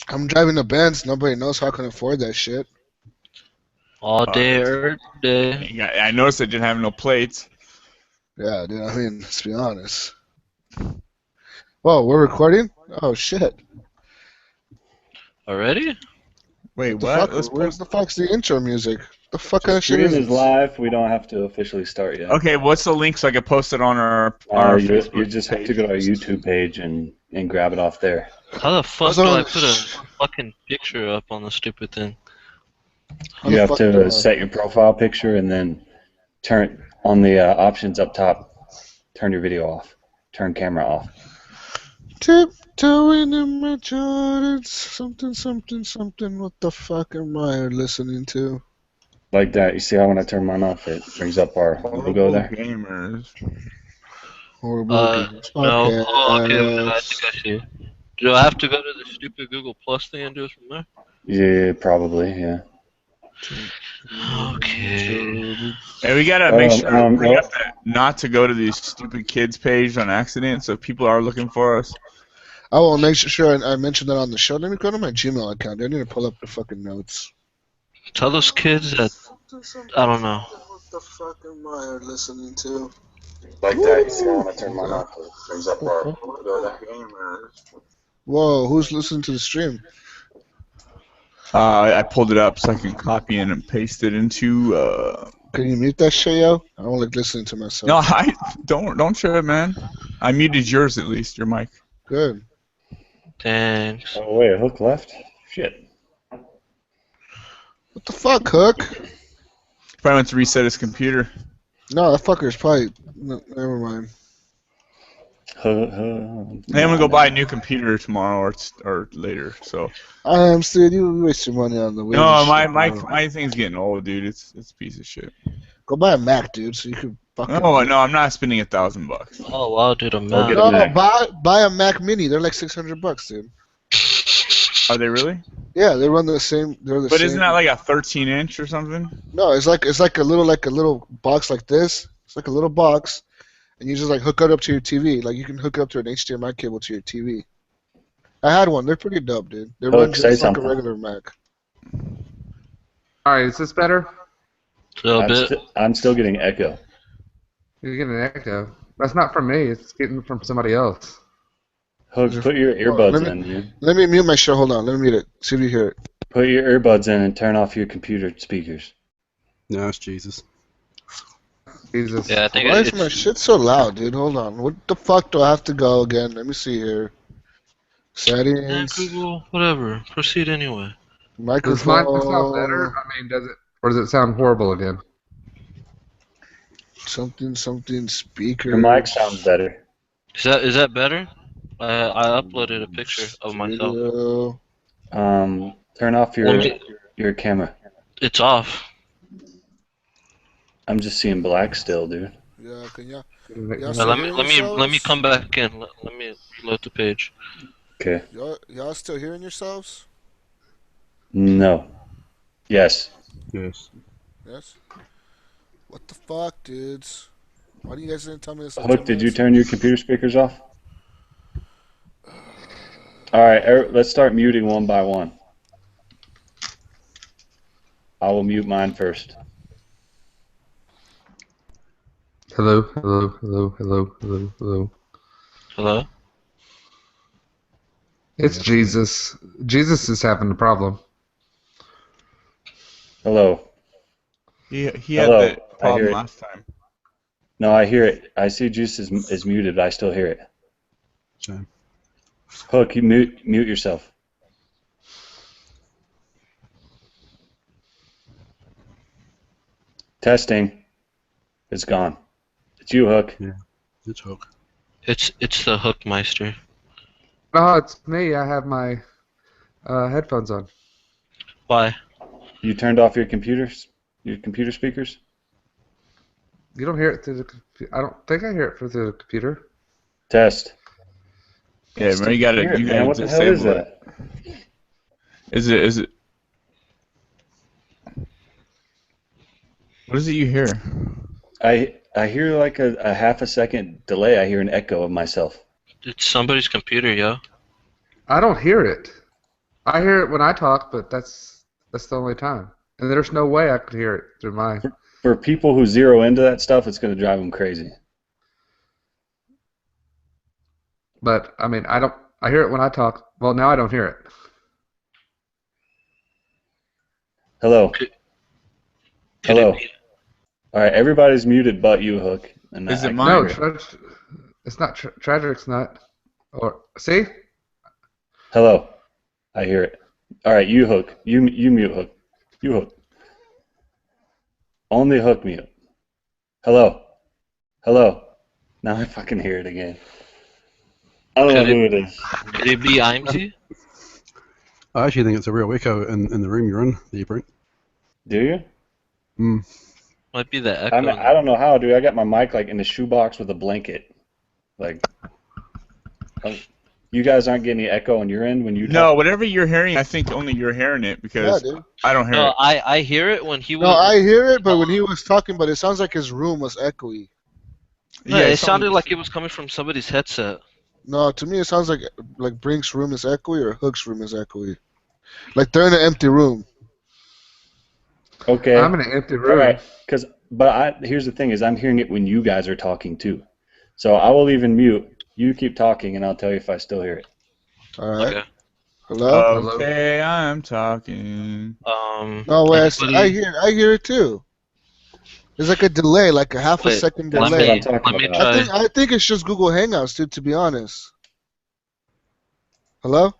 I'm driving a Benz. Nobody knows how I can afford that shit. All day, It's- every day. yeah, I noticed it didn't have no plates. Yeah, dude. I mean, let's be honest. Whoa, we're recording? Oh shit! Already? Wait, What the what? fuck? Let's Where's put. the fuck's the intro music? The fuck The kind of shit stream is is this? live. We don't have to officially start yet. Okay, what's the link so I can post it on our You Facebook just have page? to go to our YouTube page and grab it off there. How the fuck What's do I on? put a fucking picture up on the stupid thing? How You the have fuck do to set your profile picture and then turn on the options up top. Turn your video off. Turn camera off. Tiptoeing in my Jordans, something, something, something. What the fuck am I listening to? Like that. You see how when I turn mine off, it brings up our logo Horrible there? gamers. Horrible Games No. Oh, okay, I podcast. think I see. Do I have to go to the stupid Google Plus thing and do it from there? Yeah, probably. Yeah. Okay. Hey, we gotta make sure we Well, have to not to go to these stupid kids page on accident. So if people are looking for us. I will make sure I mention that on the show. Let me go to my Gmail account. I need to pull up the fucking notes. Tell those kids that I don't know. What the fuck am I listening to? like that. You see how when I turn mine off, it brings up our logo there? Whoa, who's listening to the stream? I pulled it up so I can copy it and paste it into. Can you mute that shit, yo? I don't like listening to myself. No, I don't show it, man. I muted yours at least. Your mic. Good. Thanks. Oh wait, Hook left. Shit. What the fuck, Hook? Probably went to reset his computer. No, that fucker's probably. No, never mind. Hey, I'm gonna go buy a new computer tomorrow or later. So. Dude, you waste your money on the way. No, my thing's getting old, dude. It's a piece of shit. Go buy a Mac, dude, so you can fucking. No, I'm not spending $1,000. Oh wow, dude, I'm I'll mad. get a Mac. Buy a Mac Mini. They're like $600, dude. Are they really? Yeah, they run the same. They're the But same. isn't that like a 13-inch or something? No, it's like a little box like this. It's like a little box, and you just like hook it up to your TV. Like you can hook up to an HDMI cable to your TV. I had one. They're pretty dope, dude. They run say just like a something. regular Mac. Alright, is this better? A little bit. I'm still getting echo. You're getting an echo. That's not from me, it's getting from somebody else. Hook, put your earbuds in, dude. Let me mute my show. Hold on. Let me mute it. See if you hear it. Put your earbuds in and turn off your computer speakers. No, it's Jesus. Jesus. Yeah, I think Why is it's my shit so loud, dude? Hold on. What the fuck do I have to go again? Let me see here. Settings. Google, whatever. Proceed anyway. Does mine sound Microphone. better? I mean, does it, or does it sound horrible again? Something speaker. Your mic sounds better. Is that better? I uploaded a picture of myself. Video. Turn off your camera. It's off. I'm just seeing black still, dude. Yeah, can y'all? Now, let me come back in. Let me reload the page. Okay. Y'all still hearing yourselves? No. Yes. Yes. Yes. What the fuck, dudes? Why do you guys didn't tell me this? Hook, did you turn your computer speakers off? Alright, let's start muting one by one. I will mute mine first. Hello, hello, hello, hello, hello, hello. Hello? It's Jesus. Jesus is having a problem. Hello. He had Hello, that I hear problem it. last time. No, I hear it. I see Juice is muted. I still hear it. Same. Hook, you mute yourself. Testing. It's gone. It's you, Hook. It's Hook. It's the Hookmeister. Oh, it's me. I have my headphones on. Why? You turned off your computer speakers? You don't hear it through the computer. I don't think I hear it through the computer. Test. Yeah, man, you gotta Man, what the hell is disable it. that? Is it? What is it you hear? I hear like a half a second delay. I hear an echo of myself. It's somebody's computer, yo. I don't hear it. I hear it when I talk, but that's the only time. And there's no way I could hear it through my. For people who zero into that stuff, it's going to drive them crazy. But I mean, I don't. I hear it when I talk. Well, now I don't hear it. Hello. Can Hello. it be- All right, everybody's muted but you, Hook. And Is I it can mine? No, hear it. it's not. Tragic's not. Or see? Hello. I hear it. All right, you, Hook. You mute, Hook. You, Hook. Only Hook mute. Hello. Hello. Now I fucking hear it again. I don't know who it is. Could it be IMG? I actually think it's a real echo in the room you're in, that you bring. Do you? Might be the echo. I don't know how, dude. I got my mic like in a shoebox with a blanket. Like, you guys aren't getting any echo on your end when you No, talk? whatever you're hearing, I think only you're hearing it Yeah, because dude. I don't hear No, it. I hear it when he was. No, I hear it, but when he was talking, but it sounds like his room was echoey. No, Yeah, it it's sounded only- like it was coming from somebody's headset. No, to me it sounds like Brink's room is echoey or Hook's room is echoey. Like they're in an empty room. Okay. I'm in an empty All room. right. Here's the thing is I'm hearing it when you guys are talking too. So I will even mute. You keep talking and I'll tell you if I still hear it. All right. Okay. Hello? Okay, I'm talking. No, wait, anybody- I hear it too. There's like a delay, like a half a Wait, second That's let delay. what I'm me talking let me about. try. I think it's just Google Hangouts, dude, to be honest. Hello?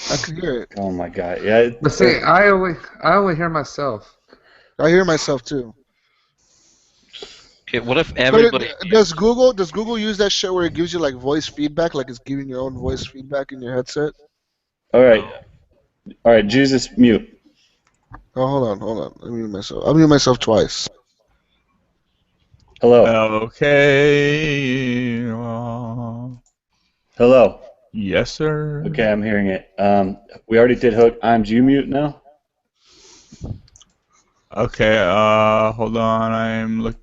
I can hear it. Oh my god. Yeah. But see, I only hear myself. I hear myself too. Okay, what if But everybody? does Google use that shit where it gives you like voice feedback, like it's giving your own voice feedback in your headset? All right. All right, Jesus, mute. Oh, hold on. I mute myself. I mute myself twice. Hello. Okay. Hello. Yes, sir. Okay, I'm hearing it. We already did Hook. I'm you mute now? Okay, hold on. I'm look.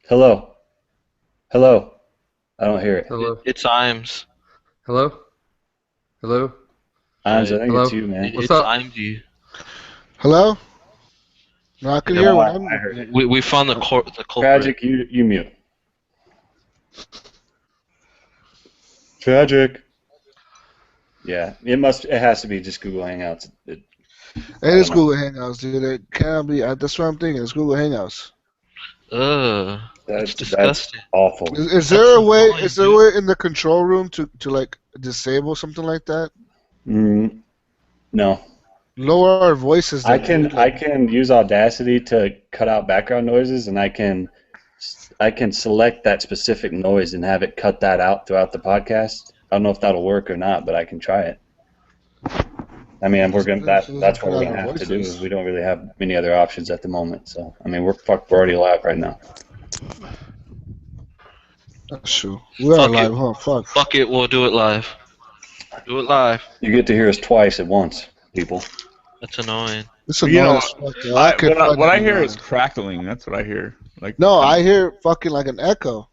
Hello. Hello. I don't hear it. Hello. It's IMS. Hello. Hello. I think Hello? it's you, man. What's It's up? IMG. Hello? No, I can Yeah, hear No, when I heard it. We found the culprit. Tragic, you mute. Tragic. Yeah, it has to be just Google Hangouts. It is Google Hangouts, dude. It can't be. That's what I'm thinking. It's Google Hangouts. That's That's disgusting. awful. Is there a way? Is there a way in the control room to like disable something like that? No. Lower our voices. I then, dude. can use Audacity to cut out background noises, and I can select that specific noise and have it cut that out throughout the podcast. I don't know if that'll work or not, but I can try it. I mean, that's what we're gonna have to do. We don't really have many other options at the moment. So I mean, we're already live right now. That's true. We are Fuck live, it. huh? Fuck. Fuck it, we'll do it live. Do it live. You get to hear us twice at once, people. That's annoying. It's You annoying know, as fuck, though. what I hear is crackling. That's what I hear. Like No, I hear fucking like an echo.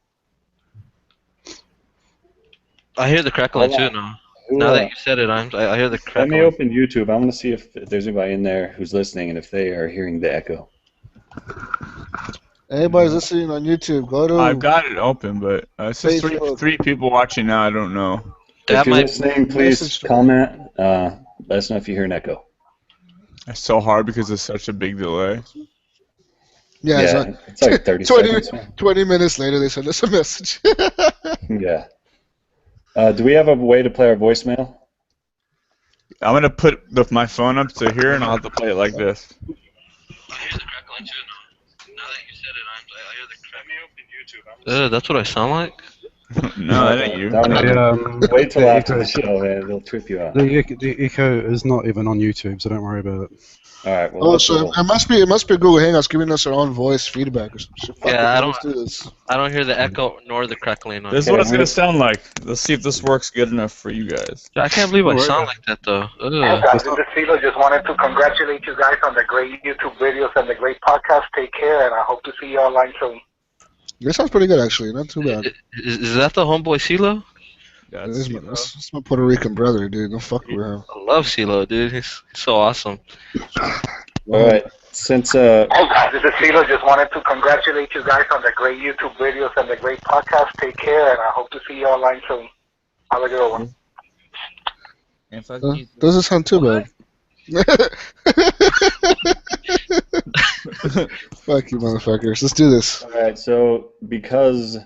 I hear the crackling Hold too on. now. Who, Now that you said it, I hear the let crackling. me open YouTube. I'm gonna see if there's anybody in there who's listening and if they are hearing the echo. Anybody's listening on YouTube, go to. I've got it open, but it says Facebook. three people watching now. I don't know. That If you're might. listening, please message to- comment. Let us know if you hear an echo. It's so hard because it's such a big delay. Yeah, It's like 30 seconds. 20 minutes later, they send us a message. Yeah. Do we have a way to play our voicemail? I'm gonna put my phone up to here, and I'll have to play it like this. I hear the crackling too now. Now that you said it, I hear the crackling. That's what I sound like? No, that ain't you. Wait till after the show, man. It'll trip you out. The echo is not even on YouTube, so don't worry about it. All right. Well, Oh, so it must be Google Hangouts giving us our own voice feedback or some shit. Fuck Yeah, it, I let's do this. I don't hear the echo nor the crackling. This is what it's gonna sound like. Let's see if this works good enough for you guys. I can't believe I sound like that though. This is Philo. Just wanted to congratulate you guys on the great YouTube videos and the great podcast. Take care, and I hope to see you online soon. This sounds pretty good, actually. Not too bad. Is that the homeboy CeeLo? Yeah, This is CeeLo. this is my Puerto Rican brother, dude. Don't fuck with him. I love CeeLo, dude. He's so awesome. All right. Since Hey guys, this is CeeLo. Just wanted to congratulate you guys on the great YouTube videos and the great podcast. Take care, and I hope to see you online soon. Have a good one. And fuck Huh? you. Doesn't sound too bad. Fuck you, motherfuckers. Let's do this. all right, so because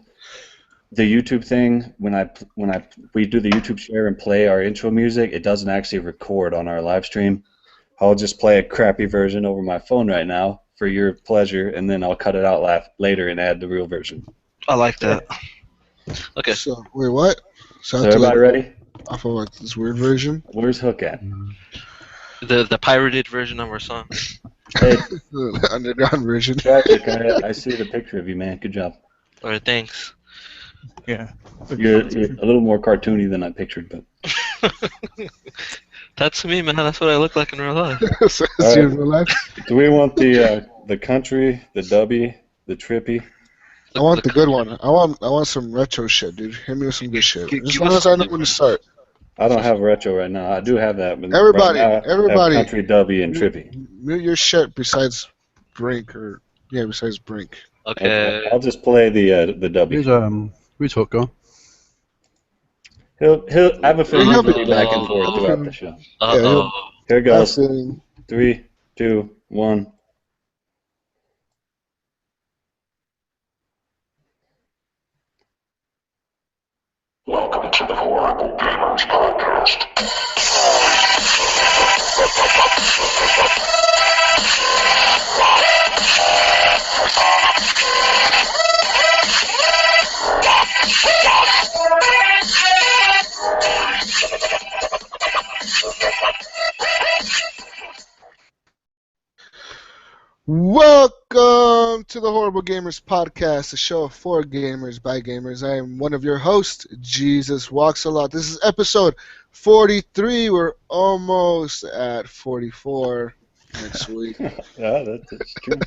the YouTube thing, when we do the YouTube share and play our intro music, it doesn't actually record on our live stream. I'll just play a crappy version over my phone right now for your pleasure, and then I'll cut it out later and add the real version. I like that. Okay. So, wait, what? So, I So have to, everybody ready? off of like this weird version. Where's Hook at? The pirated version of our song. Hey, The underground version. Patrick, I see the picture of you, man. Good job. All right, thanks. Yeah. You're a little more cartoony than I pictured, but That's me, man. That's what I look like in real life. So, it's you in real life. do we want the country, the dubby, the trippy? I want the good one. I want some retro shit, dude. Hit me with some good shit. As give long us as I know some- when to start. I don't have retro right now. I do have that, but Everybody, right now, I have everybody. country, dubby, and trippy. Mute your shit besides Brink besides Brink. Okay. I'll just play the Here's dubby. where's Hook gone? I have a feeling he'll be back and Oh. forth throughout the show. Uh-oh. Here it goes. Feeling 3, 2, 1. Welcome to the Horrible Gamers Podcast. Welcome to the Horrible Gamers Podcast, a show for gamers by gamers. I am one of your hosts, Jesus Walks a Lot. This is episode 43. We're almost at 44 next week. Yeah, that's true.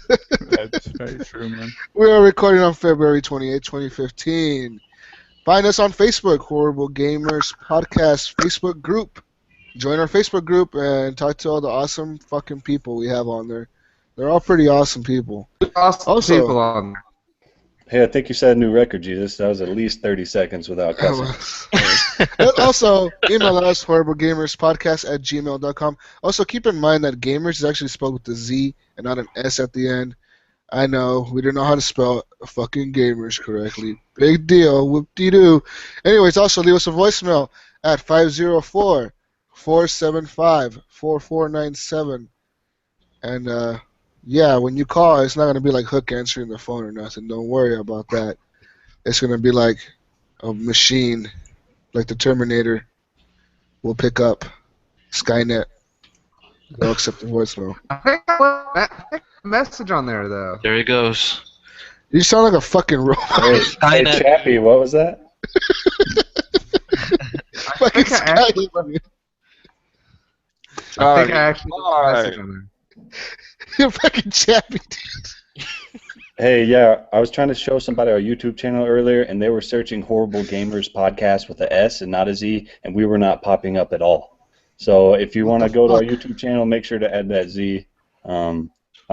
That's very true, man. We are recording on February 28, 2015. Find us on Facebook, Horrible Gamers Podcast Facebook group. Join our Facebook group and talk to all the awesome fucking people we have on there. They're all pretty awesome people. Awesome Also- people on. Hey, I think you set a new record, Jesus. That was at least 30 seconds without cussing. And also, email us, horriblegamerspodcast@gmail.com. Also, keep in mind that gamers is actually spelled with a Z and not an S at the end. I know, we don't know how to spell fucking gamers correctly. Big deal, whoop-de-doo. Anyways, also leave us a voicemail at 504-475-4497. And, yeah, when you call, it's not going to be like Hook answering the phone or nothing. Don't worry about that. It's going to be like a machine, like the Terminator, will pick up Skynet. They'll accept the voicemail. I think I put a message on there though. There he goes. You sound like a fucking robot. Hey, Skynet. Chappie, what was that? Fucking think I actually- Skynet. I think I actually put a message on there. You're fucking chappy. Hey, yeah, I was trying to show somebody our YouTube channel earlier, and they were searching Horrible Gamers Podcast with a S and not a Z, and we were not popping up at all. So if you want to go to our YouTube channel, make sure to add that Z. I'm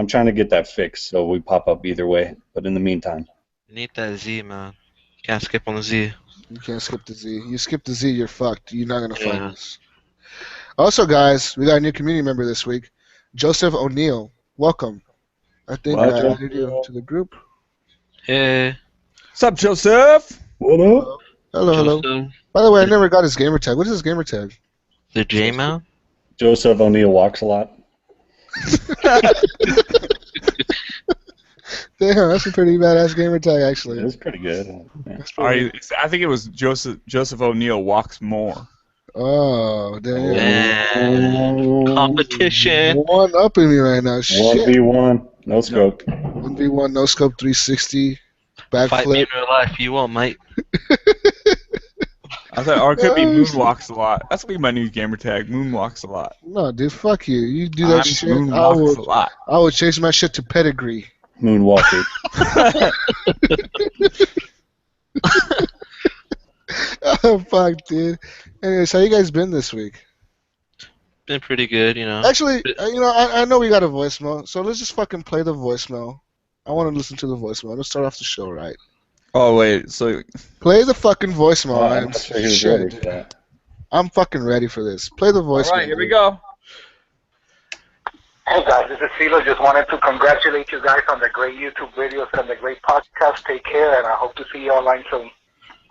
trying to get that fixed so we pop up either way. But in the meantime, You need that Z, man. Can't skip on the Z. You can't skip the Z. You skip the Z, you're fucked. You're not going to find Yeah. us. Also, guys, we got a new community member this week, Joseph O'Neill. Welcome. I think I Welcome. added you to the group. Hey. What's up, Joseph? what up? Hello, hello. Joseph. By the way, I never got his gamer tag. What is his gamer tag? The J, man? Joseph O'Neill walks a lot. Damn, that's a pretty badass gamer tag, actually. It's pretty good. Yeah. That's All pretty- right, I think it was Joseph O'Neill walks more. Oh, damn. Man. Competition. One up in me right now. Shit. 1v1, no scope. 1v1, no scope 360, Fight me in backflip. real life. You won't, mate. I thought, or it could be Moonwalks a lot. That's gonna be my new gamer tag. Moonwalks a lot. No, dude, fuck you. You do that I'm shit, I Moonwalks a would, lot. I would change my shit to pedigree. Moonwalker. Fuck, dude. Anyways, how you guys been this week? Been pretty good, you know. Actually, I know we got a voicemail, so let's just fucking play the voicemail. I want to listen to the voicemail. Let's start off the show right. Oh wait, so Play the fucking voicemail. Oh, I'm and not sure he was shit, ready for that. I'm fucking ready for this. Play the voicemail. all right, here we dude. go. Hey guys, this is CeeLo. Just wanted to congratulate you guys on the great YouTube videos and the great podcast. Take care, and I hope to see you online soon.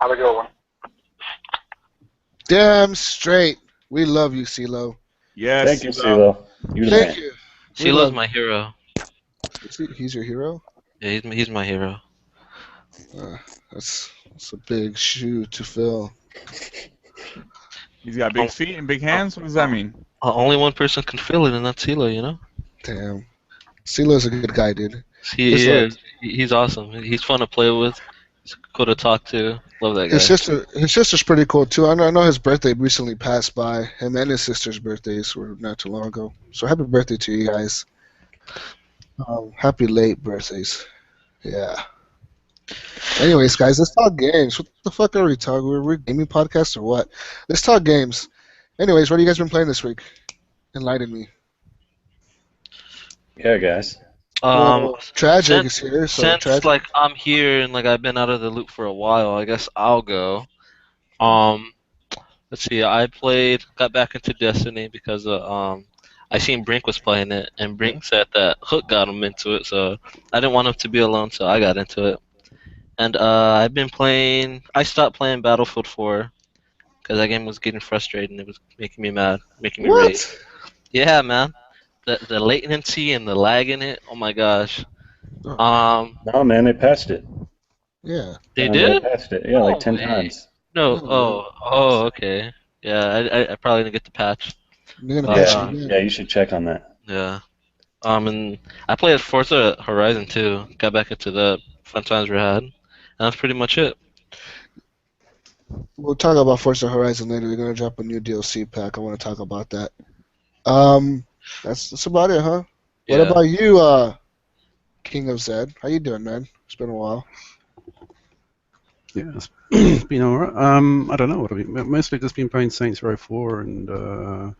Have a good one. Damn straight. We love you, CeeLo. Yes. Thank you, CeeLo. You're the Thank man. you. CeeLo's my hero. He's your hero? Yeah, he's my hero. That's a big shoe to fill. He's got big feet and big hands. What does that mean? Only one person can feel it, and that's CeeLo, you know? Damn. CeeLo's a good guy, dude. He Just is. He's awesome. He's fun to play with. He's cool to talk to. Love that guy. His sister's pretty cool too. I know his birthday recently passed by. Him and his sister's birthdays were not too long ago. So happy birthday to you guys. Happy late birthdays. Yeah. Anyways, guys, let's talk games. What the fuck are we talking? We're a gaming podcast or what? Let's talk games. Anyways, what have you guys been playing this week? Enlighten me. Yeah, guys. Well, Tragic is here. So Since Tragic. like I'm here and like I've been out of the loop for a while, I guess I'll go. Let's see. I got back into Destiny because I seen Brink was playing it, and Brink said that Hook got him into it, so I didn't want him to be alone, so I got into it. And I've been playing. I stopped playing Battlefield 4 because that game was getting frustrating. It was making me mad, making me rage. Yeah, man. The latency and the lag in it. Oh my gosh. No, man, they patched it. Yeah. They They did? patched it. Yeah, like 10 way. times. No. No, Oh, okay. Yeah, I probably didn't get the patch. You're gonna patch it again. Yeah, you should check on that. Yeah. And I played Forza Horizon 2. Got back into the fun times we had. And that's pretty much it. We'll talk about Forza Horizon later. We're gonna drop a new DLC pack. I want to talk about that. That's about it, huh? Yeah. What about you, King of Zed? How you doing, man? It's been a while. Yeah, it's been alright. I don't know what I've been. Mostly just been playing Saints Row 4, and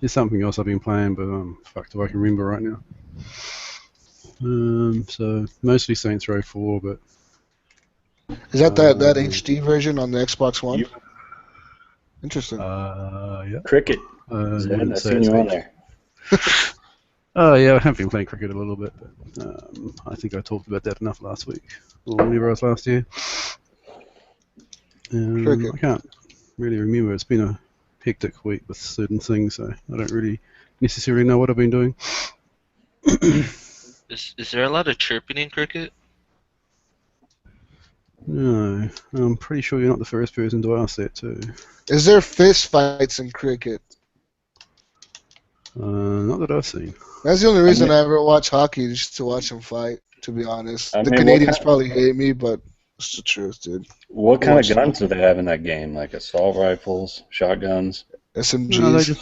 there's something else I've been playing, but fuck, do I can remember right now. So mostly Saints Row 4, but Is that that HD version on the Xbox One? You- Interesting. yeah. Cricket. You Zed, wouldn't I've say seen it's you on HD. there. Oh yeah, I have been playing cricket a little bit, but I think I talked about that enough last week, or whenever else last year. Cricket. I can't really remember. It's been a hectic week with certain things, so I don't really necessarily know what I've been doing. Is there a lot of chirping in cricket? No, I'm pretty sure you're not the first person to ask that too. Is there fist fights in cricket? Not that I've seen. That's the only reason I ever watch hockey, just to watch them fight. To be honest, I the mean, what Canadians kind- probably hate me, but it's the truth, dude. What kind Watch of guns do they have in that game? Like assault rifles, shotguns? SMGs. No,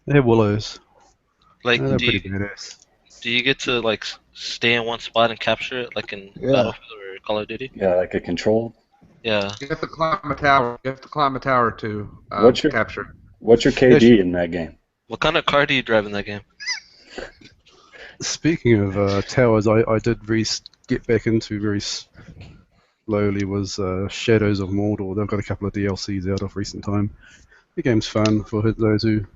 they have willows. Like, They're do pretty you, badass. do you get to like stay in one spot and capture it, like in Yeah. Battlefield or Call of Duty? Yeah, like a controlled. Yeah. You have to climb a tower. You have to climb a tower to What's your- capture. What's your KD in that game? What kind of car do you drive in that game? Speaking of towers, I did get back into very slowly was Shadows of Mordor. They've got a couple of DLCs out of recent time. The game's fun for those who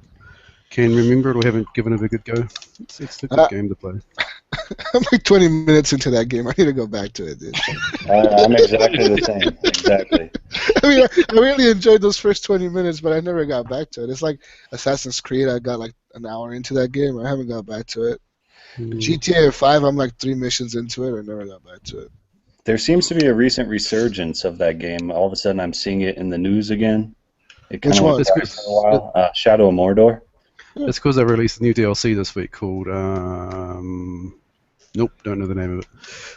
can remember it or haven't given it a good go. It's a good game to play. I'm like 20 minutes into that game. I need to go back to it, dude. I'm exactly the same. Exactly. I mean, I really enjoyed those first 20 minutes, but I never got back to it. It's like Assassin's Creed. I got like an hour into that game. I haven't got back to it. GTA 5, I'm like 3 missions into it. I never got back to it. There seems to be a recent resurgence of that game. All of a sudden, I'm seeing it in the news again. It kind Which of one? went quiet for a while. Shadow of Mordor. It's because they released a new DLC this week called nope, don't know the name of it.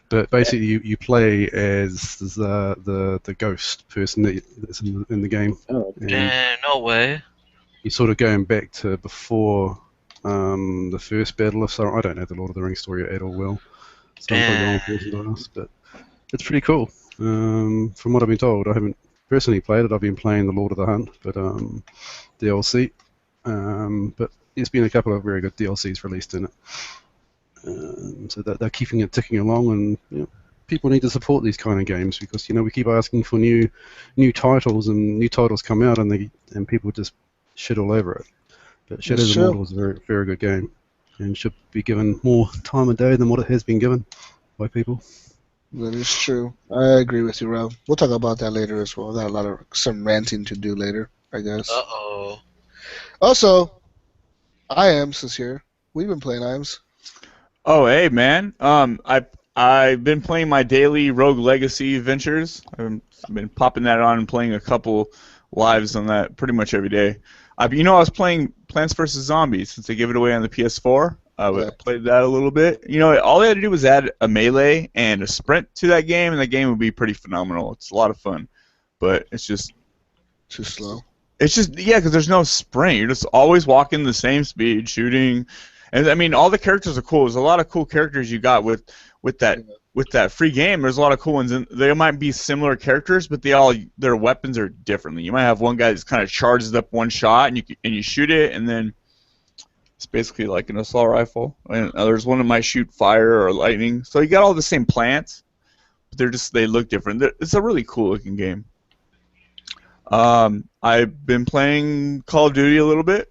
But basically, you play as the ghost person that's in the game. Oh, Damn, no way. You're sort of going back to before the first battle of Sauron. I don't know the Lord of the Rings story at all well, so I'm probably the wrong person to ask, but it's pretty cool. From what I've been told, I haven't personally played it. I've been playing the Lord of the Hunt, but DLC. But there's been a couple of very good DLCs released in it. So that they're keeping it ticking along, and people need to support these kind of games because we keep asking for new titles, and new titles come out, and people just shit all over it. But Shadows of Mordor is a very, very good game, and should be given more time of day than what it has been given by people. That is true. I agree with you, Rob. We'll talk about that later as well. Got some ranting to do later, I guess. Uh-oh. Also, IAMS is here. We've been playing IAMS. Oh, hey, man. I've been playing my daily Rogue Legacy adventures. I've been popping that on and playing a couple lives on that pretty much every day. I was playing Plants vs. Zombies since they gave it away on the PS4. I played that a little bit. All they had to do was add a melee and a sprint to that game, and the game would be pretty phenomenal. It's a lot of fun, but it's just too slow. It's just because there's no sprint. You're just always walking the same speed, shooting, and I mean all the characters are cool. There's a lot of cool characters you got with that free game. There's a lot of cool ones, and they might be similar characters, but their weapons are differently. You might have one guy that's kind of charges up one shot, and you shoot it, and then it's basically like an assault rifle. And there's one that might shoot fire or lightning. So you got all the same plants, but they look different. It's a really cool looking game. I've been playing Call of Duty a little bit.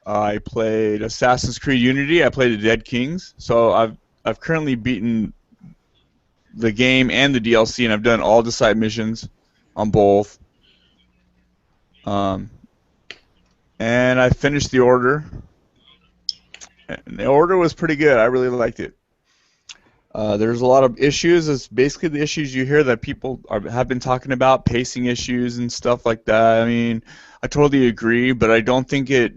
I played Assassin's Creed Unity. I played the Dead Kings. So I've currently beaten the game and the DLC, and I've done all the side missions on both. And I finished The Order. And The Order was pretty good. I really liked it. There's a lot of issues. It's basically the issues you hear that people have been talking about, pacing issues and stuff like that. I mean, I totally agree, but I don't think it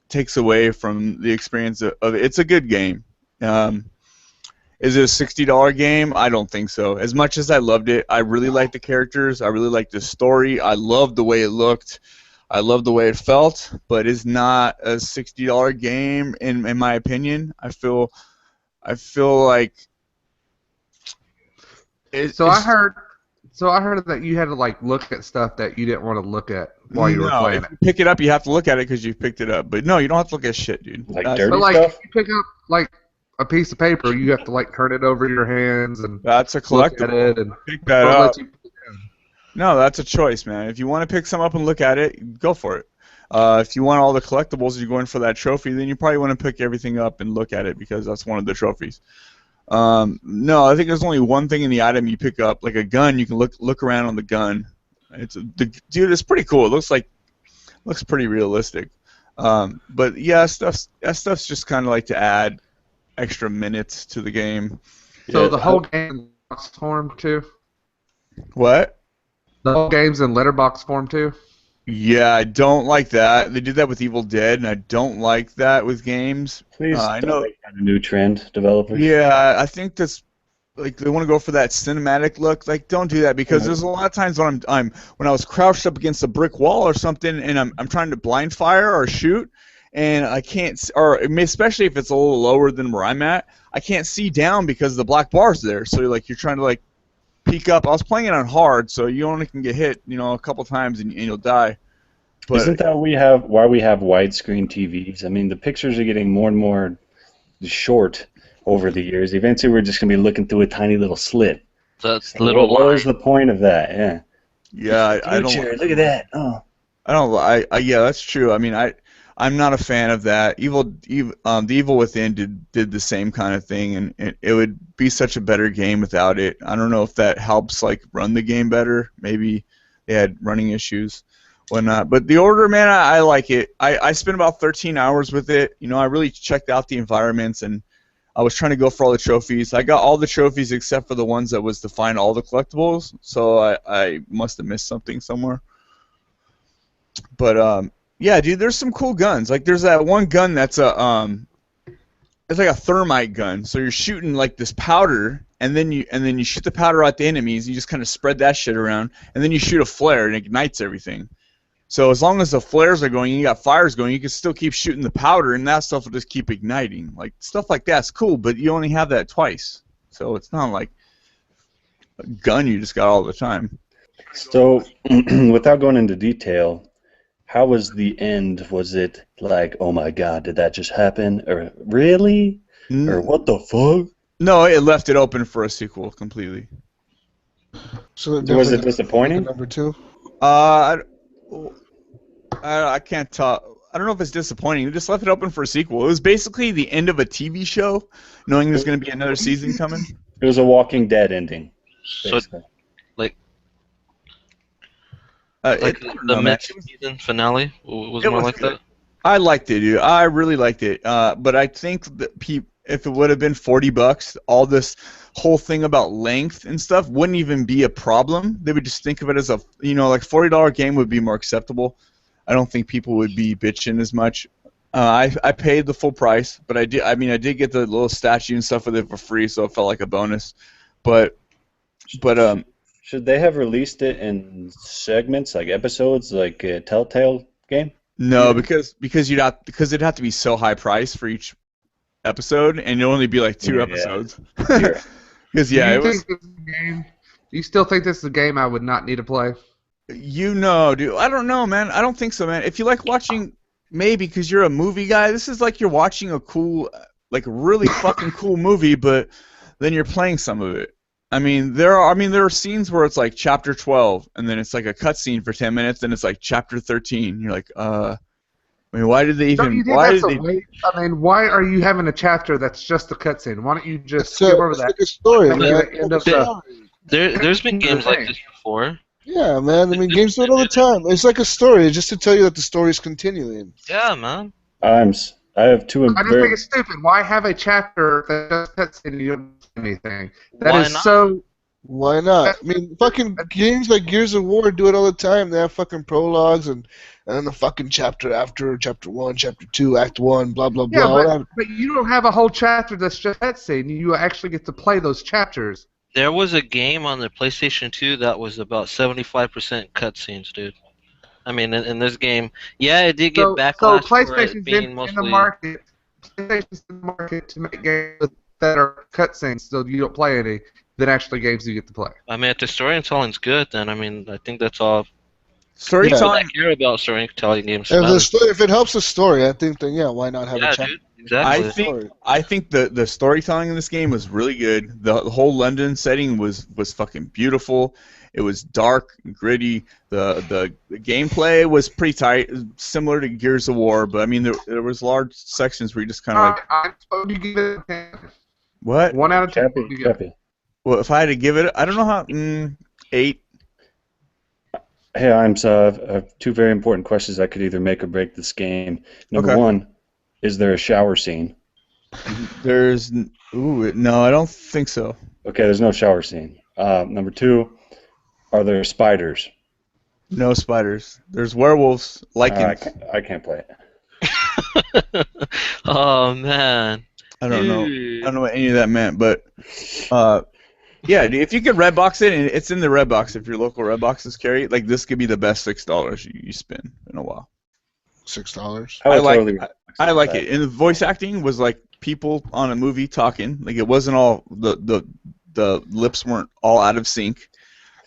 takes away from the experience of it. It's a good game. Is it a $60 game? I don't think so. As much as I loved it, I really liked the characters. I really liked the story. I loved the way it looked. I love the way it felt, but it's not a $60 game in my opinion. I feel like I heard that you had to look at stuff that you didn't want to look at while you were playing if you pick it up, you have to look at it because you picked it up. But no, you don't have to look at shit, dude. Like dirty stuff. If you pick up a piece of paper, you have to turn it over your hands and that's a collectible. Look at it and pick that up. No, that's a choice, man. If you want to pick some up and look at it, go for it. If you want all the collectibles, you're going for that trophy, then you probably want to pick everything up and look at it because that's one of the trophies. No, I think there's only one thing in the item you pick up, like a gun. You can look around on the gun. Dude, it's pretty cool. It looks pretty realistic. But yeah, that stuff's just kind of like to add extra minutes to the game. So the whole game in letterbox form too. What? The whole game's in letterbox form too. Yeah, I don't like that. They did that with Evil Dead, and I don't like that with games. Please don't make that a new trend, developers. Yeah, I think that's they want to go for that cinematic look. Don't do that because there's a lot of times when when I was crouched up against a brick wall or something, and I'm trying to blind fire or shoot, and I can't, or especially if it's a little lower than where I'm at, I can't see down because the black bar's there. So you're trying to peek up. I was playing it on hard, so you only can get hit, a couple times and you'll die. But isn't that why we have widescreen TVs? I mean, the pictures are getting more and more short over the years. Eventually, we're just going to be looking through a tiny little slit. That's little. What was the point of that? Yeah. Yeah, I don't. Look at that. Oh. I don't. Yeah, that's true. I mean, I'm not a fan of that. The Evil Within did the same kind of thing, and it would be such a better game without it. I don't know if that helps run the game better. Maybe they had running issues, whatnot. But The Order, man, I like it. I spent about 13 hours with it. I really checked out the environments, and I was trying to go for all the trophies. I got all the trophies except for the ones that was to find all the collectibles. So I must have missed something somewhere. But yeah, dude, there's some cool guns. There's that one gun that's it's like a thermite gun. So you're shooting this powder, and then you shoot the powder at the enemies. You just kind of spread that shit around, and then you shoot a flare, and it ignites everything. So as long as the flares are going, and you got fires going, you can still keep shooting the powder, and that stuff will just keep igniting. Stuff like that's cool, but you only have that twice. So it's not like a gun you just got all the time. So, without going into detail, how was the end? Was it like, oh my god, did that just happen? Or really? Or what the fuck? No, it left it open for a sequel completely. So Was it definitely disappointing? number 2. I can't talk. I don't know if it's disappointing. They just left it open for a sequel. It was basically the end of a TV show, knowing there's going to be another season coming. It was a Walking Dead ending. So, Basically. the mid-season finale was more like good. that. I liked it, dude. I really liked it. But I think that if it would have been $40, all this whole thing about length and stuff wouldn't even be a problem. They would just think of it as a, like $40 game would be more acceptable. I don't think people would be bitching as much. I paid the full price, but I did get the little statue and stuff with it for free, so it felt like a bonus. But should they have released it in segments, like episodes, like a Telltale game? No, because it'd have to be so high price for each episode, and it'd only be like 2 episodes. Because Do you still think this is a game I would not need to play? Dude, I don't know, man. I don't think so, man. If you like watching, maybe because you're a movie guy, this is like you're watching a cool, like really fucking cool movie, but then you're playing some of it. There are scenes where it's like chapter 12, and then it's like a cutscene for 10 minutes, then it's like chapter 13. You're like, why did they even? Why are you having a chapter that's just a cutscene? Why don't you just skip over that? Like a story, man. There's been games like this before. Yeah, man. Games do it all the time. It's like a story, just to tell you that the story's continuing. Yeah, man. I have two. I just think it's stupid. Why have a chapter that just cutscene and you don't do anything? Why not? Fucking games like Gears of War do it all the time. They have fucking prologues and then the fucking chapter after chapter 1, chapter 2, act 1, blah blah blah. Yeah, but you don't have a whole chapter that's just cutscene. You actually get to play those chapters. There was a game on the PlayStation 2 that was about 75% cutscenes, dude. In this game, it did get backlash for it being mostly... PlayStation's in the market to make games that are cutscenes, so you don't play any, than actually games you get to play. If the storytelling's good, then I think that's all. Storytelling. I care about storytelling games. If it helps the story, I think then why not have a chapter? Dude, exactly. I think the storytelling in this game was really good. The whole London setting was fucking beautiful. It was dark and gritty. The gameplay was pretty tight, similar to Gears of War. But there was large sections where you just kind of like. I'm supposed to give it a 10. What? 1 out of 10. Well, if I had to give it, I don't know how. 8. Hey, I have 2 very important questions that could either make or break this game. Number 1, is there a shower scene? No, I don't think so. Okay, there's no shower scene. Number 2, are there spiders? No spiders. There's werewolves. I can't play it. Oh man. I don't know. I don't know what any of that meant, but yeah, if you could Redbox it, and it's in the Redbox, if your local Redboxes carry it, like this could be the best $6 you spend in a while. $6. I like it. And the voice acting was like people on a movie talking. Like it wasn't all the lips weren't all out of sync.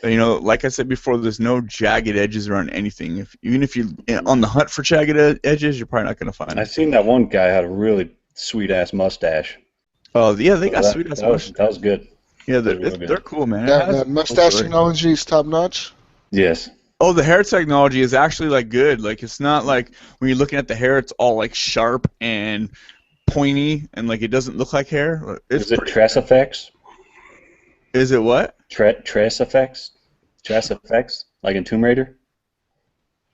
Like I said before, there's no jagged edges around anything. Even if you're on the hunt for jagged edges, you're probably not going to find it. I've seen that one guy had a really sweet-ass mustache. Oh, yeah, they got sweet-ass mustache. That was good. Yeah, they're cool, man. That mustache technology is top-notch? Yes. Oh, the hair technology is actually, like, good. Like, it's not like when you're looking at the hair, it's all, like, sharp and pointy, and, like, it doesn't look like hair. Is it Tress Effects? Is it what? Tress Effects? Tress Effects? Like in Tomb Raider?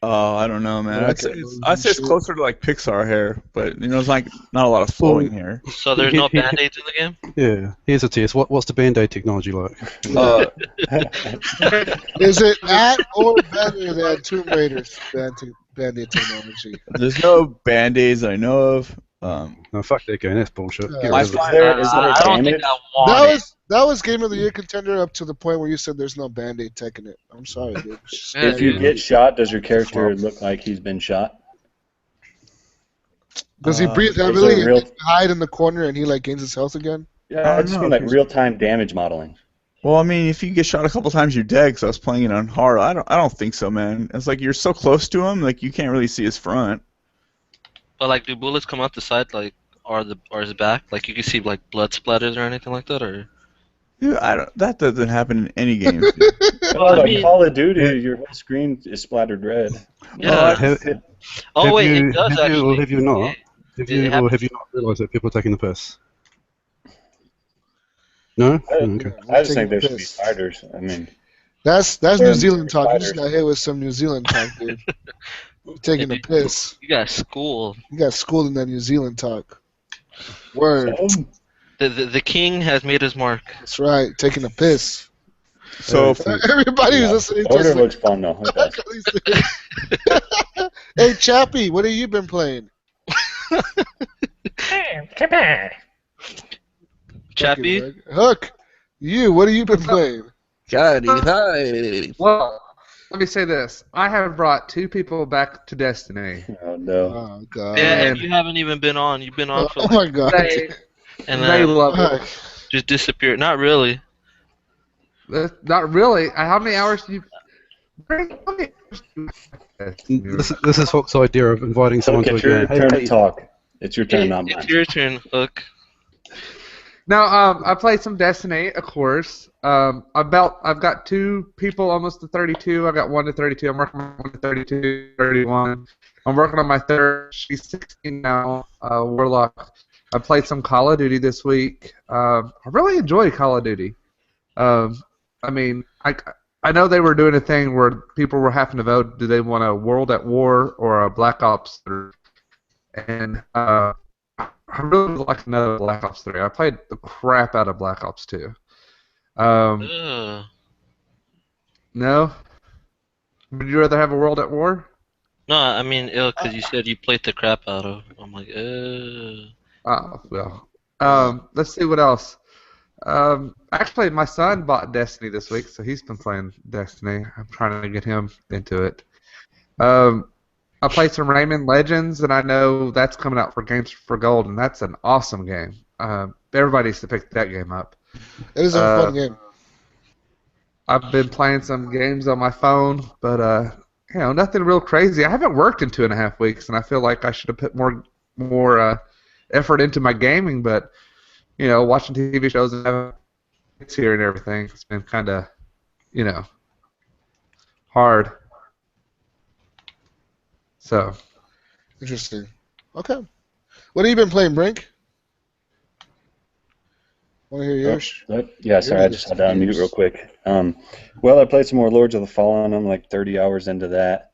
Oh, I don't know, man. I'd say it's closer to like Pixar hair, but it's like not a lot of flowing hair. So there's no band-aids in the game? Yeah. Here's a test. What's the band-aid technology like? Is it at or better than Tomb Raider's band-aid technology? There's no band-aids I know of. No, fuck that game. That's bullshit. That was Game of the Year contender up to the point where you said there's no Band-Aid tech in it. I'm sorry, dude. If you get shot, does your character look like he's been shot? Does he breathe heavily and hide in the corner and he like gains his health again? Yeah, I just mean like real-time damage modeling. Well, I mean, if you get shot a couple times, you're dead. Because I was playing it on hard. I don't think so, man. It's like you're so close to him, like you can't really see his front. But like, do bullets come out the side, like, or his back? Like, you can see like blood splatters or anything like that, or? Dude, that doesn't happen in any games. Dude. Well, I mean, Call of Duty, your whole screen is splattered red. Yeah. Oh wait, it does actually. Or have you not? It Have you not realised that people are taking the piss? No? Okay. I just think there should be spiders. I mean, That's New Zealand talk. You just got hit with some New Zealand talk, dude. Taking the piss. You got schooled. You got schooled in that New Zealand talk. Word. The king has made his mark. That's right. Taking a piss. So everybody who's listening to Order us. looks fun though. Hey, Chappie, what have you been playing? Chappie? Hook, what have you been playing? Well, let me say this. I have brought 2 people back to Destiny. Oh, no. Oh, God. Yeah, and you haven't even been on. You've been on for my God. And They love it. just disappeared. Not really. Not really. How many hours do you... This is Hook's idea of inviting someone to a It's your game. turn to talk. It's your turn, not mine. It's your turn, Hook. Now, I played some Destiny, of course. I've got 2 people almost to 32. I got 1 to 32. I'm working on 1 to 32, 31. I'm working on my third. She's 16 now, Warlock. I played some Call of Duty this week. I really enjoy Call of Duty. I mean, I know they were doing a thing where people were having to vote, do they want a World at War or a Black Ops 3? And I really would like another Black Ops 3. I played the crap out of Black Ops 2. No? Would you rather have a World at War? No, I mean, because you said you played the crap out of. I'm like, Oh, well. Let's see what else. Actually, my son bought Destiny this week, so he's been playing Destiny. I'm trying to get him into it. I played some Rayman Legends, and I know that's coming out for Games for Gold, and that's an awesome game. Everybody needs to pick that game up. It is a fun game. I've been playing some games on my phone, but nothing real crazy. I haven't worked in 2.5 weeks, and I feel like I should have put more effort into my gaming, but watching TV shows and having kids here and everything, it's been kind of, hard. So. Interesting. Okay. What have you been playing, Brink? Want to hear yours? Yeah, sorry, I just had to unmute real quick. Well, I played some more Lords of the Fallen. I'm like 30 hours into that.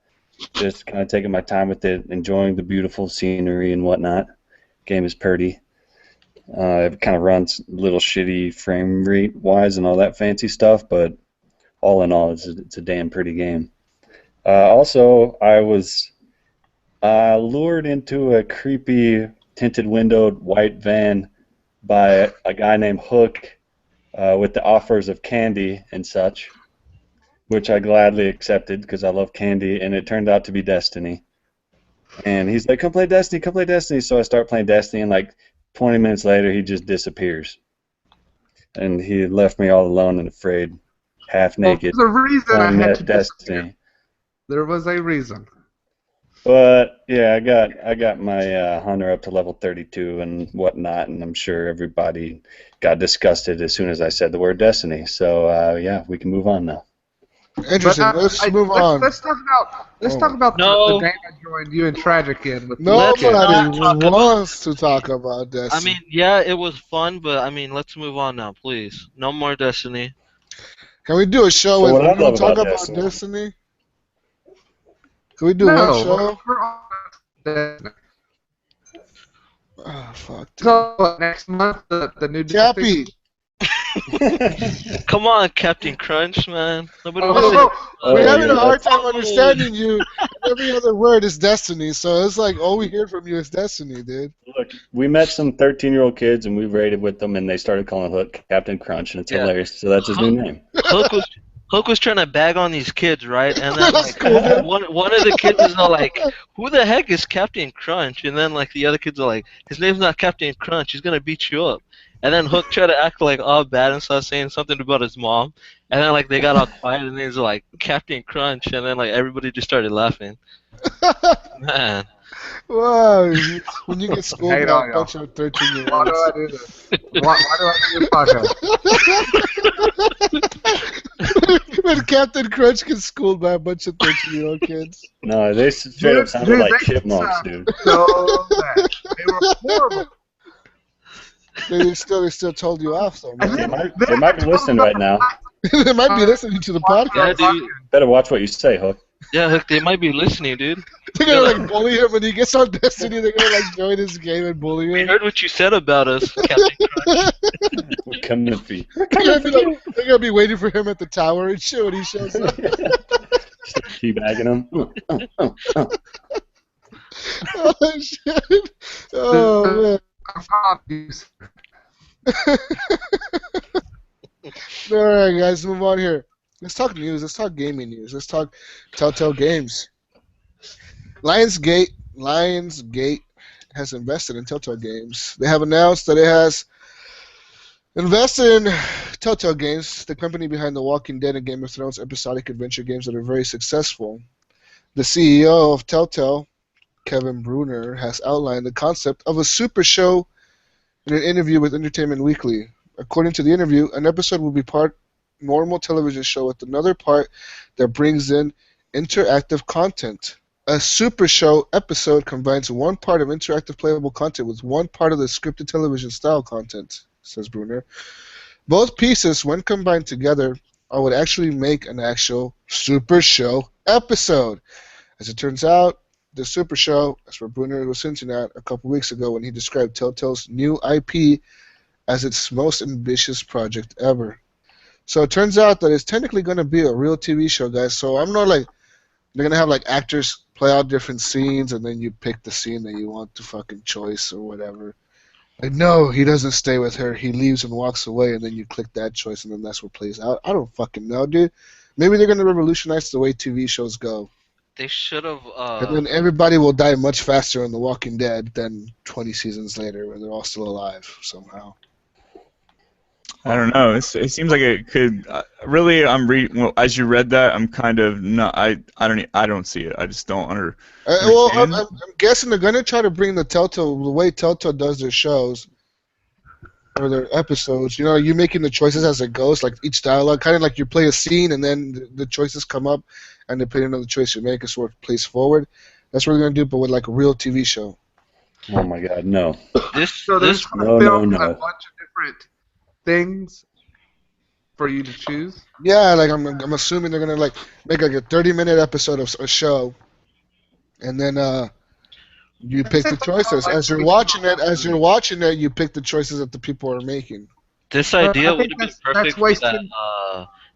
Just kind of taking my time with it, enjoying the beautiful scenery and whatnot. Game is pretty. It kind of runs a little shitty frame rate wise and all that fancy stuff, but all in all, it's a damn pretty game. Also, I was lured into a creepy tinted windowed white van by a guy named Hook with the offers of candy and such, which I gladly accepted because I love candy, and it turned out to be Destiny. And he's like, come play Destiny, come play Destiny. So I start playing Destiny, and like 20 minutes later, he just disappears. And he left me all alone and afraid, half naked. Well, there's a reason I had to Destiny. There was a reason. But yeah, I got my hunter up to level 32 and whatnot, and I'm sure everybody got disgusted as soon as I said the word Destiny. So yeah, we can move on now. Interesting. Let's move on. Let's talk about the game I joined you and Tragic in. With Nobody wants to talk about Destiny. I mean, yeah, it was fun, but I mean, let's move on now, please. No more Destiny. Can we do a show So where we don't talk about Destiny? Can we do one show? Oh, fuck. So next month, the new Chappie. Come on, Captain Crunch, man. Nobody we're having a hard time understanding you. Every other word is Destiny, so it's like all we hear from you is Destiny, dude. Look, we met some 13-year-old kids, and we raided with them, and they started calling Hook Captain Crunch, and it's hilarious. So that's his new name. Hook was trying to bag on these kids, right? And then like, one of the kids is all like, "Who the heck is Captain Crunch?" And then like the other kids are like, "His name's not Captain Crunch. He's gonna beat you up." And then Hook tried to act like all bad and started saying something about his mom. And then like they got all quiet and he's like Captain Crunch, and then like everybody just started laughing. Man, Wow, when you get schooled Hate by all a bunch of 13-year-olds. Why do I do this? Why do I do this podcast? When Captain Crunch gets schooled by a bunch of 13-year-old kids. No, they straight up sounded like chipmunks, dude. So bad. They were horrible. They still told you off, though, man. They might be listening right now. They might be listening to the podcast. yeah, dude. Better watch what you say, Hook. Yeah, Hook, they might be listening, dude. They're gonna like bully him when he gets on Destiny. They're gonna like join his game and bully We him. heard what you said about us, Captain Crunch. We're coming for you. They're gonna be waiting for him at the tower and shit when he shows up. Teabagging him. Oh shit! Oh man! I'm confused. All right, guys, move on here. Let's talk news. Let's talk gaming news. Let's talk Telltale Games. Lionsgate has invested in Telltale Games. They have announced that it has invested in Telltale Games, the company behind The Walking Dead and Game of Thrones episodic adventure games that are very successful. The CEO of Telltale, Kevin Bruner, has outlined the concept of a super show in an interview with Entertainment Weekly. According to the interview, an episode will be part normal television show with another part that brings in interactive content. A super show episode combines one part of interactive playable content with one part of the scripted television style content, says Bruner. Both pieces, when combined together, would actually make an actual super show episode. As it turns out, the super show, that's what Bruner was hinting at a couple weeks ago when he described Telltale's new IP as its most ambitious project ever. So it turns out that it's technically going to be a real TV show, guys. So I'm not like they're going to have like actors play out different scenes and then you pick the scene that you want to fucking choice or whatever. Like, no, he doesn't stay with her. He leaves and walks away, and then you click that choice, and then that's what plays out. I don't fucking know, dude. Maybe they're going to revolutionize the way TV shows go. They should have. And then everybody will die much faster in The Walking Dead than 20 seasons later when they're all still alive somehow. I don't know. It seems like it could really. Well, as you read that, I'm kind of not. I don't see it. I just don't Well, understand. I'm guessing they're gonna try to bring the way Telltale does their shows or their episodes. You know, you making the choices as it goes, like each dialogue, kind of like you play a scene and then the choices come up, and depending on the choice you make, it sort of plays forward. That's what we're gonna do, but with like a real TV show. Oh my God, no. So there's No, film no, a no. bunch of different things for you to choose. Yeah, like I'm assuming they're gonna like make like a 30-minute episode of a show, and then you pick the choices as you're watching it. As you're watching it, you pick the choices that the people are making. This I idea think would have been that's perfect for wasting-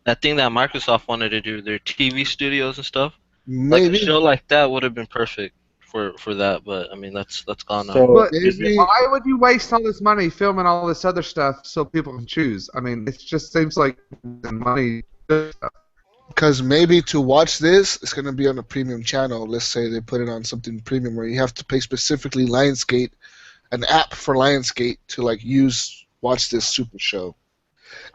that thing that Microsoft wanted to do, their TV studios and stuff. Maybe. Like a show like that would have been perfect for that, but I mean that's gone now. So, But maybe- why would you waste all this money filming all this other stuff so people can choose? I mean, it just seems like money. Because maybe to watch this, it's going to be on a premium channel. Let's say they put it on something premium where you have to pay specifically Lionsgate, an app for Lionsgate to like watch this super show.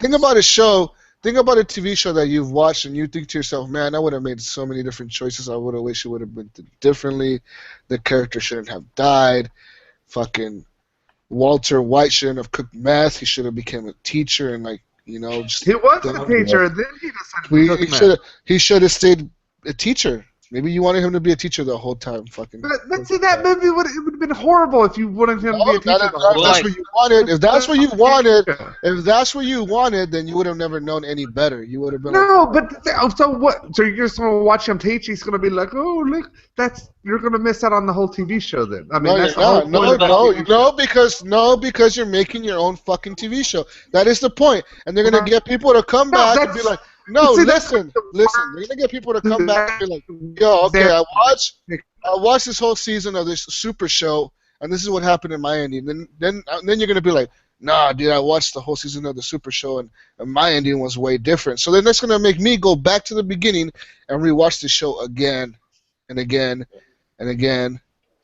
Think about a TV show that you've watched and you think to yourself, man, I would have made so many different choices. I would have wished it would have been differently. The character shouldn't have died. Fucking Walter White shouldn't have cooked meth. He should have become a teacher and like, you know, just He was a teacher, then he decided to cook he should have stayed a teacher. Maybe you wanted him to be a teacher the whole time. Fucking. But see, that movie would have been horrible if you wanted him to be a teacher. The whole That's time. what you wanted. If that's what you wanted, then you would have never known any better. You would have been No, so what? So you're just gonna watch him teach? He's gonna be like, oh, look, you're gonna miss out on the whole TV show then. I mean, No, that's the you're whole not. point of the TV show. Because you're making your own fucking TV show. That is the point. And they're gonna get people to come back and be like, no, see, that's listen. They're gonna get people to come back and be like, yo, okay, I watched this whole season of this super show, and this is what happened in my ending. Then you're gonna be like, nah, dude, I watched the whole season of the super show, and my ending was way different. So then that's gonna make me go back to the beginning and rewatch the show again and again and again.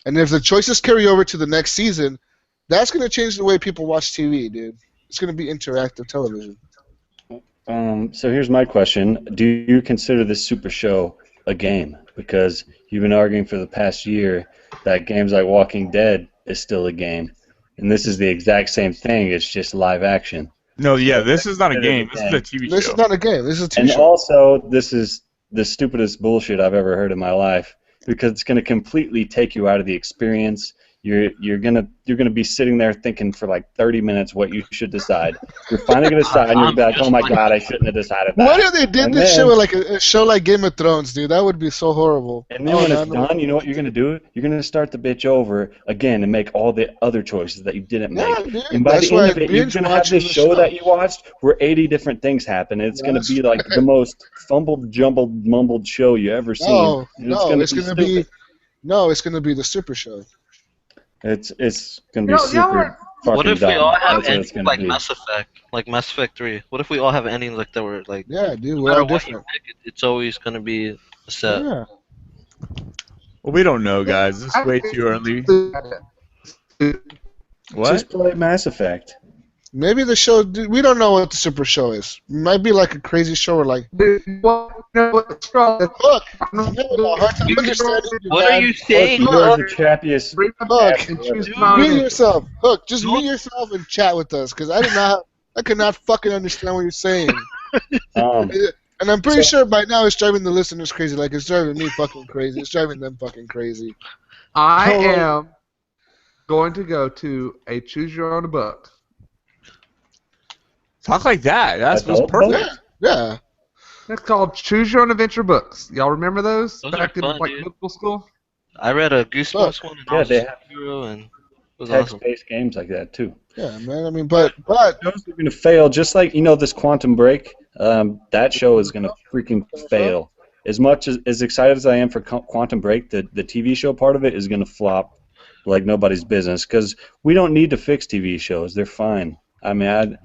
And if the choices carry over to the next season, that's gonna change the way people watch TV, dude. It's gonna be interactive television. So here's my question: do you consider this Super Show a game? Because you've been arguing for the past year that games like Walking Dead is still a game, and this is the exact same thing. It's just live action. No, yeah, this is not a game. This is a TV This show. is not a game. This is a TV And show. also, this is the stupidest bullshit I've ever heard in my life because it's going to completely take you out of the experience. You're gonna be sitting there thinking for like 30 minutes what you should decide. You're finally gonna decide, and you'll be like, "Oh my god, I shouldn't have decided that." What if they did And this then- shit with like a show like Game of Thrones, dude? That would be so horrible. And then when it's done, you know what you're gonna do? You're gonna start the bitch over again and make all the other choices that you didn't make. Yeah, dude. And by That's the why end of it, you're gonna have this show that you watched where 80 different things happen. And it's gonna That's be like the most fumbled, jumbled, mumbled show you ever seen. No, And no, it's stupid. it's gonna be the Super Show. It's gonna be Y'all super are- fucking What if we dumb. all have That's what it's endings gonna like be. Mass Effect, like Mass Effect 3? What if we all have endings like that were like, Yeah, dude, no we're matter all what you different. pick, it's always gonna be a set. Yeah. Well, we don't know, guys. This is way too early. What? Just play Mass Effect. Maybe the show. Dude, we don't know what the Super Show is. It might be like a crazy show where like, Dude, well, you know what's wrong? look, I'm having a hard time understanding you, What are man. you saying? You're Look, the chappiest. Bring them Look, back and choose Dude. my mute own. yourself. Hook, just mute yourself and chat with us, because I could not fucking understand what you're saying. And I'm pretty sure by now it's driving the listeners crazy, like it's driving me fucking crazy. It's driving them fucking crazy. I Hello. am going to go to a choose your own book. Talk like that. That's Adult perfect. Yeah. It's called Choose Your Own Adventure books. Y'all remember those? Those back are in fun, like dude. middle school? I read a Goosebumps one. And Yeah, I was they a have superhero, and it was awesome. text-based games like that too. Yeah, man. I mean, but Shows are gonna fail, just like this Quantum Break. That show is gonna freaking fail. As much as excited as I am for Quantum Break, the TV show part of it is gonna flop like nobody's business because we don't need to fix TV shows. They're fine. I mean,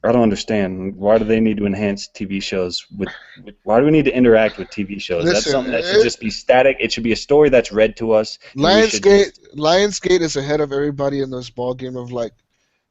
I don't understand. Why do they need to enhance TV shows? Why do we need to interact with TV shows? That's Listen, something that should just be static. It should be a story that's read to us. and we should Lionsgate is ahead of everybody in this ball game of like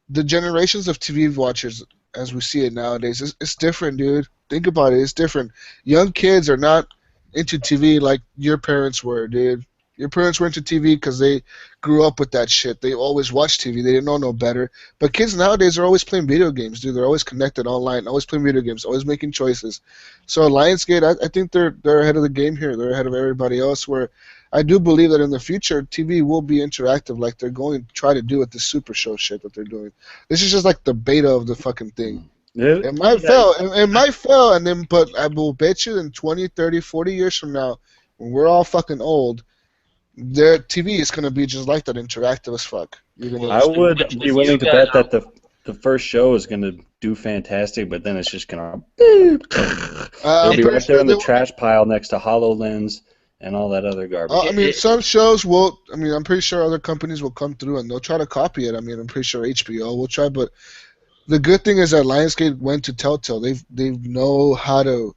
the generations of TV watchers as we see it nowadays. It's different, dude. Think about it. It's different. Young kids are not into TV like your parents were, dude. Your parents were into TV because they grew up with that shit. They always watched TV. They didn't know no better. But kids nowadays are always playing video games, dude. They're always connected online, always playing video games, always making choices. So Lionsgate, I think they're ahead of the game here. They're ahead of everybody else. Where I do believe that in the future, TV will be interactive, like they're going to try to do with the Super Show shit that they're doing. This is just like the beta of the fucking thing. It might fail. It might fail, and then, but I will bet you in 20, 30, 40 years from now, when we're all fucking old, their TV is gonna be just like that, interactive as fuck. I would be willing to bet that the first show is gonna do fantastic, but then it's just gonna it'll be right there in the trash pile next to HoloLens and all that other garbage. I mean, some shows will. I mean, I'm pretty sure other companies will come through and they'll try to copy it. I mean, I'm pretty sure HBO will try, but the good thing is that Lionsgate went to Telltale. They know how to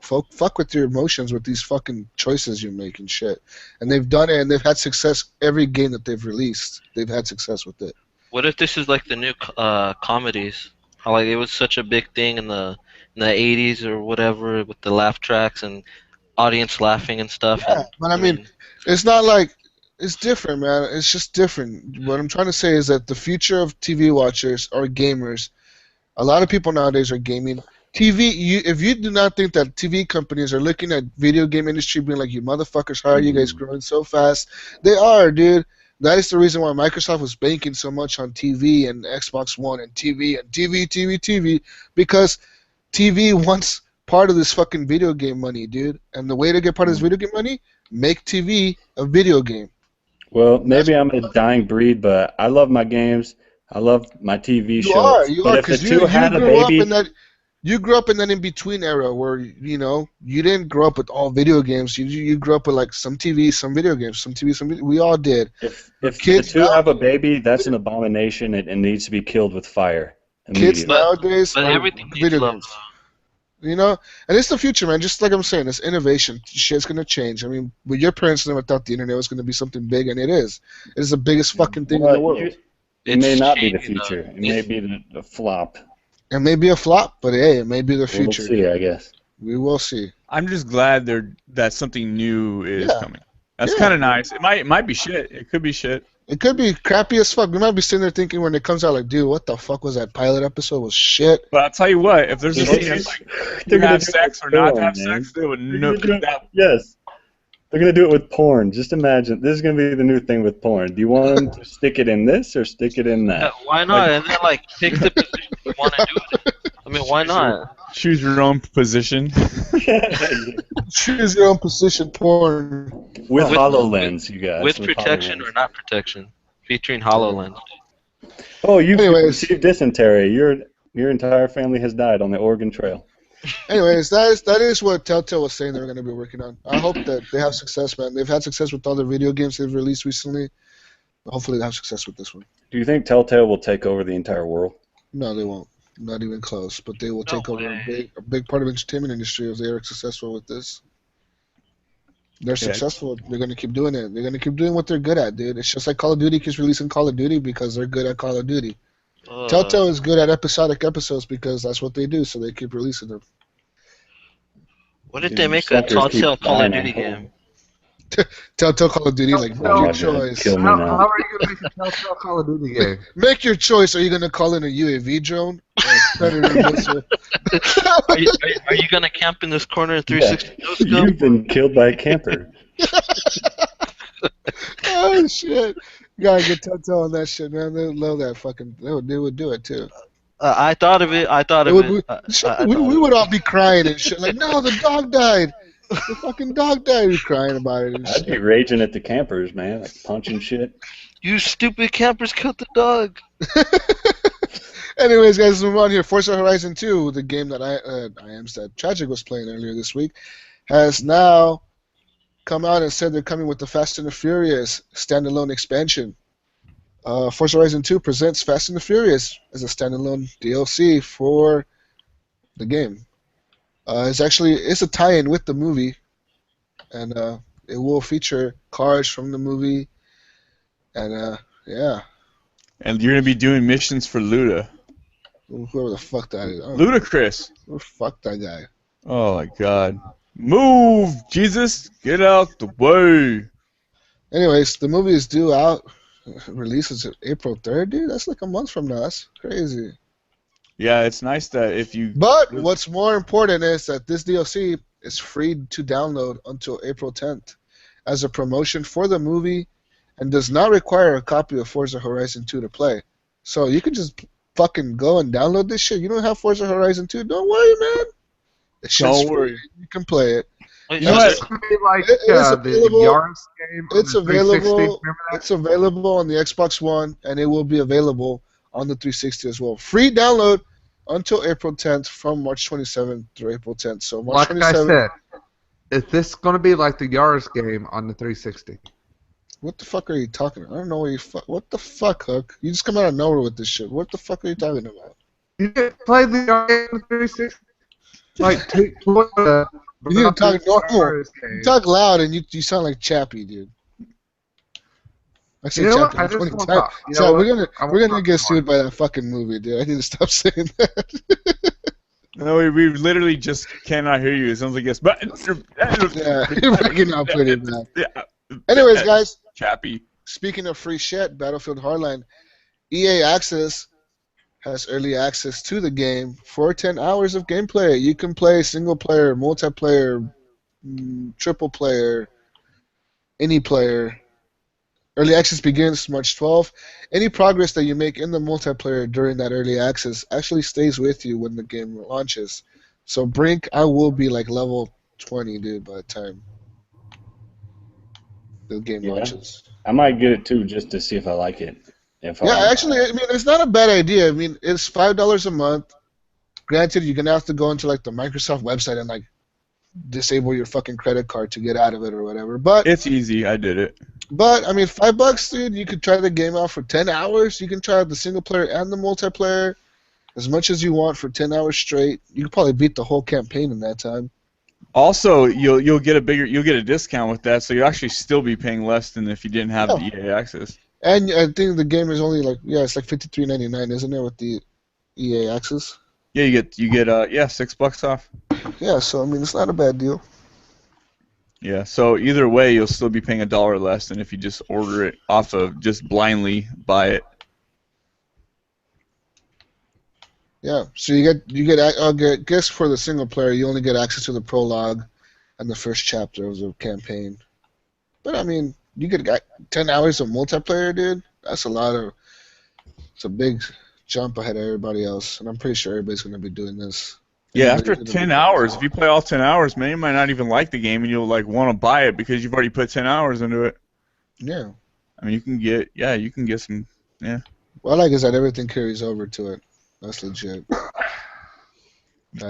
fuck with your emotions with these fucking choices you make and shit. And they've done it, and they've had success every game that they've released. They've had success with it. What if this is like the new comedies? How like it was such a big thing in the 80s or whatever with the laugh tracks and audience laughing and stuff. Yeah, but I mean, it's not like it's different, man. It's just different. What I'm trying to say is that the future of TV watchers are gamers. A lot of people nowadays are gaming. If you do not think that TV companies are looking at video game industry being like, you motherfuckers, how are you guys growing so fast? They are, dude. That is the reason why Microsoft was banking so much on TV and Xbox One and TV, because TV wants part of this fucking video game money, dude. And the way to get part of this video game money, make TV a video game. Well, maybe I'm a dying breed, but I love my games. I love my TV shows. You but are, if the because two had a baby, you grew up in that in-between era where, you didn't grow up with all video games. You grew up with, like, some TV, some video games, some TV, some video. We all did. If the two have a baby, that's an abomination. It needs to be killed with fire Kids immediately. nowadays But are everything needs video love. games. And it's the future, man. Just like I'm saying, it's innovation. Shit's gonna change. I mean, with your parents never thought the internet was gonna be something big, and it is. It is the biggest fucking thing in the world. It may It's not be the changing, though. future. It may be the flop. It may be a flop, but hey, it may be the We'll future. see, I guess. We will see. I'm just glad that something new is Yeah. coming. That's Yeah. kind of nice. It might be shit. It could be shit. It could be crappy as fuck. We might be sitting there thinking when it comes out, like, dude, what the fuck was that pilot episode? Was shit. But I'll tell you what, if there's a They're scene gonna that's like do to have it sex or with not to porn, have man. sex, they would They're no gonna do it- that. Yes. They're going to do it with porn. Just imagine. This is going to be the new thing with porn. Do you want them to stick it in this or stick it in that? Why not? And then like pick the position you want to do it. I mean, why not? Choose your own position. Choose your own position porn. With With- HoloLens, you guys. With protection HoloLens. or not protection? Featuring HoloLens. Oh, you've Anyways. received dysentery. Your entire family has died on the Oregon Trail. Anyways, that is what Telltale was saying they were going to be working on. I hope that they have success, man. They've had success with all the video games they've released recently. Hopefully they have success with this one. Do you think Telltale will take over the entire world? No, they won't. Not even close. But they will No take over way. a big part of the entertainment industry if they are successful with this. They're successful. They're going to keep doing it. They're going to keep doing what they're good at, dude. It's just like Call of Duty keeps releasing Call of Duty because they're good at Call of Duty. Telltale is good at episodic episodes because that's what they do, so they keep releasing them. What if Dude, they make a suckers keep Telltale Call of buying Duty it. game? Telltale Call of Duty, like, Oh make Oh your my God, choice. kill me How now. are you going to make a Telltale Call of Duty game? Make your choice. Are you going to call in a UAV drone? Or a Predator missile? Are you gonna camp in this corner in 360 no scope? You've been killed by a camper. Oh, shit. You gotta get Telltale on that shit, man. They would love that fucking. They would do it, too. I thought of it. I thought It of would, it. we, I we, thought we of would it. all be crying and shit. Like, no, the dog died. The fucking dog died. We'd be crying about it and I'd be shit. raging at the campers, man, like punching shit. You stupid campers killed the dog. Anyways, guys, let's move on here. Forza Horizon 2, the game that I am sad Tragic was playing earlier this week, has now come out and said they're coming with the Fast and the Furious standalone expansion. Forza Horizon 2 presents Fast and the Furious as a standalone DLC for the game. It's a tie-in with the movie, and it will feature cars from the movie, and yeah, And you're gonna be doing missions for Luda. whoever the fuck that is. I don't know. Ludacris. Fuck that guy. Oh my God. Move, Jesus! Get out the way. Anyways, the movie is due out. Releases April 3rd, dude. That's like a month from now. That's crazy. Yeah, it's nice that if you. But what's more important is that this DLC is free to download until April 10th as a promotion for the movie and does not require a copy of Forza Horizon 2 to play. So you can just fucking go and download this shit. You don't have Forza Horizon 2? Don't worry, man. It's Don't free. worry. You can play it. Wait, You know so what? is It's going to be like It is the available- Gamerz game on It's the 360. available. Remember that? It's available on the Xbox One, and it will be available on the 360 as well. Free download until April 10th, from March 27th through April 10th. So March Like I 27th. said, is this going to be like the Gamerz game on the 360? What the fuck are you talking about? I don't know what you What the fuck, Hook? You just come out of nowhere with this shit. What the fuck are you talking about? You didn't play the Gamerz game on the 360? Like, You need to talk normal. You talk loud, and you sound like Chappie, dude. I say You know what? Chappie I just 20 want times. to. You So know we're what? gonna get more. sued by that fucking movie, dude. I need to stop saying that. No, we literally just cannot hear you. It sounds like yes, but Yeah, you're breaking out pretty bad. Yeah. Anyways, guys, Chappie. speaking of free shit, Battlefield Hardline, EA Access has early access to the game for 10 hours of gameplay. You can play single player, multiplayer, triple player, any player. Early access begins March 12th. Any progress that you make in the multiplayer during that early access actually stays with you when the game launches. So Brink, I will be like level 20, dude, by the time the game launches. I might get it too just to see if I like it. Yeah, actually, I mean, it's not a bad idea. I mean, it's $5 a month. Granted, you're gonna have to go into like the Microsoft website and like disable your fucking credit card to get out of it or whatever. But It's easy. I did it. I mean, $5, dude. You could try the game out for 10 hours. You can try the single player and the multiplayer as much as you want for 10 hours straight. You could probably beat the whole campaign in that time. Also, you'll get a discount with that, so you'll actually still be paying less than if you didn't have the EA access. And I think the game is only like it's like $53.99, isn't it, with the EA Access? Yeah, you get $6 off. Yeah, so I mean it's not a bad deal. Yeah, so either way, you'll still be paying $1 less than if you just order it off of just blindly buy it. Yeah, so you get guess for the single player, you only get access to the prologue and the first chapter of the campaign. But I mean, you get 10 hours of multiplayer, dude. It's a big jump ahead of everybody else, and I'm pretty sure everybody's gonna be doing this. Yeah, after Everybody's gonna 10 be- hours, if you play all 10 hours, man, you might not even like the game, and you'll like want to buy it because you've already put 10 hours into it. Yeah. I mean, you can get some. Yeah. What I like is that everything carries over to it. That's legit.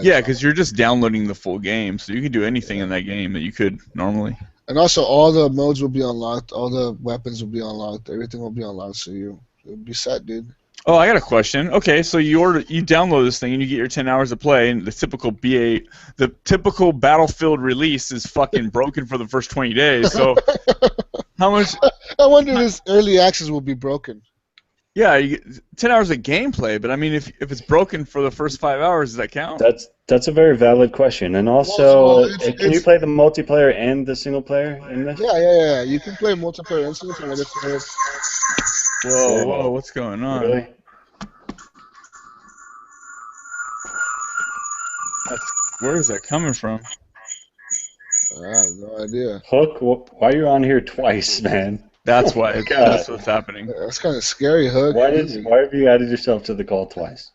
Yeah, because you're just downloading the full game, so you can do anything in that game that you could normally. And also, all the modes will be unlocked. All the weapons will be unlocked. Everything will be unlocked, so you'll be set, dude. Oh, I got a question. Okay, so you download this thing and you get your 10 hours of play, and the typical Battlefield release is fucking broken for the first 20 days. So how much? I wonder if this early access will be broken. Yeah, you get 10 hours of gameplay, but I mean, if it's broken for the first 5 hours, does that count? That's a very valid question. And also, can you play the multiplayer and the single player in this? Yeah. You can play multiplayer and single player. Whoa, what's going on? Really? Where is that coming from? I have no idea. Hook, why are you on here twice, man? That's why. That's what's happening. That's kind of scary, Hook. Why have you added yourself to the call twice?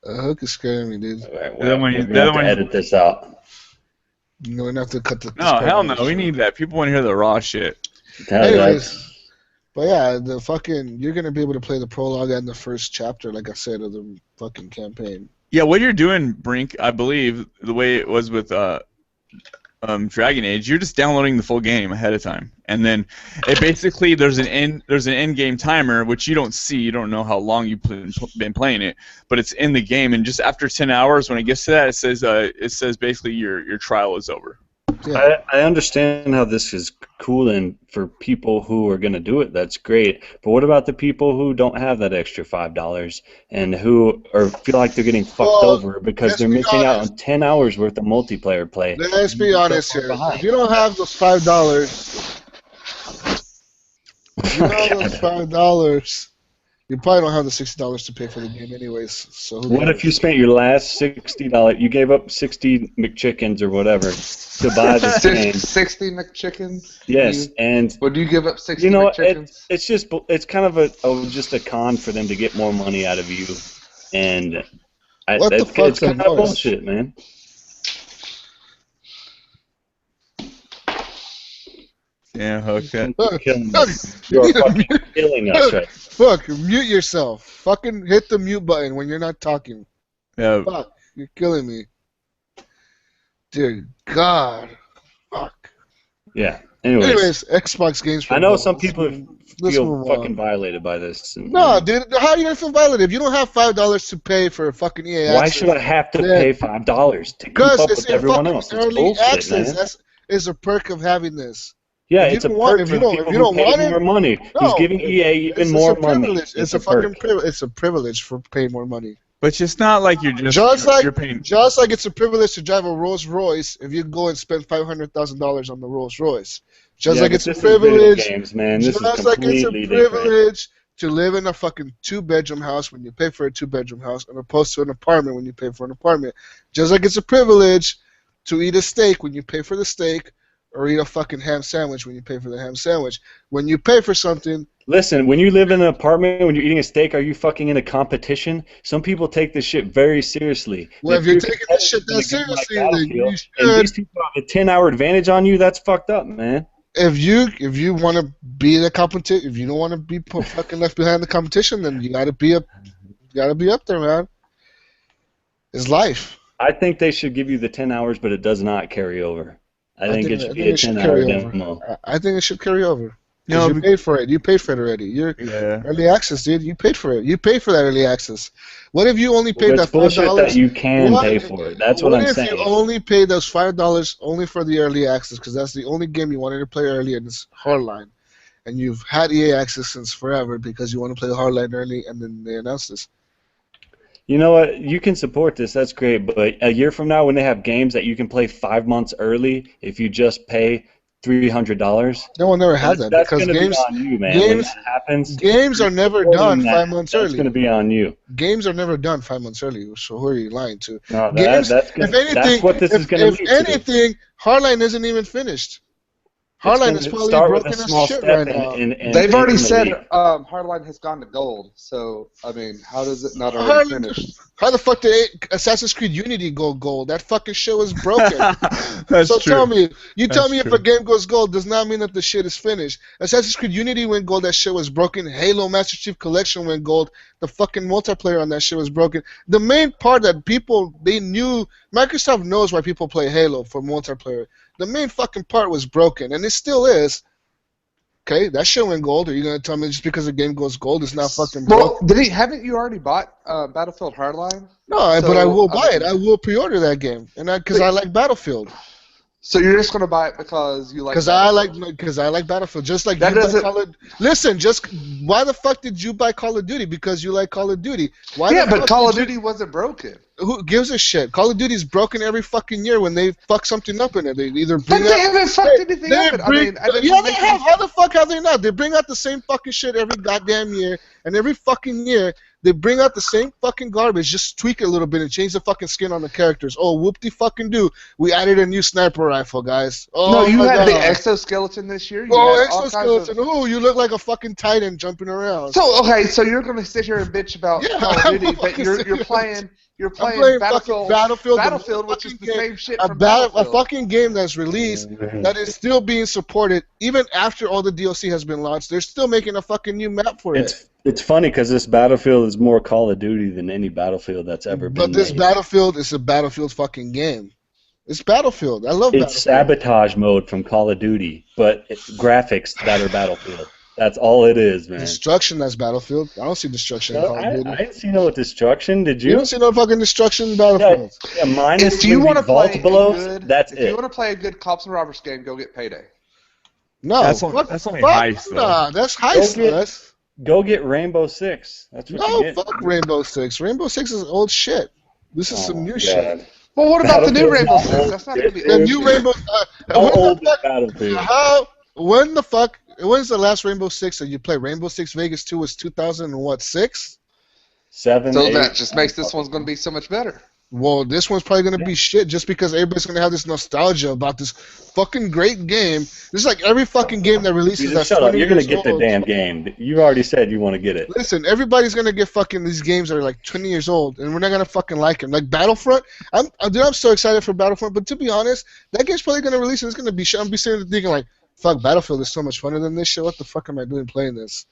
Hook is scaring me, dude. Right, well, we're gonna have to edit this out. We're gonna have to cut the. No, hell no. We need that. People want to hear the raw shit. Anyways, but yeah, you're gonna be able to play the prologue and the first chapter, like I said, of the fucking campaign. Yeah, what you're doing, Brink, I believe, the way it was with Dragon Age, you're just downloading the full game ahead of time, and then it basically there's an end game timer which you don't see. You don't know how long you've been playing it, but it's in the game, and just after 10 hours, when it gets to that, it says basically your trial is over. Yeah. I understand how this is cool, and for people who are going to do it, that's great. But what about the people who don't have that extra $5 and who feel like they're getting fucked over because they're missing out on 10 hours worth of multiplayer play? Let's be honest here. If you don't have those $5, you probably don't have the $60 to pay for the game anyways. So what if you spent your last $60? You gave up 60 McChickens or whatever to buy this game. 60 McChickens? Yes, and would you give up 60 you know, McChickens? it's kind of just a con for them to get more money out of you, and it's kind of bullshit, man. Yeah, Hook. You're fucking killing us, right? Fuck, mute yourself. Fucking hit the mute button when you're not talking. Yeah. Fuck, you're killing me. Dear God. Fuck. Yeah. Anyways, Xbox games. I know some people feel fucking violated by this. No, dude, how are you gonna feel violated? If you don't have $5 to pay for a fucking EA access, why should I have to pay $5 to keep up with everyone else? It's bullshit, man. That is a perk of having this. Yeah, it's a perk for people who pay more money. He's giving EA even more money. It's a fucking privilege. It's a privilege for paying more money. But it's not like you're you're paying. Just like it's a privilege to drive a Rolls Royce if you go and spend $500,000 on the Rolls Royce. Just like it's a privilege. Games, man. This just is like it's a privilege different. to live in a fucking 2-bedroom house when you pay for a 2-bedroom house, as opposed to an apartment when you pay for an apartment. Just like it's a privilege to eat a steak when you pay for the steak, or eat a fucking ham sandwich when you pay for the ham sandwich. When you pay for something... Listen, when you live in an apartment, when you're eating a steak, are you fucking in a competition? Some people take this shit very seriously. Well, if you're taking this shit that seriously, then you should... And these people have a 10-hour advantage on you, that's fucked up, man. If you want to be in the competition, if you don't want to be fucking left behind the competition, then you gotta be up there, man. It's life. I think they should give you the 10 hours, but it does not carry over. I think it should be a 10-hour demo. I think it should carry over. Because you paid for it. You paid for it already. You're early access, dude. You paid for it. You paid for that early access. What if you only paid that $5? That you can pay for it. That's what I'm saying. What if you only paid those $5 only for the early access? Because that's the only game you wanted to play early, and it's Hardline. And you've had EA access since forever because you want to play Hardline early, and then they announced this. You know what? You can support this. That's great. But a year from now, when they have games that you can play 5 months early, if you just pay $300, no one ever had that. That's because going to games, be on you, man. Games, when that happens, games are never done 5 months early. That's going to be on you. Games are never done 5 months early. So who are you lying to? No, games, that's what this is going to lead to. If anything, Hardline isn't even finished. Hardline is probably broken as shit right now. They've already said Hardline has gone to gold. So, I mean, how does it not already finish? How the fuck did Assassin's Creed Unity go gold? That fucking shit was broken. That's so true. tell me, if true. a game goes gold does not mean that the shit is finished. Assassin's Creed Unity went gold, that shit was broken. Halo Master Chief Collection went gold. The fucking multiplayer on that shit was broken. The main part that they knew, Microsoft knows why people play Halo for multiplayer. The main fucking part was broken, and it still is. Okay, that shit went gold. Are you gonna tell me just because the game goes gold, it's not fucking broken? Well, haven't you already bought Battlefield Hardline? No, but I will buy it. I will pre-order that game, and because I like Battlefield. So you're just gonna buy it because you like? Because I like Battlefield. Just like that you doesn't. buy Call of, listen, just why the fuck did you buy Call of Duty? Because you like Call of Duty. Why? Yeah, but Call of Duty wasn't broken. Who gives a shit? Call of Duty's broken every fucking year when they fuck something up in it. They either bring but they haven't fucked anything up. Yeah, they have. How the fuck have they not? They bring out the same fucking shit every goddamn year, and every fucking year they bring out the same fucking garbage. Just tweak it a little bit and change the fucking skin on the characters. Oh, whoop-de-fucking do. We added a new sniper rifle, guys. Oh, no, you had the exoskeleton this year. Exoskeleton. Oh, you look like a fucking Titan jumping around. So okay, so you're gonna sit here and bitch about Call of Duty, but you're playing. You're playing Battlefield, which is the same shit from Battlefield. A fucking game that's released that is still being supported even after all the DLC has been launched. They're still making a fucking new map for it. It's funny because this Battlefield is more Call of Duty than any Battlefield that's ever been But this made. Battlefield is a Battlefield fucking game. It's Battlefield. I love Battlefield. It's sabotage mode from Call of Duty, but it's graphics that are Battlefield. That's all it is, man. Destruction, that's Battlefield. I don't see destruction in Call of Duty. I didn't see no destruction, did you? You don't see no fucking destruction in Battlefield. Yeah, minus if you want to play that's it. If you want to play a good Cops and Robbers game, go get Payday. No, that's only heist, though. Nah, that's heist. Go get Rainbow Six. That's what you get. No, fuck Rainbow Six. Rainbow Six is old shit. This is some new shit. Well, what about the new Rainbow Six? That's not going to be the new Rainbow. When the fuck? When's the last Rainbow Six that you played? Rainbow Six Vegas 2 was 2006? 7. So that just makes this one's going to be so much better. Well, this one's probably going to be shit just because everybody's going to have this nostalgia about this fucking great game. This is like every fucking game that releases that's shut up. You're going to get the damn game. You already said you want to get it. Listen, everybody's going to get fucking these games that are like 20 years old, and we're not going to fucking like them. Like Battlefront, I'm so excited for Battlefront, but to be honest, that game's probably going to release and it's going to be shit. I'm be sitting there thinking like, fuck, Battlefield is so much funner than this shit. What the fuck am I doing playing this?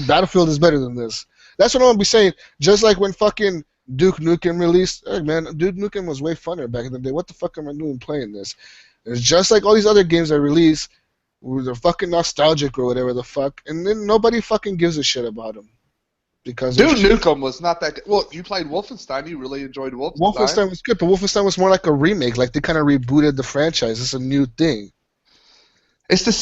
Battlefield is better than this. That's what I'm going to be saying. Just like when fucking Duke Nukem released. Hey, man, Duke Nukem was way funner back in the day. What the fuck am I doing playing this? It's just like all these other games I release where they're fucking nostalgic or whatever the fuck, and then nobody fucking gives a shit about them. Because Duke Nukem was not that good. Well, you played Wolfenstein. You really enjoyed Wolfenstein. Wolfenstein was good, but Wolfenstein was more like a remake. Like they kind of rebooted the franchise. It's a new thing.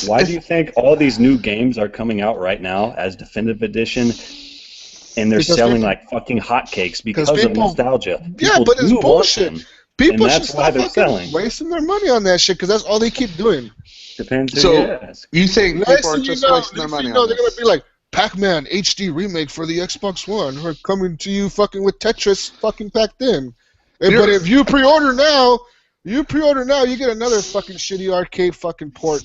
Why do you think all these new games are coming out right now as Definitive Edition, and they're selling like fucking hotcakes because of nostalgia? Yeah, but it's bullshit. People should stop fucking wasting their money on that shit because that's all they keep doing. Depends. So you think people are just wasting their money on this? They're gonna be like Pac-Man HD remake for the Xbox One. We're coming to you fucking with Tetris fucking packed in. But if you pre-order now, you get another fucking shitty arcade fucking port.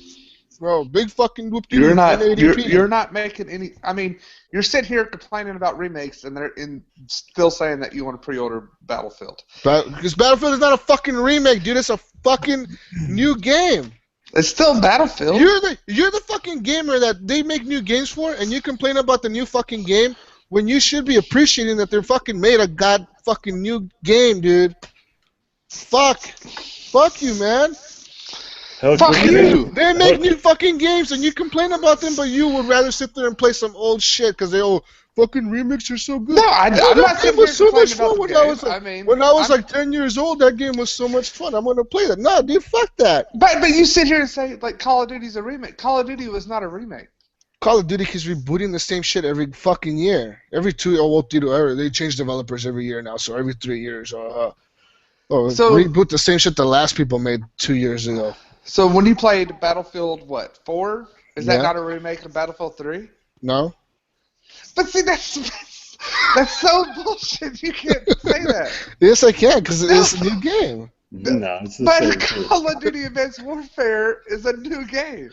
Bro, big fucking whoop. You're not making any. I mean, you're sitting here complaining about remakes, and they're still saying that you want to pre-order Battlefield. Because Battlefield is not a fucking remake, dude. It's a fucking new game. It's still Battlefield. You're the fucking gamer that they make new games for, and you complain about the new fucking game when you should be appreciating that they're fucking made a god fucking new game, dude. Fuck you, man. Fuck you! They make new fucking games and you complain about them, but you would rather sit there and play some old shit because they all fucking remakes are so good. No, I'm That not game sitting was here so much complaining fun about when the I was game. like, when I was like 10 years old. That game was so much fun. I'm gonna play that. No, dude, fuck that. But you sit here and say like Call of Duty's a remake. Call of Duty was not a remake. Call of Duty keeps rebooting the same shit every fucking year. Every 2 or what they change developers every year now, so every 3 years. So reboot the same shit the last people made 2 years ago. So when you played Battlefield, what, 4? Is that Yeah. not a remake of Battlefield 3? No? But see, that's so bullshit. You can't say that. Yes, I can, because it's a new game. No, it's the But same shit. Call of Duty Advanced Warfare is a new game.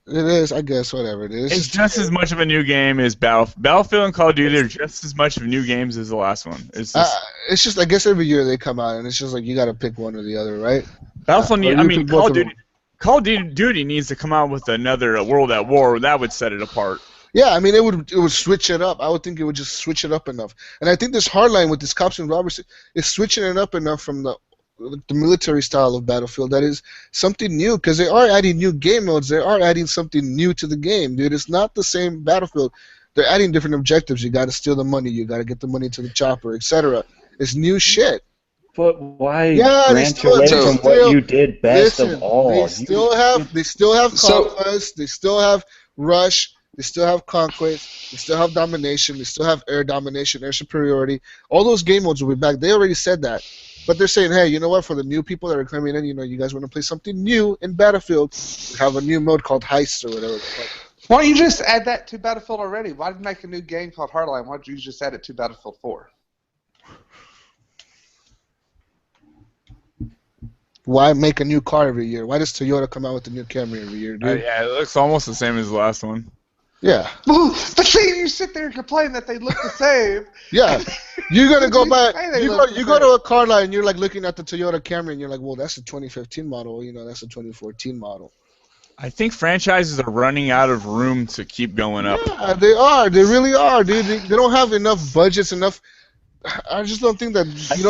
It is, I guess, whatever it is. It's just as much of a new game as Battlefield and Call of Duty are just as much of new games as the last one. It's just, I guess every year they come out, and it's just like you got to pick one or the other, right? Battlefield. Or you pick both of them. Call of Duty needs to come out with another World at War. That would set it apart. Yeah, I mean, it would switch it up. I would think it would just switch it up enough. And I think this Hardline with this cops and robbers is switching it up enough from the military style of Battlefield that is something new, because they are adding new game modes. They are adding something new to the game, dude. It's not the same Battlefield. They're adding different objectives. You got to steal the money. You got to get the money to the chopper, etc. It's new shit. But why Yeah, branch away from what you did best of all? They still have Conquest. They still have Rush. They still have Conquest. They still have Domination. They still have Air Domination, Air Superiority. All those game modes will be back. They already said that. But they're saying, hey, you know what? For the new people that are coming in, you guys want to play something new in Battlefield, we have a new mode called Heist or whatever. Why don't you just add that to Battlefield already? Why did you make a new game called Hardline? Why don't you just add it to Battlefield 4? Why make a new car every year? Why does Toyota come out with a new Camry every year, dude? Yeah, it looks almost the same as the last one. Yeah. But see, you sit there and complain that they look the same. Yeah. You're going to go back. You go to a car line and you're like looking at the Toyota Camry and you're like, well, that's a 2015 model. That's a 2014 model. I think franchises are running out of room to keep going up. Yeah, they are. They really are, dude. They don't have enough budgets, enough. I just don't think that,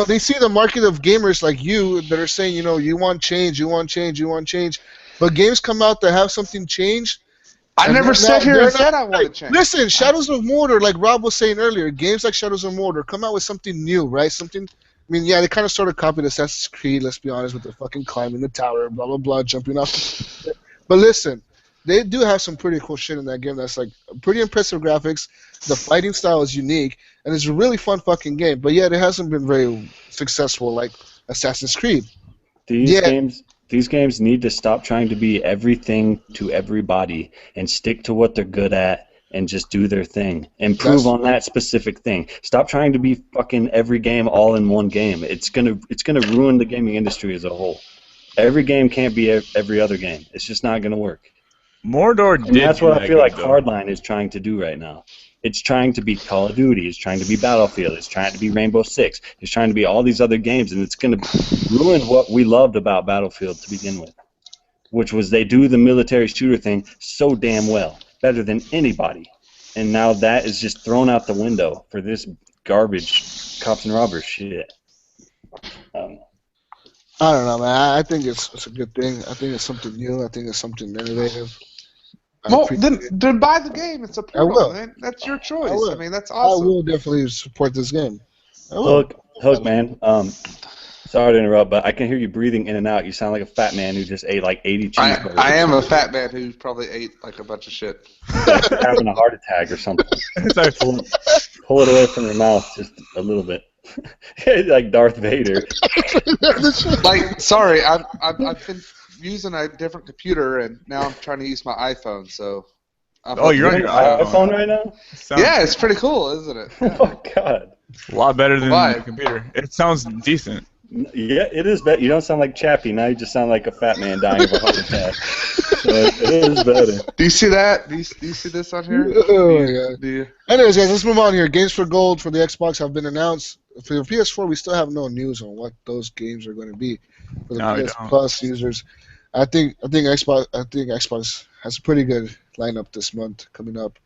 they see the market of gamers like you that are saying, you want change, you want change, you want change. But games come out that have something change. I never sat here and said I want to change. Listen, Shadows of Mordor, like Rob was saying earlier, games like Shadows of Mordor come out with something new, right? Something. I mean, yeah, they kind of sort of copied Assassin's Creed. Let's be honest, with the fucking climbing the tower, blah blah blah, jumping off. But listen, they do have some pretty cool shit in that game. That's like pretty impressive graphics. The fighting style is unique, and it's a really fun fucking game. But yet, it hasn't been very successful like Assassin's Creed. These games need to stop trying to be everything to everybody and stick to what they're good at and just do their thing. Improve on that specific thing. Stop trying to be fucking every game all in one game. It's gonna ruin the gaming industry as a whole. Every game can't be every other game. It's just not gonna work. Mordor did. And that's what I feel like Hardline is trying to do right now. It's trying to be Call of Duty. It's trying to be Battlefield. It's trying to be Rainbow Six. It's trying to be all these other games, and it's going to ruin what we loved about Battlefield to begin with, which was they do the military shooter thing so damn well, better than anybody. And now that is just thrown out the window for this garbage cops and robbers shit. I don't know, man. I think it's a good thing. I think it's something new. I think it's something innovative. Well, then buy the game. It's a portal, I will. man. That's your choice. I mean, that's I awesome. will definitely support this game. Hook, man. Sorry to interrupt, but I can hear you breathing in and out. You sound like a fat man who just ate like 80 cheeseburgers. I am a fat man who probably ate like a bunch of shit. Like having a heart attack or something. Pull it away from your mouth just a little bit. Like Darth Vader. Like, sorry, I've been using a different computer, and now I'm trying to use my iPhone, so... you're on your iPhone right now? Yeah, it's pretty cool, isn't it? Yeah. Oh, God. A lot better than the computer. It sounds decent. Yeah, it is better. You don't sound like Chappie. Now you just sound like a fat man dying of a heart attack. So it is better. Do you see that? Do you see this on here? Oh, my God. Anyways, guys, let's move on here. Games for Gold for the Xbox have been announced. For the PS4, we still have no news on what those games are going to be. For the PS Plus users, I think Xbox has a pretty good lineup this month coming up.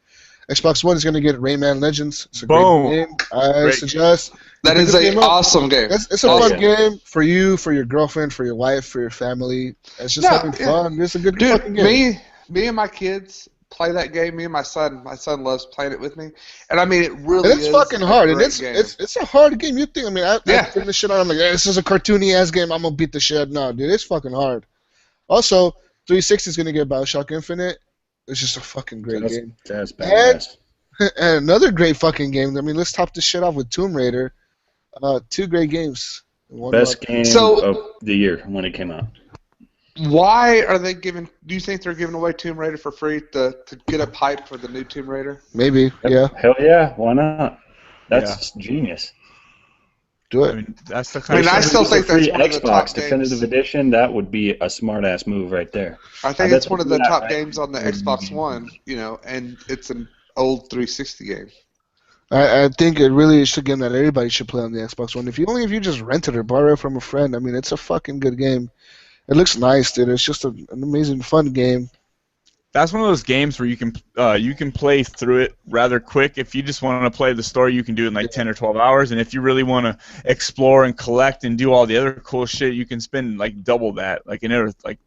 Xbox One is going to get Rayman Legends. It's a Boom. great game. I Great. suggest. That pick is this an game up. awesome game. It's a Awesome. fun game for you, for your girlfriend, for your wife, for your family. It's just No, having yeah. fun. It's a good Dude, fucking game. me and my kids play that game. Me and my son loves playing it with me. And I mean, it really And it's is fucking a hard, and great game. it's a hard game. You think? I mean, I Yeah. figure this shit out. I'm like, this is a cartoony ass game. I'm gonna beat the shit. No, dude, it's fucking hard. Also, 360 is gonna get BioShock Infinite. It's just a fucking great game. That's badass. And another great fucking game. I mean, let's top this shit off with Tomb Raider. 2 great games. in one Best month. game So- of the year when it came out. Why are they giving? Do you think they're giving away Tomb Raider for free to get a hype for the new Tomb Raider? Maybe, yeah. Hell yeah, why not? That's genius. Do I it. mean, that's the I kind mean, of I stuff still If it was think a free that's one of the top Xbox games. Definitive Edition, that would be a smart ass move right there. I think I it's bet one of they the do that, top right? games on the Xbox One, and it's an old 360 game. I think it really is a game that everybody should play on the Xbox One. If you just rent it or borrow it from a friend, I mean, it's a fucking good game. It looks nice, dude. It's just an amazing, fun game. That's one of those games where you can play through it rather quick. If you just want to play the story, you can do it in like 10 or 12 hours. And if you really want to explore and collect and do all the other cool shit, you can spend like double that. Like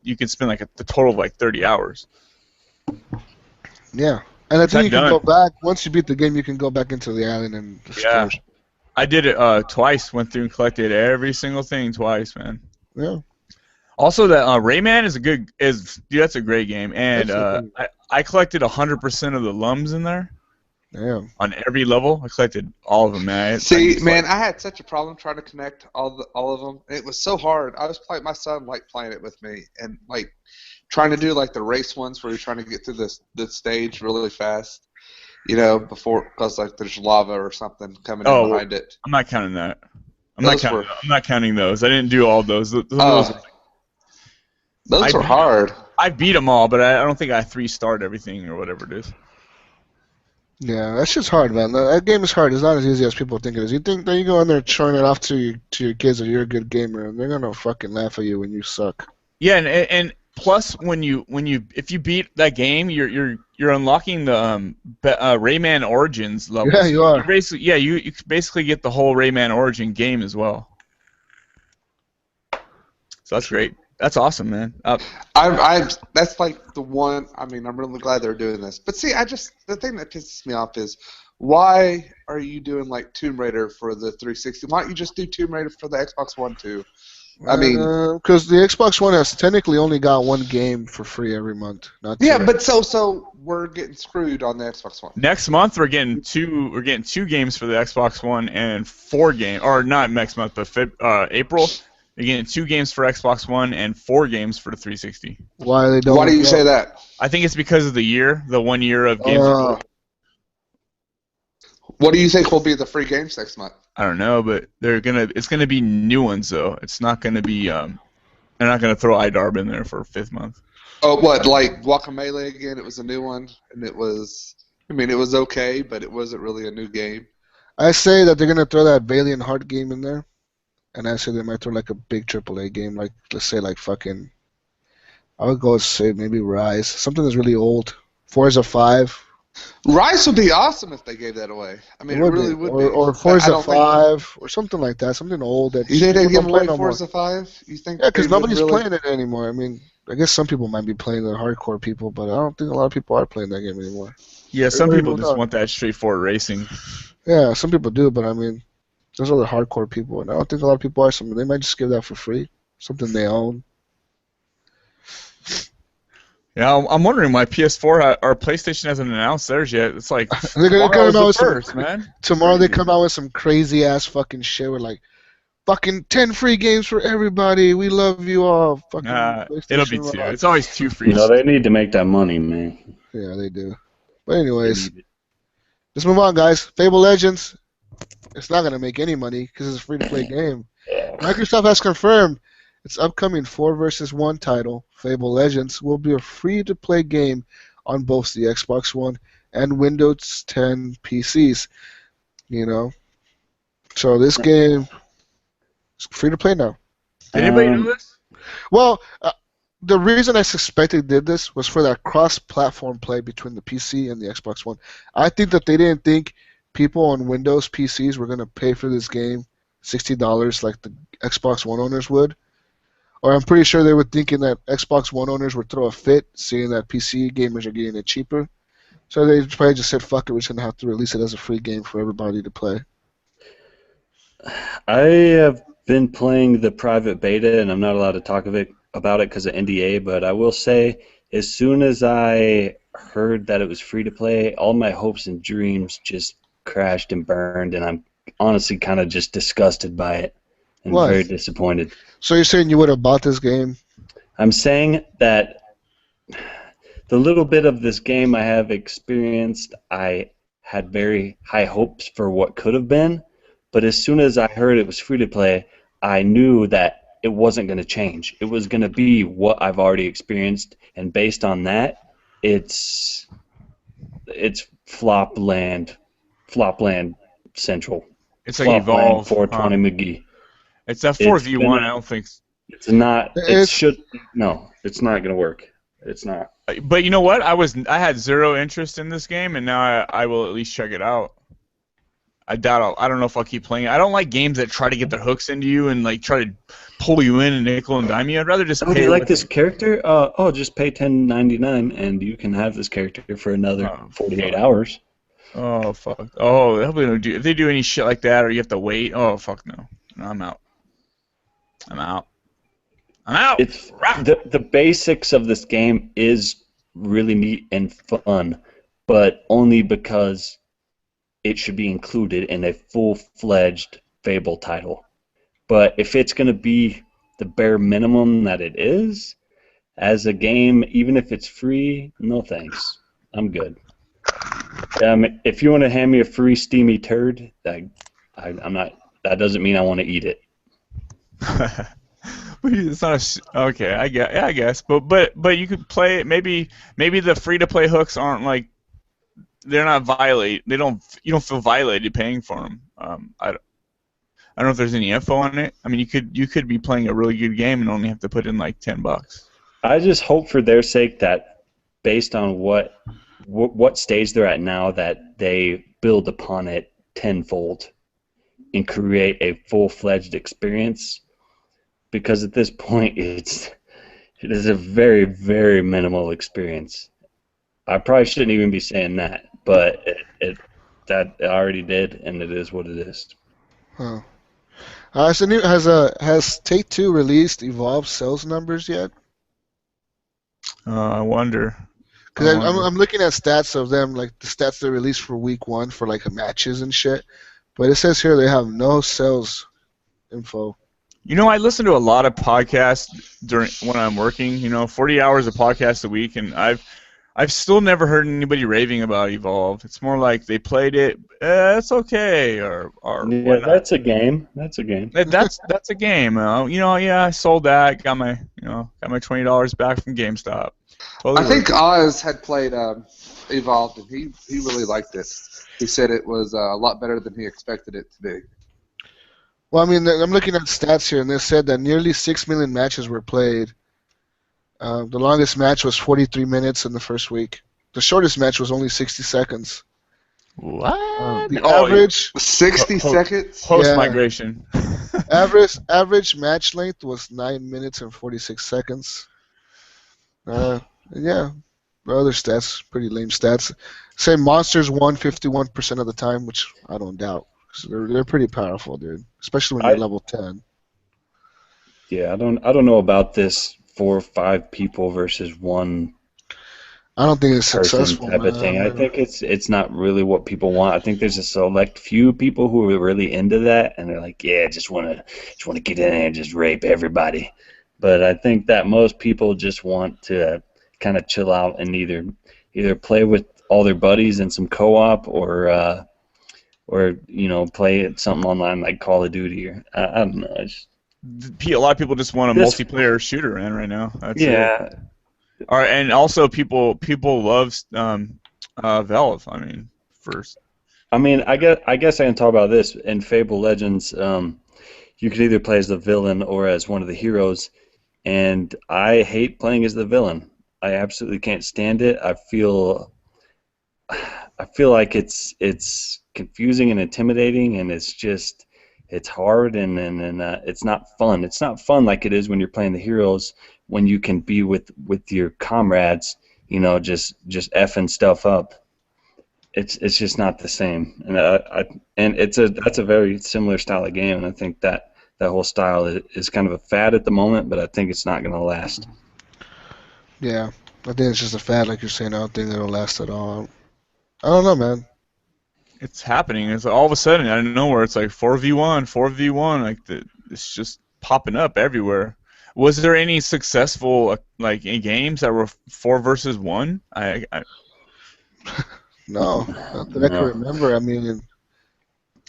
you can spend like the total of like 30 hours. Yeah. And I think you can done. go back. Once you beat the game, you can go back into the island and explore. Yeah. I did it twice. Went through and collected every single thing twice, man. Yeah. Also, that Rayman dude, that's a great game, and That's I collected 100% of the lums in there Damn. on every level. I collected all of them, man. See, man, I had such a problem trying to connect all of them. It was so hard. I was playing. My son liked playing it with me, and like trying to do like the race ones where you're trying to get through this stage really fast. Before because like there's lava or something coming in behind it. I'm not counting that. I'm Those not counting those. I didn't do all those. Those were hard. I beat them all, but I don't think I 3-starred everything or whatever it is. Yeah, that's just hard, man. That game is hard. It's not as easy as people think it is. You think that you go in there showing it off to your kids that you're a good gamer, and they're gonna fucking laugh at you when you suck. Yeah, and plus if you beat that game, you're unlocking the Rayman Origins level. Yeah, you are. You basically get the whole Rayman Origin game as well. So that's great. That's awesome, man. That's like the one. I mean, I'm really glad they're doing this. But see, the thing that pisses me off is why are you doing like Tomb Raider for the 360? Why don't you just do Tomb Raider for the Xbox One too? I mean, because the Xbox One has technically only got one game for free every month. Not two. yeah, but so we're getting screwed on the Xbox One. Next month we're getting two games for the Xbox One and 4 games, or not next month, but April. You're getting 2 games for Xbox One and 4 games for the 360. Why do you say that? I think it's because of the 1 year of games. What do you think will be the free games next month? I don't know, but it's gonna be new ones though. It's not gonna be they're not gonna throw iDarb in there for a 5th month. Oh, what, like Guacamelee again? It was a new one, and it was okay, but it wasn't really a new game. I say that they're gonna throw that Valiant Heart game in there, and I say they might throw like a big AAA game, like let's say like fucking. I would go say maybe Rise, something that's really old. Forza 5. Rise would be awesome if they gave that away. I mean, it really would be. Or Forza 5, or something like that, something old. That You think they'd give people don't play away no more. Forza 5? You think? Yeah, because they would nobody's really... playing it anymore. I mean, I guess some people might be playing the hardcore people, but I don't think a lot of people are playing that game anymore. Yeah, some Everybody people moved just on. want that straightforward racing. Yeah, some people do, but I mean, those are the hardcore people, and I don't think a lot of people are. They might just give that for free, something they own. Yeah, I'm wondering why PS4 or PlayStation hasn't announced theirs yet. It's like They're gonna come out with first, man. Tomorrow they come out with some crazy ass fucking shit with like, fucking 10 free games for everybody. We love you all. Fucking It'll be PlayStation 2. rock. It's always 2 free. They need to make that money, man. Yeah, they do. But anyways, let's move on, guys. Fable Legends. It's not gonna make any money because it's a free-to-play game. Microsoft has confirmed its upcoming 4 versus 1 title, Fable Legends, will be a free-to-play game on both the Xbox One and Windows 10 PCs. So this game is free to play now. Did anybody know this? Well, the reason I suspect they did this was for that cross-platform play between the PC and the Xbox One. I think that they didn't think people on Windows PCs were gonna pay for this game $60 like the Xbox One owners would. Or I'm pretty sure they were thinking that Xbox One owners would throw a fit, seeing that PC gamers are getting it cheaper. So they probably just said, "Fuck it, we're just gonna have to release it as a free game for everybody to play." I have been playing the private beta, and I'm not allowed to talk about it because of NDA, but I will say, as soon as I heard that it was free to play, all my hopes and dreams just crashed and burned, and I'm honestly kind of just disgusted by it and Why? very disappointed. So you're saying you would have bought this game? I'm saying that the little bit of this game I have experienced, I had very high hopes for what could have been, but as soon as I heard it was free to play, I knew that it wasn't going to change. It was going to be what I've already experienced, and based on that, it's Flopland Central. It's like Flopland Evolve. 420 McGee. It's that 4v1. I don't think. It's not. It's- It should. No, it's not going to work. It's not. But you know what? I had zero interest in this game, and now I will at least check it out. I don't know if I'll keep playing it. I don't like games that try to get their hooks into you and like try to pull you in and nickel and dime you. I'd rather just Oh, do pay. you like this character? Just pay $10.99 and you can have this character for another 48 hours. Oh fuck. Oh, if they do any shit like that, or you have to wait. Oh fuck no. No, I'm out. I'm out. I'm out. It's the basics of this game is really neat and fun, but only because it should be included in a full-fledged Fable title. But if it's going to be the bare minimum that it is, as a game, even if it's free, no thanks. I'm good. If you want to hand me a free steamy turd, I'm not. That doesn't mean I want to eat it. It's not okay. I guess. But you could play it. Maybe the free to play hooks aren't like. They're not violate. You don't feel violated paying for them. I don't know if there's any info on it. I mean, you could be playing a really good game and only have to put in like $10. I just hope for their sake that, based on what stage they're at now, that they build upon it tenfold and create a full-fledged experience. Because at this point, it is a very, very minimal experience. I probably shouldn't even be saying that, but it already did, and it is what it is. Huh. Has Take-Two released Evolve sales numbers yet? I wonder. Because I'm looking at stats of them, like the stats they released for week 1 for like matches and shit. But it says here they have no sales info. You know, I listen to a lot of podcasts when I'm working. 40 hours of podcasts a week, and I've still never heard anybody raving about Evolve. It's more like they played it, it's okay, or Yeah, whatnot. that's a game. That's a game. That's a game. Yeah, I sold that. Got my $20 back from GameStop. Totally I think Oz had played Evolved, and he really liked it. He said it was a lot better than he expected it to be. Well, I mean, I'm looking at stats here, and they said that nearly 6 million matches were played. The longest match was 43 minutes in the first week. The shortest match was only 60 seconds. What? The average 60 seconds? Post-migration. average match length was 9 minutes and 46 seconds. Yeah, the other stats, pretty lame stats. Say monsters won 51% of the time, which I don't doubt. They're pretty powerful, dude. Especially when you're level 10. Yeah, I don't know about this 4 or 5 people versus one. I don't think it's person successful, type of thing. I think it's not really what people want. I think there's a select few people who are really into that, and they're like, yeah, just want to get in there and just rape everybody. But I think that most people just want to kind of chill out and either play with all their buddies in some co-op or play something online like Call of Duty or I don't know. A lot of people just want a multiplayer shooter right now. That's yeah. it. All right, and also people love Valve. I mean, first. I mean, I guess I can talk about this in Fable Legends. You could either play as the villain or as one of the heroes, and I hate playing as the villain. I absolutely can't stand it. I feel like it's confusing and intimidating, and it's hard, and it's not fun. It's not fun like it is when you're playing the heroes, when you can be with your comrades, just effing stuff up. It's just not the same, and that's a very similar style of game, and I think that whole style is kind of a fad at the moment, but I think it's not going to last. Yeah, I think it's just a fad, like you're saying. I don't think it'll last at all. I don't know, man. It's happening. It's all of a sudden out of nowhere. It's like 4v1, 4v1. Like it's just popping up everywhere. Was there any successful in games that were 4 versus 1? No, not that I can remember. I mean,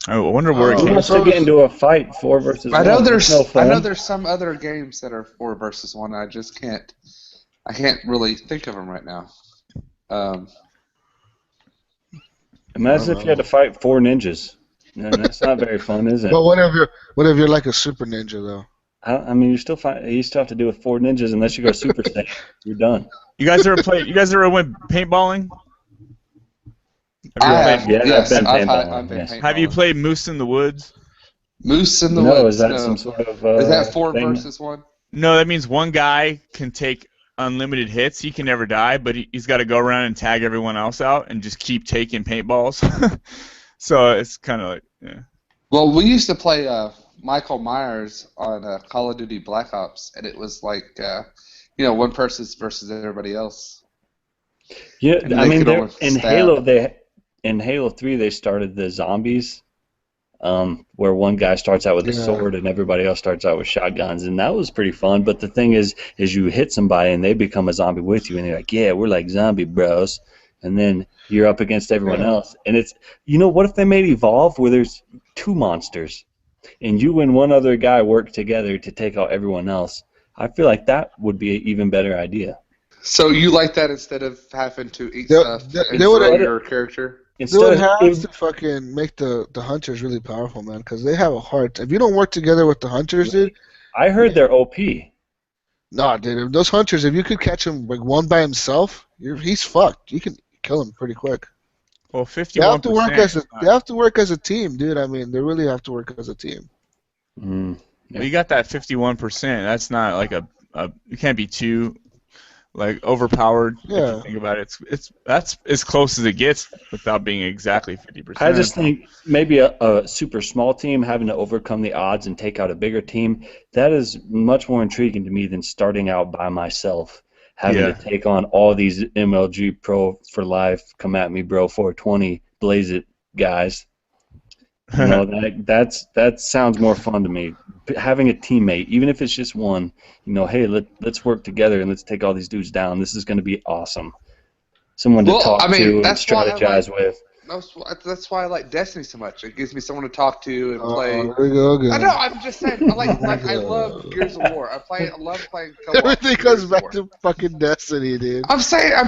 I wonder where it Who came wants from. to get into a fight 4 versus 1? I know there's no fun. I know there's some other games that are 4 versus 1. I just can't really think of them right now. Imagine if you had to fight 4 ninjas. No, that's not very fun, is it? but what if you're like a super ninja though? I mean, you still have to do with 4 ninjas unless you go Super Saiyan. You're done. You guys ever went paintballing? I've been paintballing. Have you played Moose in the Woods? Moose in the No, Woods? is that some sort of is that 4 thing? versus 1? No, that means one guy can take unlimited hits. He can never die, but he's got to go around and tag everyone else out and just keep taking paintballs. So it's kind of like, yeah. Well, we used to play Michael Myers on Call of Duty Black Ops, and it was like, one person versus everybody else. Yeah, And I they mean, could always in stab. Halo 3 they started the zombies, where one guy starts out with a sword and everybody else starts out with shotguns, and that was pretty fun. But the thing is you hit somebody and they become a zombie with you, and they're like, yeah, we're like zombie bros, and then you're up against everyone else. And it's, what if they made Evolve where there's 2 monsters, and you and one other guy work together to take out everyone else? I feel like that would be an even better idea. So you like that instead of having to eat They- stuff they and would- throw your character? They Instead would of have to fucking make the hunters really powerful, man, because they have a hard. If you don't work together with the hunters, dude. I heard they're OP. Nah, dude. Those hunters, if you could catch him like one by himself, he's fucked. You can kill him pretty quick. Well, 51%. They have to work as a team, dude. I mean, they really have to work as a team. Mm. Well, you got that 51%. That's not like you can't be too overpowered. Yeah. If you think about it, that's as close as it gets without being exactly 50%. I just think maybe a super small team having to overcome the odds and take out a bigger team, that is much more intriguing to me than starting out by myself, having to take on all these MLG Pro for life, come at me, bro, 420, blaze it, guys. That sounds more fun to me. Having a teammate, even if it's just one, hey, let's work together and let's take all these dudes down. This is going to be awesome. Someone to talk to and strategize with. That's why I like Destiny so much. It gives me someone to talk to and play. Here we go again. I know. I'm just saying. I love Gears of War. I love playing co-op. Everything comes back to fucking Destiny, dude. I'm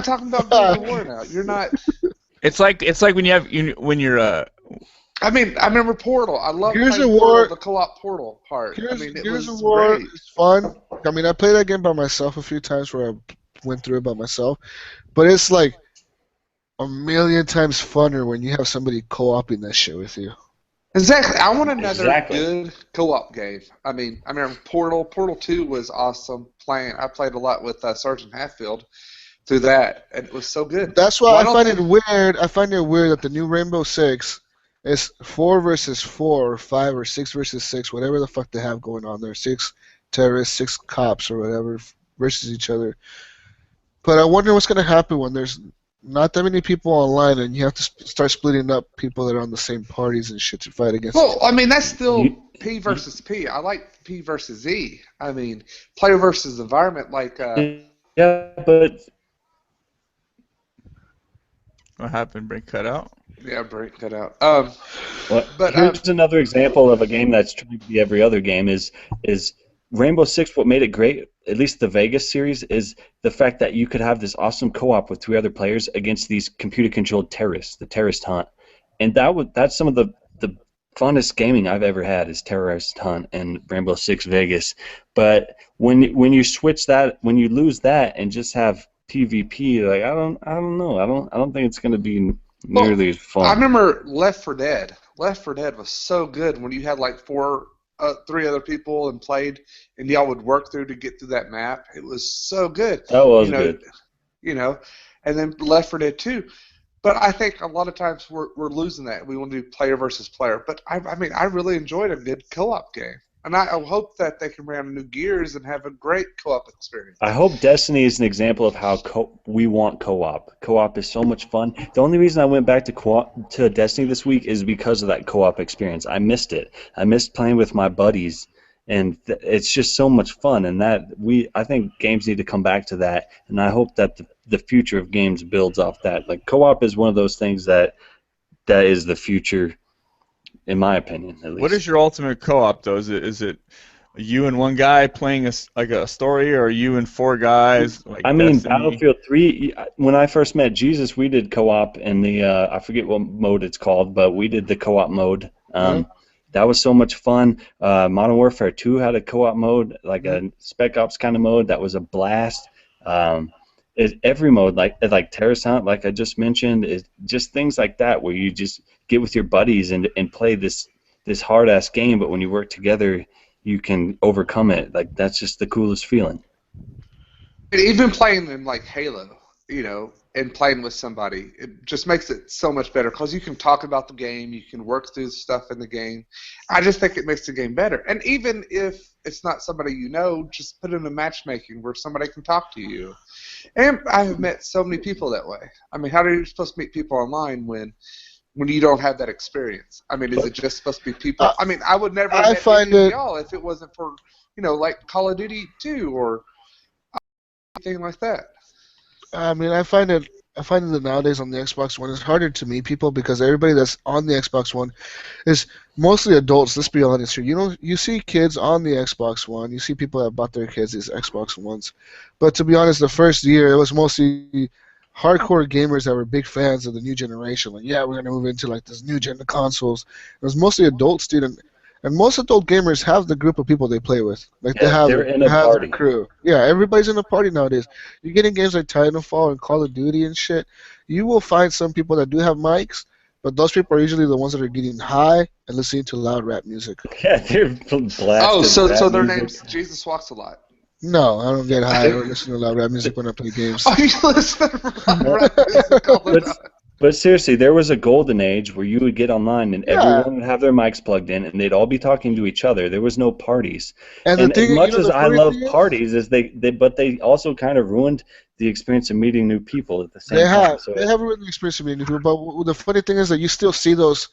talking about Gears of War now. You're not. It's like when you're. I mean, I remember Portal. I love Gears playing of War, Portal, the co-op Portal part. Gears of War is fun. I mean, I played that game by myself a few times where I went through it by myself, but it's like a million times funner when you have somebody co-oping that shit with you. Exactly. I want another good co-op game. I mean, I remember Portal. Portal 2 was awesome. I played a lot with Sergeant Hatfield through that, and it was so good. That's why I find it weird. I find it weird that the new Rainbow Six is 4 versus 4 or 5 or 6 versus 6, whatever the fuck they have going on there. 6 terrorists, 6 cops or whatever versus each other. But I wonder what's going to happen when there's not that many people online and you have to start splitting up people that are on the same parties and shit to fight against. Well, I mean, that's still P versus P. I like P versus Z. I mean, player versus environment, like... yeah, but... What happened? Break cut out? Yeah, break cut out. But here's another example of a game that's trying to be every other game is Rainbow Six. What made it great, at least the Vegas series, is the fact that you could have this awesome co-op with 3 other players against these computer-controlled terrorists, the terrorist hunt, and that's some of the funnest gaming I've ever had is Terrorist Hunt and Rainbow Six Vegas. But when you switch that, when you lose that and just have PvP, like I don't know, I don't think it's gonna be nearly as I fun. remember Left 4 Dead. Left 4 Dead was so good when you had like three other people and played, and y'all would work through to get through that map. It was so good. That was you know, good. You know, and then Left 4 Dead 2. But I think a lot of times we're losing that. We want to do player versus player. But I mean, I really enjoyed a good co-op game, and I hope that they can bring on new gears and have a great co-op experience. I hope Destiny is an example of how we want co-op. Co-op is so much fun. The only reason I went back to Destiny this week is because of that co-op experience. I missed it. I missed playing with my buddies, and it's just so much fun. And I think games need to come back to that. And I hope that the future of games builds off that. Like co-op is one of those things that is the future, in my opinion, at least. What is your ultimate co-op though? Is it you and one guy playing a story, or you and four guys? Like I mean, Destiny? Battlefield 3. When I first met Jesus, we did co-op in the I forget what mode it's called, but we did the co-op mode. That was so much fun. Modern Warfare 2 had a co-op mode, like a Spec Ops kind of mode. That was a blast. Every mode, like Terrorist Hunt, like I just mentioned, is just things like that where you just get with your buddies and play this hard ass game, but when you work together, you can overcome it. Like that's just the coolest feeling. And even playing in like Halo, and playing with somebody, it just makes it so much better because you can talk about the game, you can work through stuff in the game. I just think it makes the game better. And even if it's not somebody just put in a matchmaking where somebody can talk to you. And I have met so many people that way. I mean, how are you supposed to meet people online when you don't have that experience? I mean, is it just supposed to be people? I mean, I would never have met any of y'all if it wasn't for, like Call of Duty 2 or anything like that. I mean, I find it that nowadays on the Xbox One it's harder to meet people because everybody that's on the Xbox One is mostly adults. Let's be honest here. You see kids on the Xbox One. You see people that bought their kids these Xbox Ones. But to be honest, the first year it was mostly hardcore gamers that were big fans of the new generation. Like, yeah, we're gonna move into like this new gen of consoles. It was mostly adults, dude. And most adult gamers have the group of people they play with. Like they're in a party. Their crew. Yeah, everybody's in a party nowadays. You get in games like Titanfall and Call of Duty and shit, you will find some people that do have mics, but those people are usually the ones that are getting high and listening to loud rap music. Yeah, they're blasting. Oh, so their music. name's Jesus Walks a Lot. No, I don't get high or listen to loud rap music when I play games. Oh, you listen to loud rap music all the time. But seriously, there was a golden age where you would get online and everyone would have their mics plugged in and they'd all be talking to each other. There was no parties. And as much as I love parties, but they also kind of ruined the experience of meeting new people at the same time. They have ruined the experience of meeting new people. But the funny thing is that you still see those.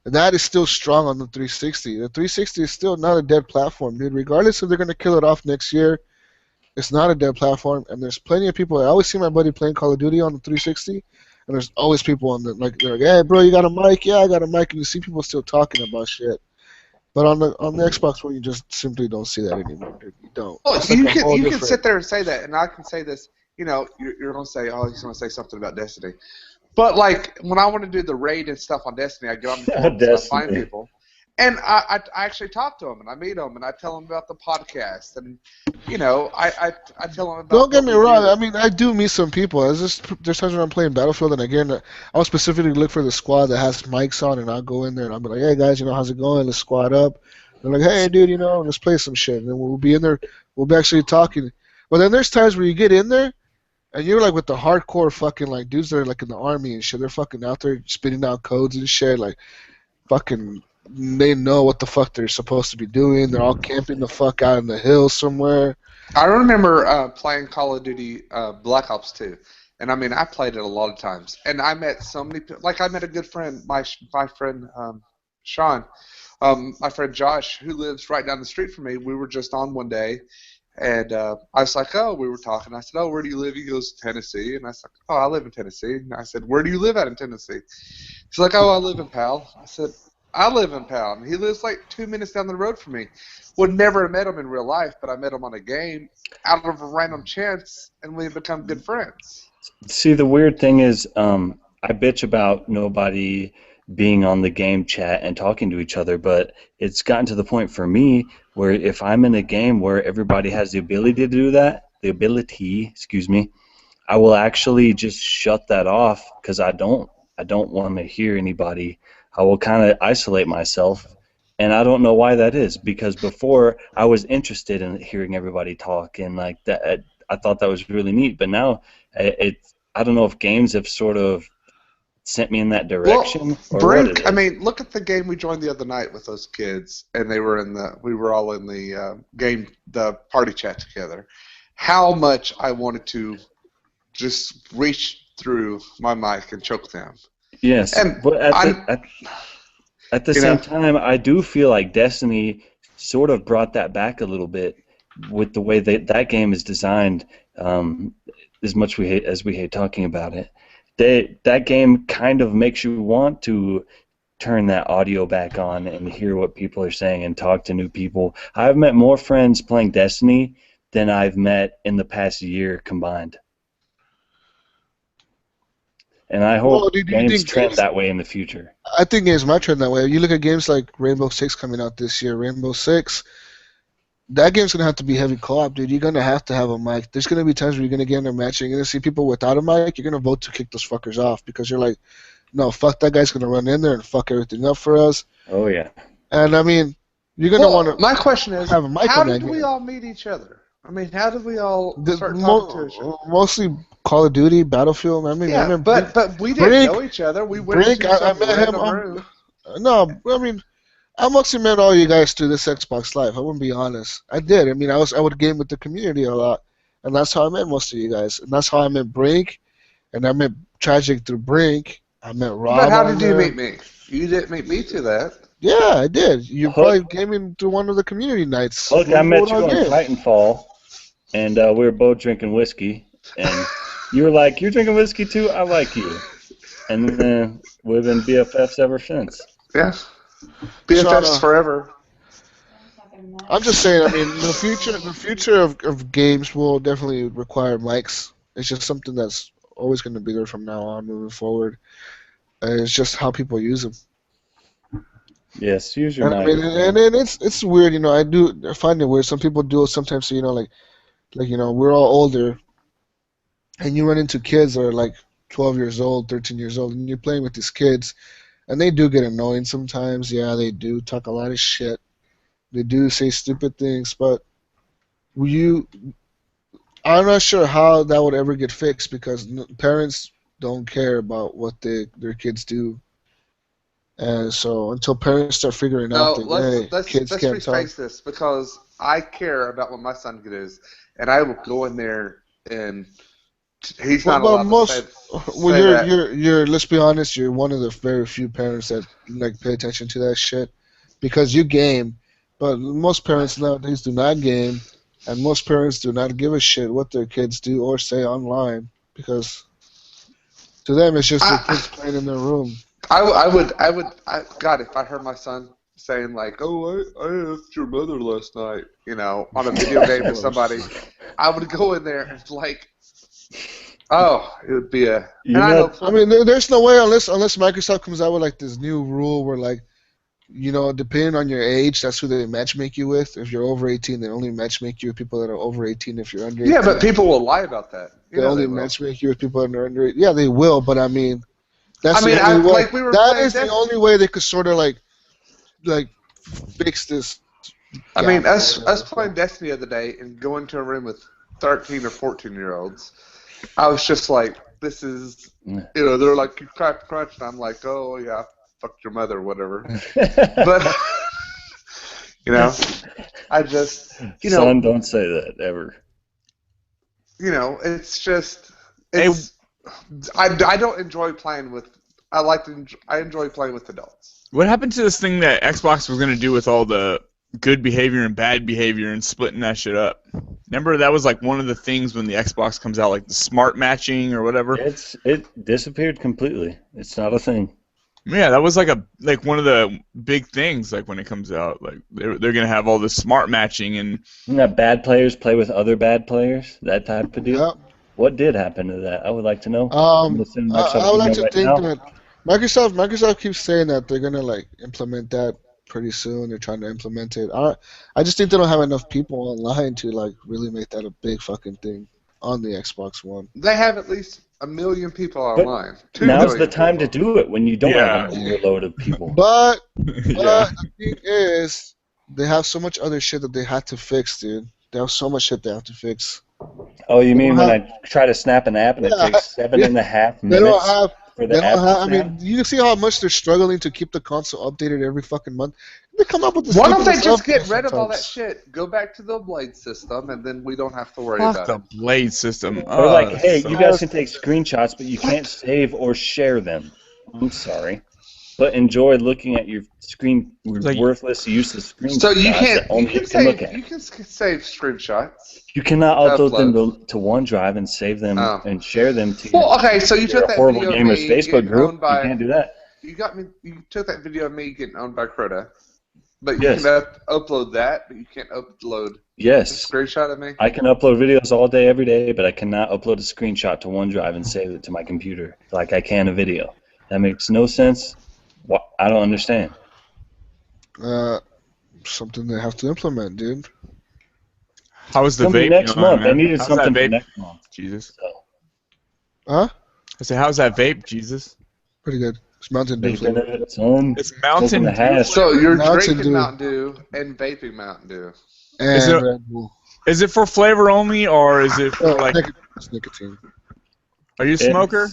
That is still strong on the 360. The 360 is still not a dead platform, dude. Regardless if they're going to kill it off next year, it's not a dead platform. And there's plenty of people. I always see my buddy playing Call of Duty on the 360. And there's always people on they're like, hey, bro, you got a mic? Yeah, I got a mic. And you see people still talking about shit. But on the Xbox One, you just simply don't see that anymore, dude. You don't. Well, you can sit there and say that, and I can say this. You're going to say, oh, he's going to say something about Destiny. But, like, when I want to do the raid and stuff on Destiny, I get on the forums and I find people. And I actually talk to them, and I meet them, and I tell them about the podcast, and I tell them about. Don't get me wrong. I mean, I do meet some people. There's times when I'm playing Battlefield, and again, I'll specifically look for the squad that has mics on, and I'll go in there and I'll be like, "Hey guys, how's it going? Let's squad up." They're like, "Hey dude, let's play some shit." And then we'll be in there. We'll be actually talking. But then there's times where you get in there, and you're like with the hardcore fucking like dudes that are like in the army and shit. They're fucking out there spitting out codes and shit, like fucking. They know what the fuck they're supposed to be doing. They're all camping the fuck out in the hills somewhere. I remember playing Call of Duty Black Ops 2. And, I mean, I played it a lot of times. And I met so many people. Like, I met a good friend, my friend Sean, my friend Josh, who lives right down the street from me. We were just on one day. And I was like, we were talking. I said, where do you live? He goes, Tennessee. And I said, I live in Tennessee. And I said, where do you live at in Tennessee? He's like, I live in Powell. I said, I live in Powell. He lives like 2 minutes down the road from me. Would never have met him in real life, but I met him on a game out of a random chance, and we've become good friends. See, the weird thing is, I bitch about nobody being on the game chat and talking to each other, but it's gotten to the point for me where if I'm in a game where everybody has the ability to do that, I will actually just shut that off because I don't want to hear anybody. I will kind of isolate myself, and I don't know why that is, because before I was interested in hearing everybody talk and like that. I thought that was really neat, but now I don't know if games have sort of sent me in that direction or what it is. I mean, look at the game we joined the other night with those kids, and we were all in the the party chat together. How much I wanted to just reach through my mic and choke them. Yes, and but at the same time, I do feel like Destiny sort of brought that back a little bit with the way that game is designed. As much as we hate talking about it, that game kind of makes you want to turn that audio back on and hear what people are saying and talk to new people. I've met more friends playing Destiny than I've met in the past year combined. And I hope games trend that way in the future. I think games might trend that way. You look at games like Rainbow Six coming out this year. Rainbow Six, that game's going to have to be heavy co-op, dude. You're going to have a mic. There's going to be times where you're going to get in a match and you're going to see people without a mic. You're going to vote to kick those fuckers off because you're like, no, fuck, that guy's going to run in there and fuck everything up for us. Oh, yeah. And, I mean, you're going to want to my question is, have a mic how on did that we game. all meet each other? I mean, how did we all start talking to each other? Mostly Call of Duty, Battlefield. I mean, but we didn't know each other. We went into some random room. No, I mean, I mostly met all you guys through this Xbox Live. I wouldn't be honest. I did. I mean, I would game with the community a lot, and that's how I met most of you guys. And that's how I met Brink, and I met Tragic through Brink. I met Rob. But how did you meet me? You didn't meet me through that. Yeah, I did. You probably came into one of the community nights. Look, I met you on Titanfall, and we were both drinking whiskey, and you were like, "You're drinking whiskey too? I like you." And then we've been BFFs ever since. Yeah. BFFs forever. I'm just saying. I mean, the future of games will definitely require mics. It's just something that's always going to be there from now on, moving forward. It's just how people use them. Yes, use your mic. I mean, and it's weird, you know. I find it weird. Some people do it sometimes. You know, like you know, we're all older, and you run into kids that are like 12 years old, 13 years old, and you're playing with these kids. And they do get annoying sometimes. Yeah, they do talk a lot of shit. They do say stupid things, but I'm not sure how that would ever get fixed because parents don't care about what their kids do. And so until parents start figuring out that kids can't talk. Let's rephrase this because I care about what my son is, and I will go in there and he's not allowed to say you're let's be honest, you're one of the very few parents that like pay attention to that shit because you game, but most parents nowadays do not game, and most parents do not give a shit what their kids do or say online because to them it's just their kids playing in their room. God, if I heard my son saying like, "Oh, I asked your mother last night," you know, on a video game with somebody, I would go in there and like. Oh, it would be a. I mean, there's no way unless Microsoft comes out with like this new rule where like, you know, depending on your age, that's who they matchmake you with. If you're over 18, they only matchmake you with people that are over 18. If you're under 18, yeah, but people will lie about that. They only matchmake you with people that are under 18. Yeah, they will, but I mean, that's the only way. That is the only way they could sort of like fix this. I mean, us playing Destiny the other day and going to a room with 13 or 14-year-olds. I was just like, this is, you know, they're like, you crunch, and I'm like, oh, yeah, fuck your mother, whatever. But, you know, I just, you know. Son, don't say that, ever. You know, it's just, I don't enjoy playing with, I enjoy playing with adults. What happened to this thing that Xbox was going to do with all the good behavior and bad behavior and splitting that shit up? Remember that was like one of the things when the Xbox comes out, like the smart matching or whatever. It disappeared completely. It's not a thing. Yeah, that was like one of the big things. Like when it comes out, like they're gonna have all this smart matching and that bad players play with other bad players. That type of deal. Yep. What did happen to that? I would like to know. I would like to think that Microsoft keeps saying that they're gonna like implement that pretty soon. They're trying to implement it. I just think they don't have enough people online to like really make that a big fucking thing on the Xbox One. They have at least 1 million people But online. 2 now's million the time people. to do it when you don't Yeah. have an overload of people. But Yeah. the thing is, they have so much other shit that they had to fix, dude. They have so much shit they have to fix. Oh, you mean when have- I try to snap an app and Yeah, it takes 7.5 They don't minutes have. for They the app don't to have. I snap? mean, you see how much they're struggling to keep the console updated every fucking month. They come up with this. Why don't they just stupidest get updates rid of all that sometimes. shit? Go back to the Blade system, and then we don't have to worry Fuck about the it. Blade system. Or like, Oh, hey, so- you guys can take screenshots, but you can't save or share them. I'm sorry. But enjoy looking at your screen, Like- worthless, useless screenshots So you can't. that only You you can can look save. at. You can save screenshots. You cannot upload them Upload. to OneDrive and save them Oh. and share them to Well, okay. So you your took that horrible video of gamers me Facebook getting group. owned by. You can't do that. You took that video of me getting owned by Crota, but you Yes. can upload that, but you can't upload a Yes, screenshot of me. I can upload videos all day, every day, but I cannot upload a screenshot to OneDrive and save it to my computer like I can a video. That makes no sense. I don't understand. Something they have to implement, dude. How was the Something vape next going, month. man? I needed How's something that for vape? next month. Jesus. So, Huh? I said, how's that vape, Jesus? Pretty good. It's Mountain Dew vaping flavor. it, son. It's Mountain Smoking the Dew. hash. So you're Mountain drinking Dew. Mountain Dew and vaping Mountain Dew. Is And it- Red Bull. Is it for flavor only, or is it for like? It's nicotine. Are you a smoker?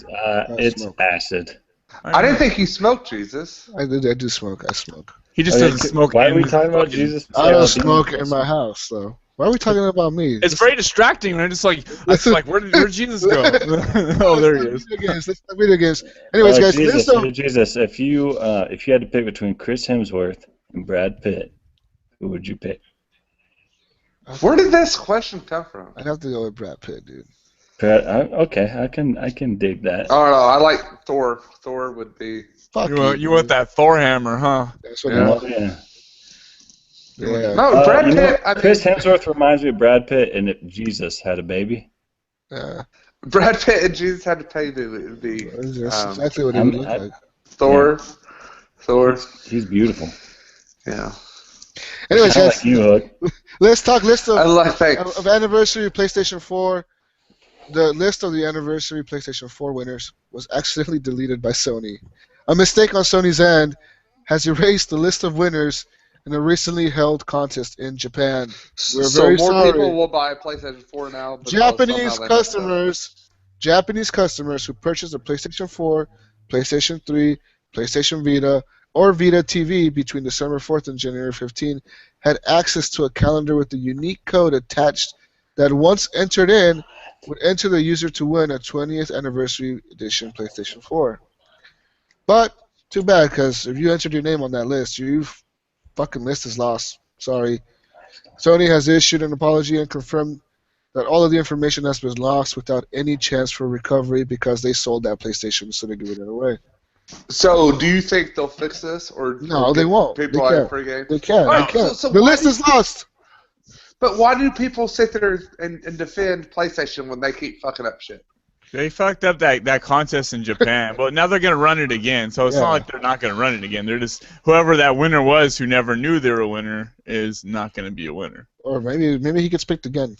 It's smoke. acid. I didn't think you smoked, Jesus. I do smoke. I smoke. He just Okay, doesn't smoke. Why are in we his talking about fucking- Jesus? I don't Yeah, smoke in my house, though. Why are we talking about me? It's very distracting, man. It's like, where did Jesus go? Oh, there he is. Video games. Let's play video games. Anyways, guys, Jesus, list of Jesus, if you had to pick between Chris Hemsworth and Brad Pitt, who would you pick? Where did this question come from? I'd have to go with Brad Pitt, dude. Brad, okay, I can dig that. Oh no, I like Thor. Thor would be. Fuck You want that Thor hammer, huh? That's what Yeah. you Oh, want. yeah. Yeah. No, Brad You know, Pitt. I mean, Chris Hemsworth reminds me of Brad Pitt, and if Jesus had a baby. Yeah. Brad Pitt and Jesus had to pay the That's exactly what he would look like. Thor. Thor. He's beautiful. Yeah. Anyways, I guys, like you, Hook. let's talk list I of, like thanks. of anniversary PlayStation 4. The list of the anniversary PlayStation 4 winners was accidentally deleted by Sony. A mistake on Sony's end has erased the list of winners in a recently held contest in Japan. We're So very more sorry. people will buy a PlayStation 4 now. because somehow Japanese customers who purchased a PlayStation 4, PlayStation 3, PlayStation Vita, or Vita TV between December 4th and January 15 had access to a calendar with a unique code attached that once entered in would enter the user to win a 20th anniversary edition PlayStation 4. But too bad, because if you entered your name on that list, your fucking list is lost. Sorry. Sony has issued an apology and confirmed that all of the information has been lost without any chance for recovery because they sold that PlayStation instead of giving it away. So do you think they'll fix this, or No, or they give won't. People They out can't. free game. They can't. Alright, They can't. so The why list do is lost. But why do people sit there and defend PlayStation when they keep fucking up shit? They fucked up that contest in Japan. Well, now they're gonna run it again. So it's Yeah. not like they're not gonna run it again. They're just whoever that winner was who never knew they were a winner is not gonna be a winner. Or maybe he gets picked again.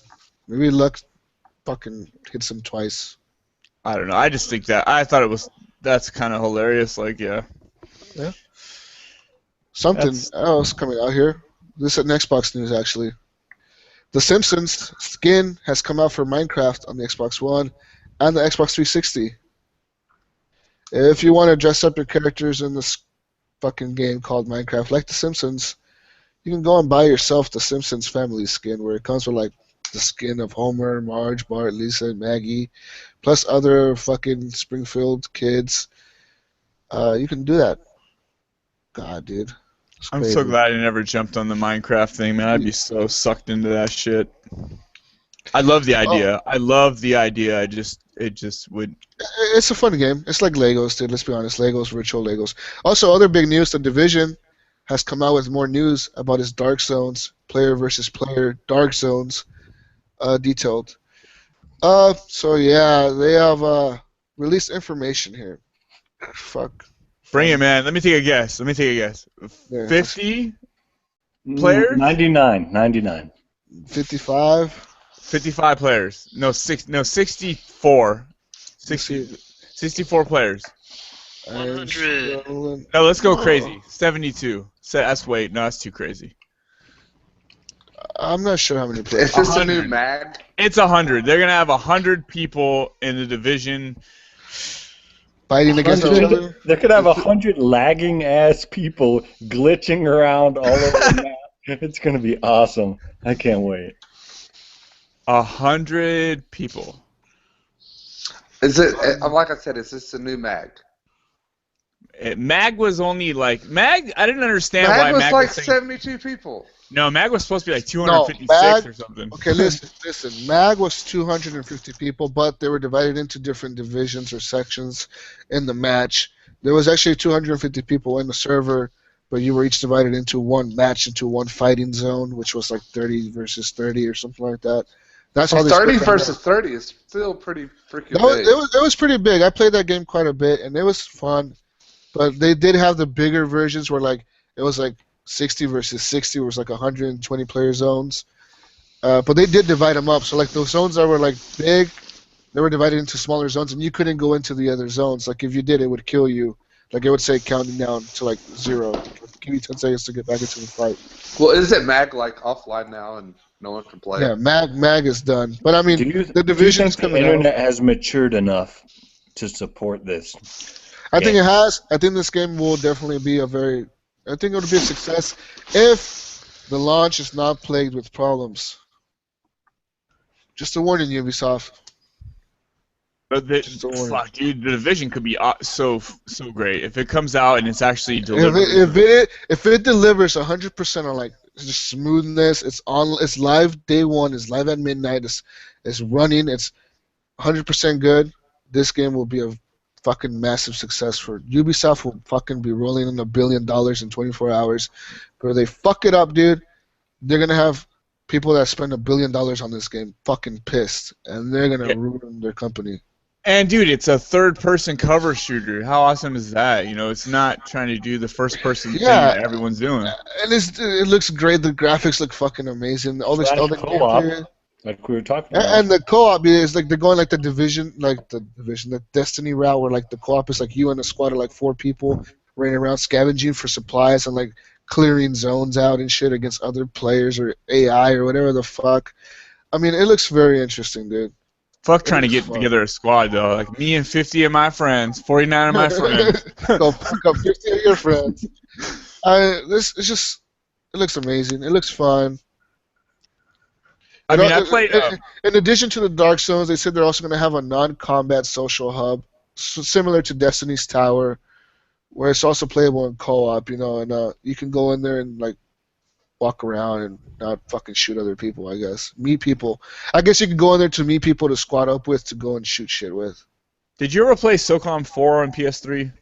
Maybe luck fucking hits him twice. I don't know. I just think that's kind of hilarious. Like, yeah. Something That's- else coming out here. This is Xbox news, actually. The Simpsons skin has come out for Minecraft on the Xbox One and the Xbox 360. If you want to dress up your characters in this fucking game called Minecraft, like the Simpsons, you can go and buy yourself the Simpsons family skin, where it comes with like the skin of Homer, Marge, Bart, Lisa, and Maggie, plus other fucking Springfield kids. You can do that. God, dude. It's I'm crazy. so glad I never jumped on the Minecraft thing, man. I'd be so sucked into that shit. I love the idea. I love the idea. It just would. It's a fun game. It's like Legos, dude. Let's be honest. Legos, virtual Legos. Also, other big news: The Division has come out with more news about its Dark Zones, player versus player Dark Zones, detailed. So yeah, they have released information here. Fuck. Bring it, man. Let me take a guess. Yeah, 50 players? 99. 55. 55 players. No, 64. 64 players. 100. No, let's go crazy. 72. That's too crazy. I'm not sure how many players. Is this a new 100. mag? It's 100. They're gonna have 100 people in the division. Fighting against each 100 other. They could have 100 lagging ass people glitching around all over the map. It's gonna be awesome. I can't wait. 100 people. Is it? Like I said, is this a new mag? Mag was only like Mag. I didn't understand Mag why was Mag like was saying, 72 people. No, Mag was supposed to be like No, 256 Mag, or something. Okay, listen. Mag was 250 people, but they were divided into different divisions or sections in the match. There was actually 250 people in the server, but you were each divided into one match, into one fighting zone, which was like 30 versus 30 or something like that. That's how they 30 split versus 30 is still pretty freaking big. it was pretty big. I played that game quite a bit, and it was fun. But they did have the bigger versions where like it was like 60 versus 60, where it was like 120 player zones. But they did divide them up. So like those zones that were like big, they were divided into smaller zones, and you couldn't go into the other zones. Like if you did, it would kill you. Like it would say counting down to like 0. Give you 10 seconds to get back into the fight. Well, is it mag like offline now and no one can play Yeah, it? Mag is done. But I mean, the division is do you think coming the out. internet has matured enough to support this? I think it has. I think this game will definitely be I think it'll be a success if the launch is not plagued with problems. Just a warning, Ubisoft. But Just a warning. fuck, dude, the division could be so great if it comes out and it's actually delivered. If it delivers 100% on like just smoothness, it's live day one, it's live at midnight, it's running, it's 100% good. This game will be a fucking massive success for Ubisoft. Will fucking be rolling in $1 billion in 24 hours. But if they fuck it up, dude, they're gonna have people that spend $1 billion on this game fucking pissed, and they're gonna ruin their company. And dude, it's a third-person cover shooter. How awesome is that? You know, it's not trying to do the first-person thing that everyone's doing. And it looks great. The graphics look fucking amazing. All the co-op, like we were talking about. And the co-op is like they're going like the Destiny route, where like the co-op is like you and a squad of like 4 people running around scavenging for supplies and like clearing zones out and shit against other players or AI or whatever the fuck. I mean, it looks very interesting, dude. Fuck trying to get together a squad though. Like me and 50 of my friends, 49 of my friends. Go fuck up 50 of your friends. It looks amazing. It looks fun. I mean, I played. In addition to the Dark Zones, they said they're also going to have a non-combat social hub, similar to Destiny's Tower, where it's also playable in co-op. You know, and you can go in there and like walk around and not fucking shoot other people. I guess meet people. I guess you can go in there to meet people to squad up with, to go and shoot shit with. Did you ever play SOCOM 4 on PS3?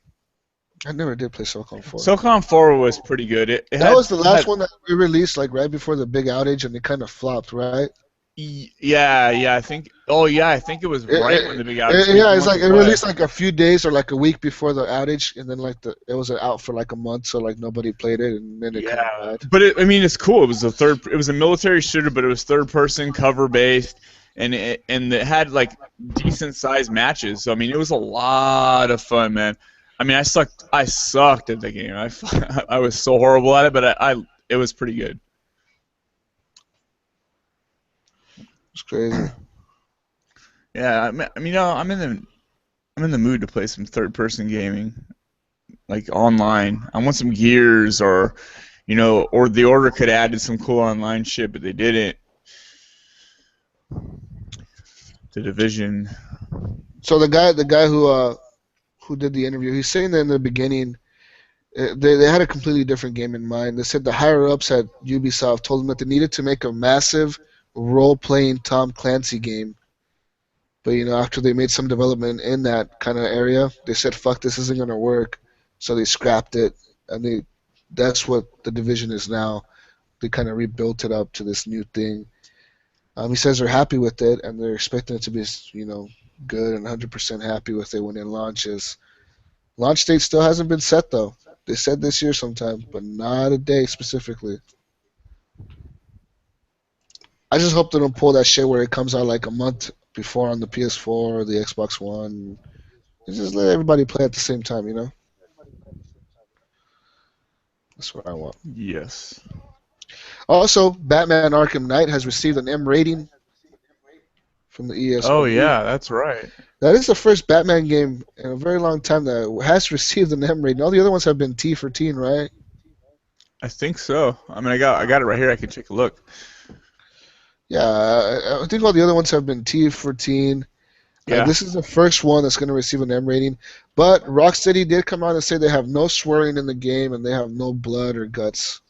I never did play SOCOM 4. SOCOM 4 was pretty good. That was the last one that we released, like right before the big outage, and it kind of flopped, right? Yeah, I think. Oh yeah, I think it was right when the big outage. Yeah, it's like it released like a few days or like a week before the outage, and then like it was out for like a month, so like nobody played it, and then it kind of died. But I mean, it's cool. It was a military shooter, but it was third-person, cover-based, and it had like decent-sized matches. So I mean, it was a lot of fun, man. I mean, I sucked at the game. I was so horrible at it, but it was pretty good. It's crazy. Yeah, I mean, you know, I'm in the mood to play some third-person gaming, like online. I want some Gears, or you know, or the Order could add some cool online shit, but they didn't. The Division. So the guy who did the interview, he's saying that in the beginning, they had a completely different game in mind. They said the higher-ups at Ubisoft told them that they needed to make a massive role-playing Tom Clancy game. But, you know, after they made some development in that kind of area, they said, fuck, this isn't going to work. So they scrapped it, and that's what the Division is now. They kind of rebuilt it up to this new thing. He says they're happy with it, and they're expecting it to be, you know, good and 100% happy with it when it launches. Launch date still hasn't been set though. They said this year sometime, but not a day specifically. I just hope they don't pull that shit where it comes out like a month before on the PS4 or the Xbox One. Just let everybody play at the same time, you know? That's what I want. Yes. Also, Batman Arkham Knight has received an M rating from the ESRB. Oh yeah, that's right. That is the first Batman game in a very long time that has received an M rating. All the other ones have been T for teen, right? I think so. I mean, I got it right here. I can take a look. Yeah, I think all the other ones have been T for teen. Yeah. This is the first one that's going to receive an M rating. But Rocksteady did come out and say they have no swearing in the game and they have no blood or guts.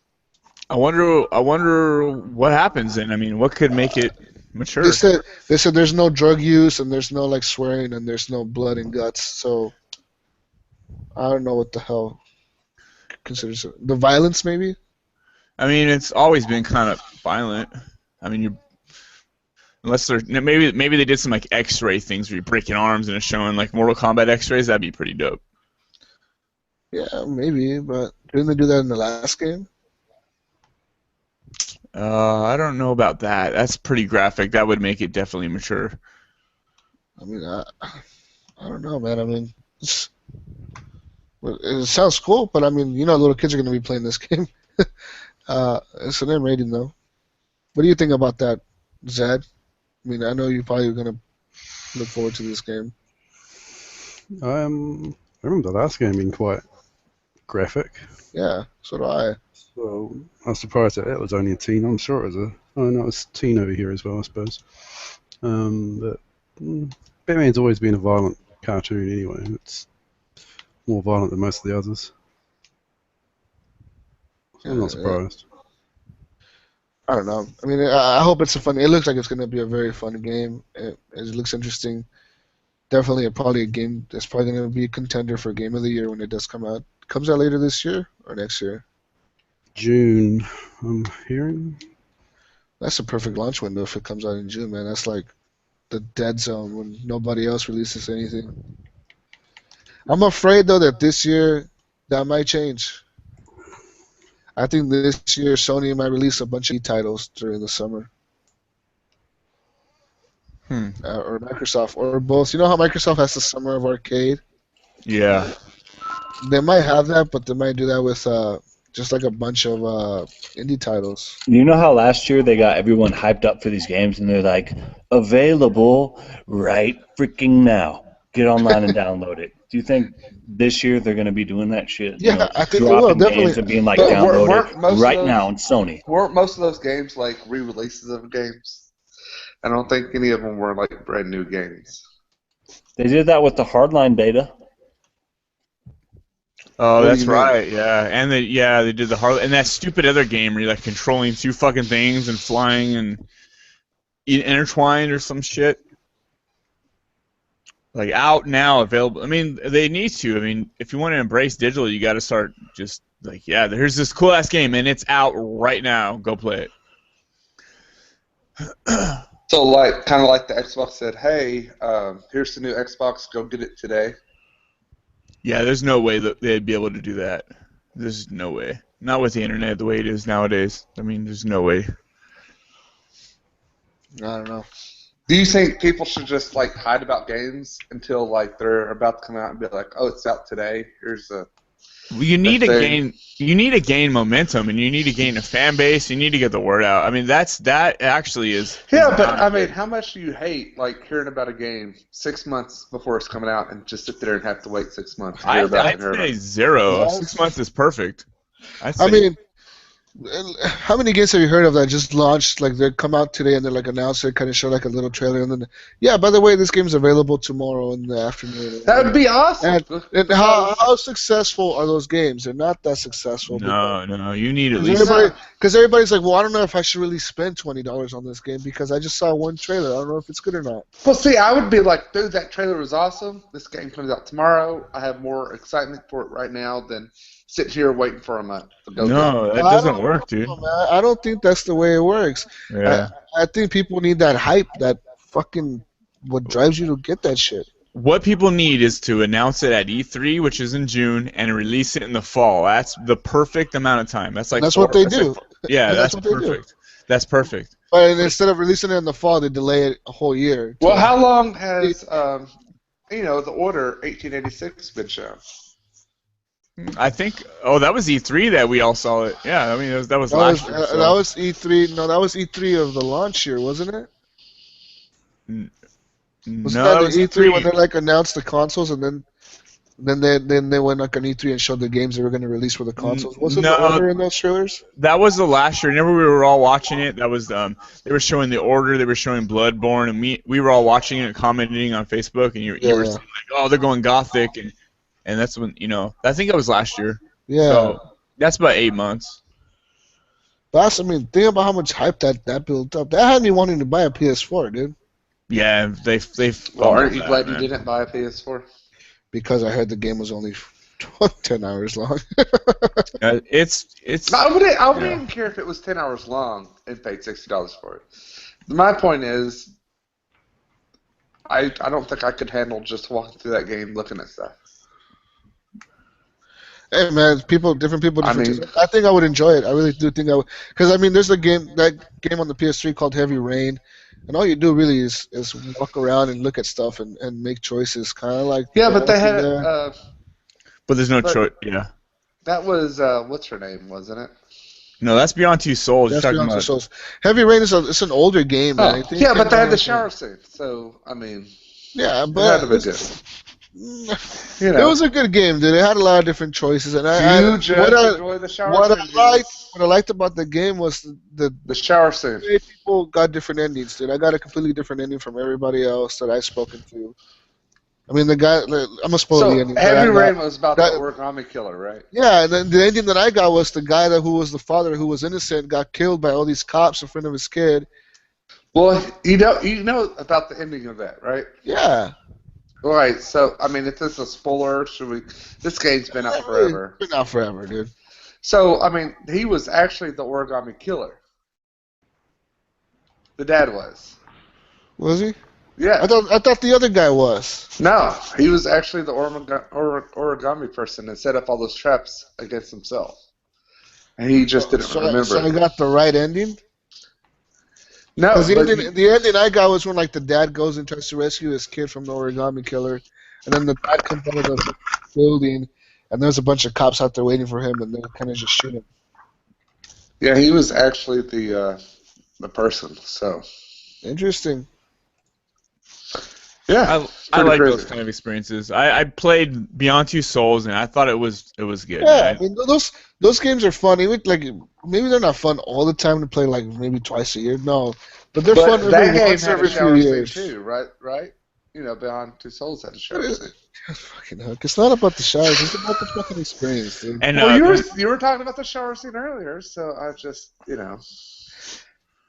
I wonder what happens then. I mean, what could make it mature? They said there's no drug use and there's no like swearing and there's no blood and guts. So I don't know what the hell considers it. The violence maybe? I mean, it's always been kind of violent. I mean, unless they're maybe they did some like X-ray things where you're breaking arms and it's showing like Mortal Kombat X-rays. That'd be pretty dope. Yeah, maybe, but didn't they do that in the last game? I don't know about that. That's pretty graphic. That would make it definitely mature. I mean, I don't know, man. I mean, it sounds cool, but I mean, you know, little kids are going to be playing this game. It's an M rating, though. What do you think about that, Zed? I mean, I know you're probably going to look forward to this game. I remember the last game being quite graphic. Yeah, so do I. So I was surprised that it was only a teen. I'm sure it was oh no, it's teen over here as well, I suppose. But Batman's always been a violent cartoon anyway. It's more violent than most of the others. So I'm not surprised. I don't know. I mean, I hope it's a fun. It looks like it's going to be a very fun game. It looks interesting. Definitely, probably a game that's probably going to be a contender for Game of the Year when it does come out. Comes out later this year or next year? June, I'm hearing. That's a perfect launch window if it comes out in June, man. That's like the dead zone when nobody else releases anything. I'm afraid, though, that this year that might change. I think this year Sony might release a bunch of titles during the summer. Or Microsoft, or both. You know how Microsoft has the Summer of Arcade? Yeah. They might have that, but they might do that with just like a bunch of indie titles. You know how last year they got everyone hyped up for these games, and they're like, available right freaking now. Get online and download it. Do you think this year they're going to be doing that shit? Yeah, you know, I think they will, definitely. Games and being like, But download weren't it right now on Sony. Weren't most of those games like re-releases of games? I don't think any of them were like brand new games. They did that with the Hardline beta. Oh, What do that's you mean? right. Yeah, and they did the hard and that stupid other game where you're like controlling two fucking things and flying and intertwined or some shit. Like out now, available. I mean, they need to. I mean, if you want to embrace digital, you got to start just like, yeah, here's this cool ass game and it's out right now. Go play it. So, like, kind of like the Xbox said, hey, here's the new Xbox, go get it today. Yeah, there's no way that they'd be able to do that. There's no way. Not with the internet the way it is nowadays. I mean, there's no way. I don't know. Do you think people should just, like, hide about games until, like, they're about to come out and be like, oh, it's out today, here's a... Well, you need to gain momentum, and you need to gain a fan base. You need to get the word out. I mean, that actually is. Yeah, but I mean, how much do you hate like hearing about a game 6 months before it's coming out and just sit there and have to wait 6 months? I'd say zero. 6 months is perfect. I mean, how many games have you heard of that just launched, like they come out today and they're like announce it, kind of show like a little trailer, and then, yeah, by the way, this game's available tomorrow in the afternoon. That would be awesome. And how successful are those games? They're not that successful. No, you need at least. Because everybody's like, well, I don't know if I should really spend $20 on this game because I just saw one trailer. I don't know if it's good or not. Well, see, I would be like, dude, that trailer was awesome. This game comes out tomorrow. I have more excitement for it right now than sitting here waiting for a month to go. No, that doesn't work, dude. I don't think that's the way it works. Yeah. I think people need that hype, that fucking what drives you to get that shit. what people need is to announce it at E3, which is in June, and release it in the fall. That's the perfect amount of time. That's like That's what they do. Yeah, That's that's what they do. perfect. That's perfect. But instead of releasing it in the fall, they delay it a whole year. Well, how long has the Order 1886 been shown? I think. Oh, that was E3 that we all saw it. Yeah, I mean that was last year. So. That was E3. No, that was E3 of the launch year, wasn't it? Wasn't that the E3 when they like announced the consoles and then they went like on E3 and showed the games they were going to release for the consoles? Wasn't the Order in those trailers? That was the last year. Whenever we were all watching it, that was they were showing the Order, they were showing Bloodborne, and we were all watching it and commenting on Facebook, and you were saying like, oh, they're going gothic, and that's when I think that was last year. Yeah. So that's about 8 months. But I mean, think about how much hype that built up. That had me wanting to buy a PS4, dude. Yeah, they've. Well, aren't you glad you didn't buy a PS4? Because I heard the game was only 10 hours long. It's. I wouldn't even care if it was 10 hours long and paid $60 for it. My point is, I don't think I could handle just walking through that game looking at stuff. Hey man, different people, different tastes. I think I would enjoy it. I really do think I would, because I mean, there's that game on the PS3 called Heavy Rain, and all you do really is walk around and look at stuff and make choices, kind of like. Yeah, but they had. But there's no choice. Yeah. That was what's her name, wasn't it? No, that's Beyond Two Souls. That's Beyond Two Souls. Heavy Rain it's an older game, man. I think but they had the shower scene, so I mean. Yeah, but. It was a good game, dude. It had a lot of different choices, and what I liked about the game was the shower scene. People got different endings, dude. I got a completely different ending from everybody else that I've spoken to. I mean, the guy. I'm gonna spoil the ending. Heavy Rain was about the origami killer, right? Yeah, and then the ending that I got was the guy who was the father, who was innocent, got killed by all these cops in front of his kid. Well, you know about the ending of that, right? Yeah. All right, so, I mean, if this is a spoiler, this game's been out forever. It's been out forever, dude. So, I mean, he was actually the origami killer. The dad was. Was he? Yeah. I thought the other guy was. No, he was actually the origami person and set up all those traps against himself. And he just didn't remember. So I got the right ending? No, the ending I got was when like the dad goes and tries to rescue his kid from the origami killer, and then the dad comes out of the building, and there's a bunch of cops out there waiting for him, and they kind of just shoot him. Yeah, he was actually the person. So interesting. Yeah, I like those kind of experiences. I played Beyond Two Souls, and I thought it was good. Yeah, I mean, those games are fun. Like maybe they're not fun all the time to play, like maybe twice a year. No, but they're fun every few years too, right? You know, Beyond Two Souls had a shower scene. Fucking heck, it's not about the showers. It's about the fucking experience, dude. And you were talking about the shower scene earlier, so I just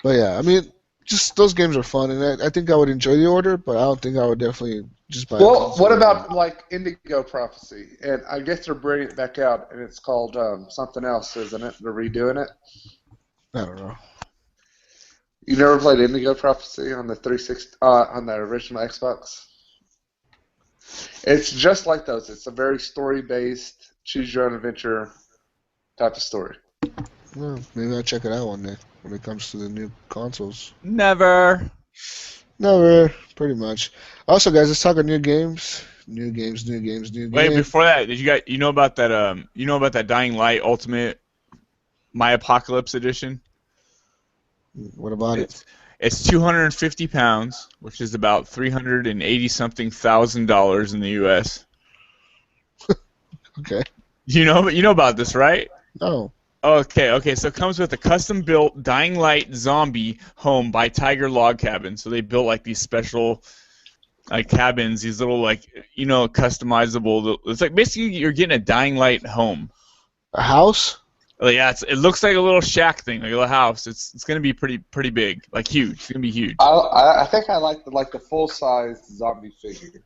But yeah, I mean. Just those games are fun, and I think I would enjoy the Order, but I don't think I would definitely just buy. Well, what about like Indigo Prophecy? And I guess they're bringing it back out, and it's called something else, isn't it? They're redoing it. I don't know. You never played Indigo Prophecy on the 360 on the original Xbox? It's just like those. It's a very story-based, choose-your-own-adventure type of story. Well, maybe I'll check it out one day when it comes to the new consoles. Never, pretty much. Also, guys, let's talk about new games. New games. Wait, before that, you know about that Dying Light Ultimate My Apocalypse Edition? What about it? It's 250 pounds, which is about $380-something thousand in the U.S. Okay. You know about this, right? No. Okay, so it comes with a custom-built Dying Light zombie home by Tiger Log Cabin. So they built like these special cabins, these little customizable. It's like basically you're getting a Dying Light home. A house? Yeah, it looks like a little shack thing, like a little house. It's gonna be pretty big, like huge. It's gonna be huge. I think I like the full-size zombie figure.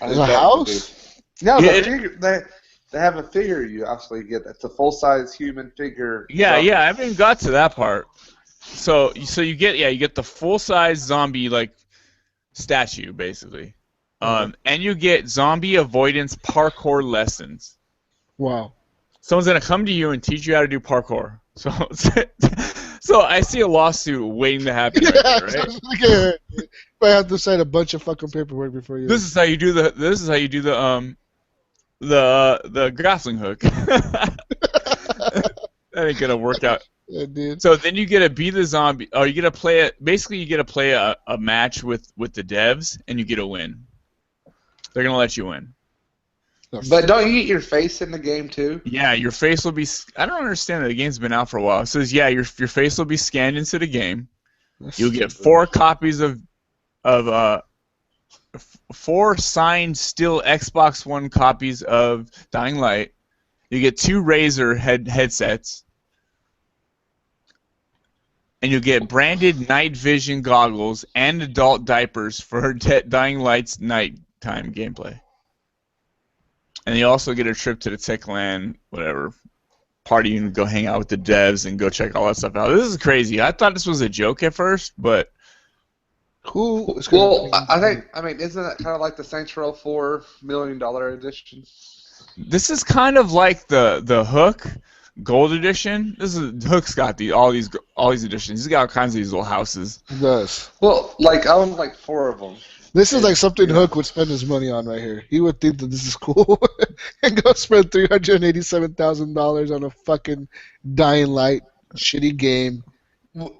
Is a house? No, the figure. They have a figure you actually get. It's a full-size human figure. Yeah, I haven't even got to that part. So you get the full-size zombie statue basically. And you get zombie avoidance parkour lessons. Wow. Someone's gonna come to you and teach you how to do parkour. So, so I see a lawsuit waiting to happen right there, right? Yeah. I have to sign a bunch of fucking paperwork before you. This is how you do the. This is how you do the grappling hook. That ain't gonna work out. Yeah, dude. So then you get to be the zombie, or you get to play it. Basically, you get to play a match with the devs, and you get to win. They're gonna let you win. But don't you get your face in the game too? Yeah, your face will be. I don't understand that the game's been out for a while. It says your face will be scanned into the game. You'll get 4 copies of 4 signed still Xbox One copies of Dying Light. You get 2 Razer headsets. And you get branded night vision goggles and adult diapers for Dying Light's nighttime gameplay. And you also get a trip to the Techland, whatever, party and go hang out with the devs and go check all that stuff out. This is crazy. I thought this was a joke at first, but... Who is Well, I mean, isn't that kind of like the Saints Row $4 million edition? This is kind of like the Hook Gold Edition. Hook's got all these editions. He's got all kinds of these little houses. He does. Well, like I own like 4 of them. This is like something Hook would spend his money on right here. He would think that this is cool and go spend $387,000 on a fucking Dying Light shitty game.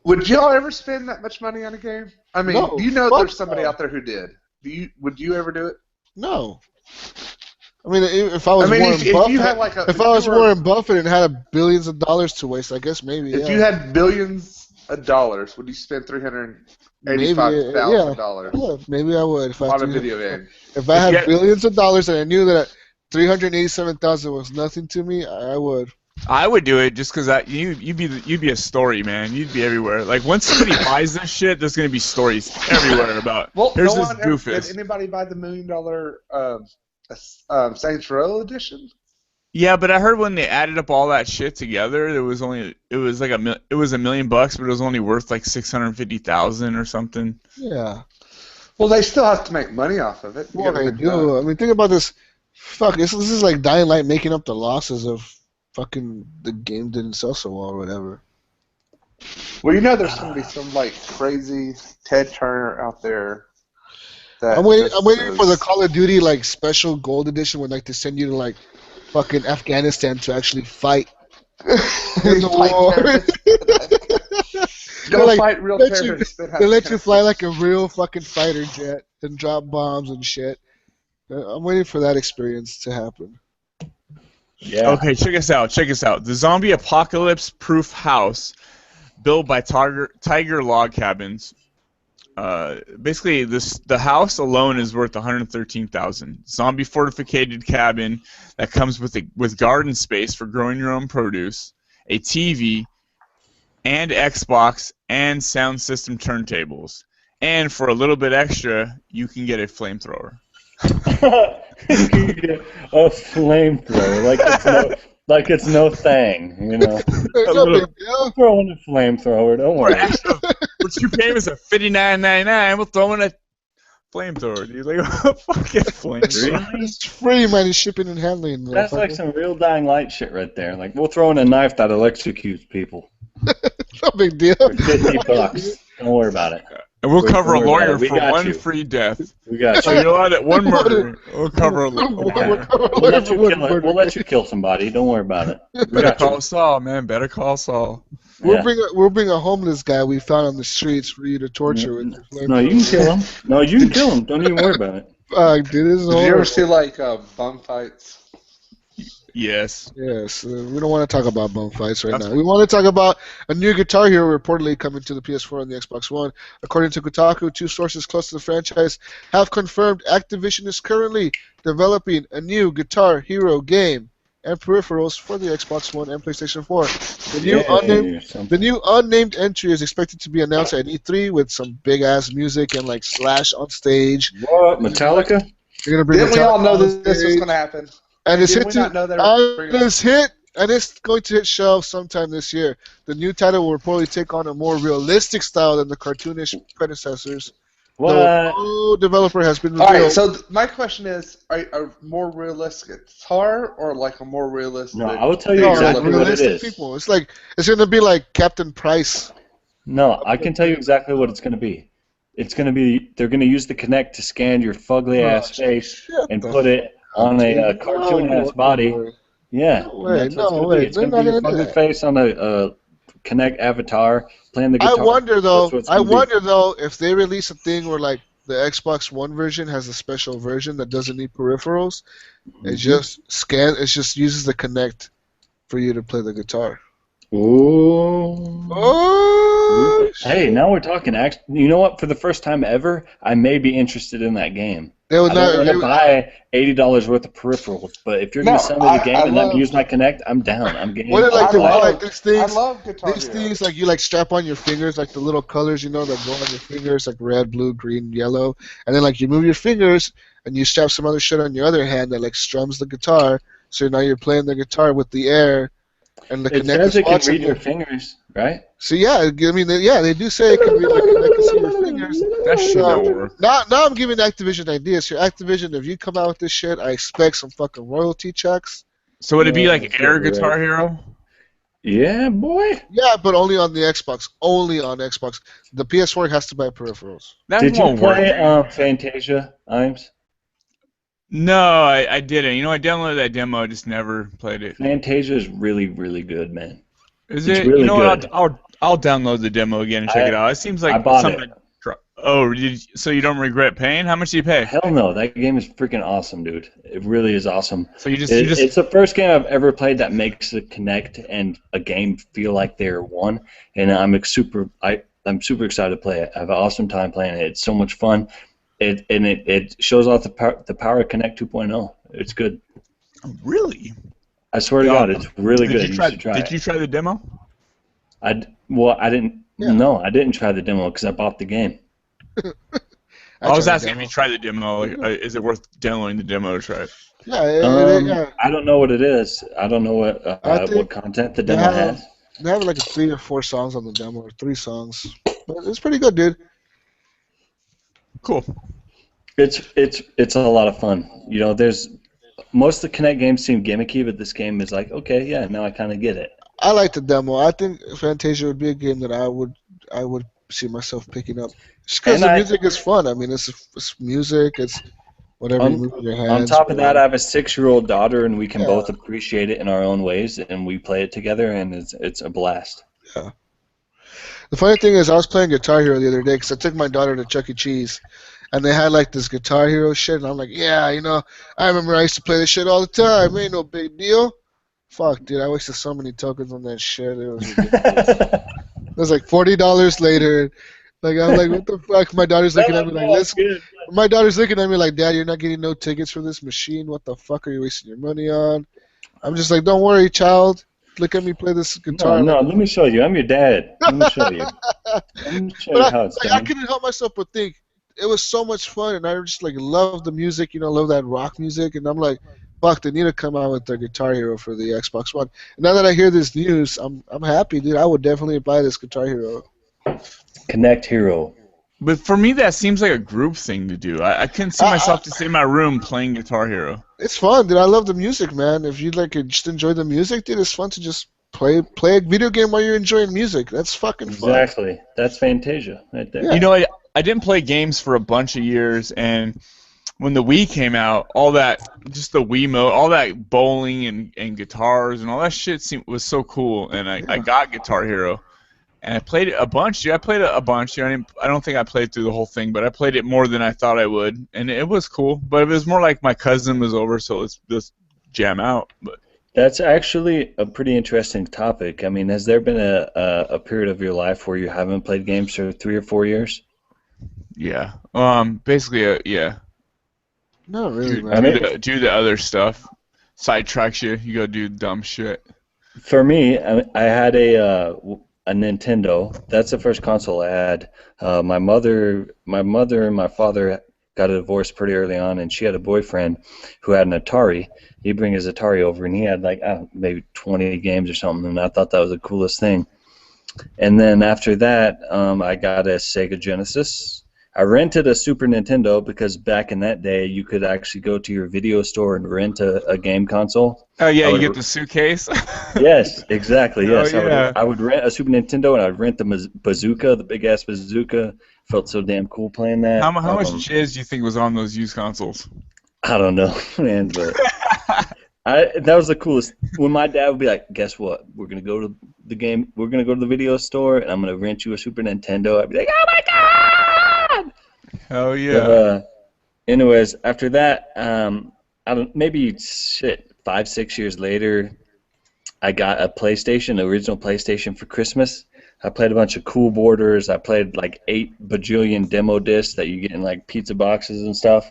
Would y'all ever spend that much money on a game? I mean, No, you know fuck there's somebody no. out there who did. Would you ever do it? No. I mean, if I was I mean, Warren if you Buffett, had like if I was Warren Buffett and had billions of dollars to waste, I guess maybe. If you had billions of dollars, would you spend $385,000 Yeah, maybe I would. If I on a had video game? If I had billions of dollars and I knew that $387,000 was nothing to me, I would. I would do it just because you'd be a story, man. You'd be everywhere. Like once somebody buys this shit, there's gonna be stories everywhere about. Well, here's no this one doofus. Did anybody buy the $1 million Saints Row edition? Yeah, but I heard when they added up all that shit together, it was like $1 million, but it was only worth like $650,000 or something. Yeah. Well, they still have to make money off of it. Well, they do. I mean, think about this. Fuck, this is like Dying Light making up the losses of fucking the game didn't sell so well or whatever. Well, you know, there's gonna be some like crazy Ted Turner out there. I'm waiting for the Call of Duty like special gold edition when like they send you to like fucking Afghanistan to actually fight in the war. Don't fight real terrorists. They let you fly like a real fucking fighter jet and drop bombs and shit. I'm waiting for that experience to happen. Yeah. Okay, check us out. The zombie apocalypse-proof house built by Tiger Log Cabins. Basically, the house alone is worth $113,000. Zombie fortificated cabin that comes with garden space for growing your own produce, a TV, and Xbox and sound system turntables. And for a little bit extra, you can get a flamethrower. You can get a flamethrower, like it's no thing, you know. Throw in a flamethrower, don't worry. What you pay is a $59.99. We'll throw in a flamethrower. Dude, like a fucking flamethrower. Really? It's free, man. It's shipping and handling. That's like some real Dying Light shit right there. Like we'll throw in a knife that electrocutes people. No big deal. For $50. Don't worry about it. And we'll cover a lawyer for one you. free death. We got you. So you're allowed at one murder. We'll cover a lawyer. We'll let you kill somebody. Don't worry about it. Better call Saul, man. Better call Saul. We'll bring a homeless guy we found on the streets for you to torture with. No, you can kill him. No, you can kill him. Don't even worry about it. Dude, Did you ever see like bum fights? Yes. Yes. We don't want to talk about bum fights right now. We want to talk about a new Guitar Hero reportedly coming to the PS4 and the Xbox One. According to Kotaku, 2 sources close to the franchise have confirmed Activision is currently developing a new Guitar Hero game and peripherals for the Xbox One and PlayStation 4. The new unnamed entry is expected to be announced at E3 with some big-ass music and like Slash on stage. What? Metallica? You're gonna bring Didn't we all know that this was going to happen? And it's Did we not know they were bringing and it's going to hit shelves sometime this year. The new title will reportedly take on a more realistic style than the cartoonish predecessors. What? No developer has been All right, revealed. so my question is, a more realistic guitar or like a more realistic? No, I will tell you No, like exactly what it realistic is. people. It's gonna be like Captain Price. No, I can tell you exactly what it's going to be. It's going to be, they're going to use the Kinect to scan your fugly ass face Shut and the put it on a cartoon ass body. way. Yeah, No and way, that's what it's no going to be. way. It's They're going to not be your gonna do fugly that. face on a Kinect avatar playing the I guitar. wonder That's though. what it's I gonna be. wonder though if they release a thing where like the Xbox One version has a special version that doesn't need peripherals. It just It just uses the Kinect for you to play the guitar. Ooh. Oh, Hey, shit. now we're talking. You know what? For the first time ever, I may be interested in that game. They would I don't not. want to buy $80 worth of peripherals, but if you're No, going to sell me the I game and let me love- use my Kinect, I'm down. I'm game. What are like I the love- like these things? I love Guitar These Hero. things like you like strap on your fingers, like the little colors, you know, that go on your fingers, like red, blue, green, yellow, and then like you move your fingers and you strap some other shit on your other hand that like strums the guitar. So now you're playing the guitar with the air, and the It Kinect says is it can watching read your you. fingers, right? So yeah, I mean, yeah, they do say it can read like Kinect can see your fingers. That shit So, don't work. now I'm giving Activision ideas here. Activision, if you come out with this shit, I expect some fucking royalty checks. So would it be Yeah, like that's Air right. Guitar Hero? Yeah, boy. Yeah, but only on the Xbox. Only on Xbox. The PS4 has to buy peripherals. That Did you won't work. play dude. Fantasia, Imes? No, I didn't. You know, I downloaded that demo. I just never played it. Fantasia is really, really good, man. Is It's it? really You know good. what? I'll download the demo again and check it out. It seems like I bought something. it. Oh, so you don't regret paying? How much do you pay? Hell no, that game is freaking awesome, dude. It really is awesome. So you just It's the first game I've ever played that makes the Kinect and a game feel like they're one, and I'm super excited to play it. I have an awesome time playing it. It's so much fun. It shows off the power of Kinect 2.0. It's good. really? I swear to God, it's really good. You should try Did it. you try the demo? I didn't. Yeah. No, I didn't try the demo because I bought the game. I was tried asking if demo. you tried the demo. Like, is it worth downloading the demo to try it? Yeah, yeah. I don't know what it is. I don't know I think what content the they demo have- has. They have like 3 or 4 songs on the demo, or 3 songs. But it's pretty good, dude. Cool. It's a lot of fun. You know, there's most of the Kinect games seem gimmicky, but this game is like, okay, yeah, now I kind of get it. I like the demo. I think Fantasia would be a game that I would see myself picking up. Just because And the music is fun. I mean, it's music. It's whatever you move with your hands. On top of that, I have a 6-year-old daughter, and we can Yeah. both appreciate it in our own ways, and we play it together, and it's a blast. The funny thing is, I was playing Guitar Hero the other day because I took my daughter to Chuck E. Cheese, and they had like this Guitar Hero shit, and I'm like, yeah, you know, I remember I used to play this shit all the time. Ain't no big deal. Fuck, dude, I wasted so many tokens on that shit. It was ridiculous. It was like $40 later. Like I'm like, what the fuck? My daughter's looking at me like, my daughter's looking at me like, Dad, you're not getting no tickets for this machine. What the fuck are you wasting your money on? I'm just like, don't worry, child. Look at me play this guitar. No, let me show you. I'm your dad. Let me show you. Let me show you But how it's I done. couldn't help myself but think it was so much fun, and I just like love the music, you know, love that rock music, and I'm like, fuck, they need to come out with their Guitar Hero for the Xbox One. And now that I hear this news, I'm happy, dude. I would definitely buy this Guitar Hero. Kinect Hero. But for me, that seems like a group thing to do. I couldn't see myself just in my room playing Guitar Hero. It's fun, dude. I love the music, man. If you like just enjoy the music, dude, it's fun to just play a video game while you're enjoying music. That's fucking fun. Exactly. That's Fantasia right there. Yeah. You know, I didn't play games for a bunch of years, and when the Wii came out, all that, just the Wiimote, all that bowling and guitars and all that shit was so cool, and I got Guitar Hero. And I played it a bunch. Dude. I played it a bunch. I don't think I played through the whole thing, but I played it more than I thought I would, and it was cool. But it was more like my cousin was over, so let's just jam out. But That's actually a pretty interesting topic. I mean, has there been a period of your life where you haven't played games for 3 or 4 years? yeah, basically, yeah. Not really, Do, man. do the other stuff. Sidetracks you. You go do dumb shit. For me, I had a Nintendo. That's the first console I had. My mother and my father got a divorce pretty early on, and she had a boyfriend who had an Atari. He'd bring his Atari over, and he had like maybe 20 games or something, and I thought that was the coolest thing. And then after that, I got a Sega Genesis, I rented a Super Nintendo because back in that day you could actually go to your video store and rent a game console. Oh yeah, I you would- get the suitcase. Yes, exactly. Oh, Yes, yeah. I would rent a Super Nintendo and I'd rent the bazooka, the big ass bazooka. Felt so damn cool playing that. How much jizz do you think was on those used consoles? I don't know, man, but that was the coolest. When my dad would be like, "Guess what? We're gonna go to the video store, and I'm gonna rent you a Super Nintendo." I'd be like, "Oh my god!" Hell yeah. But, anyways, after that, maybe 5-6 years later, I got a PlayStation, original PlayStation for Christmas. I played a bunch of Cool Borders. I played like 8 bajillion demo discs that you get in like pizza boxes and stuff.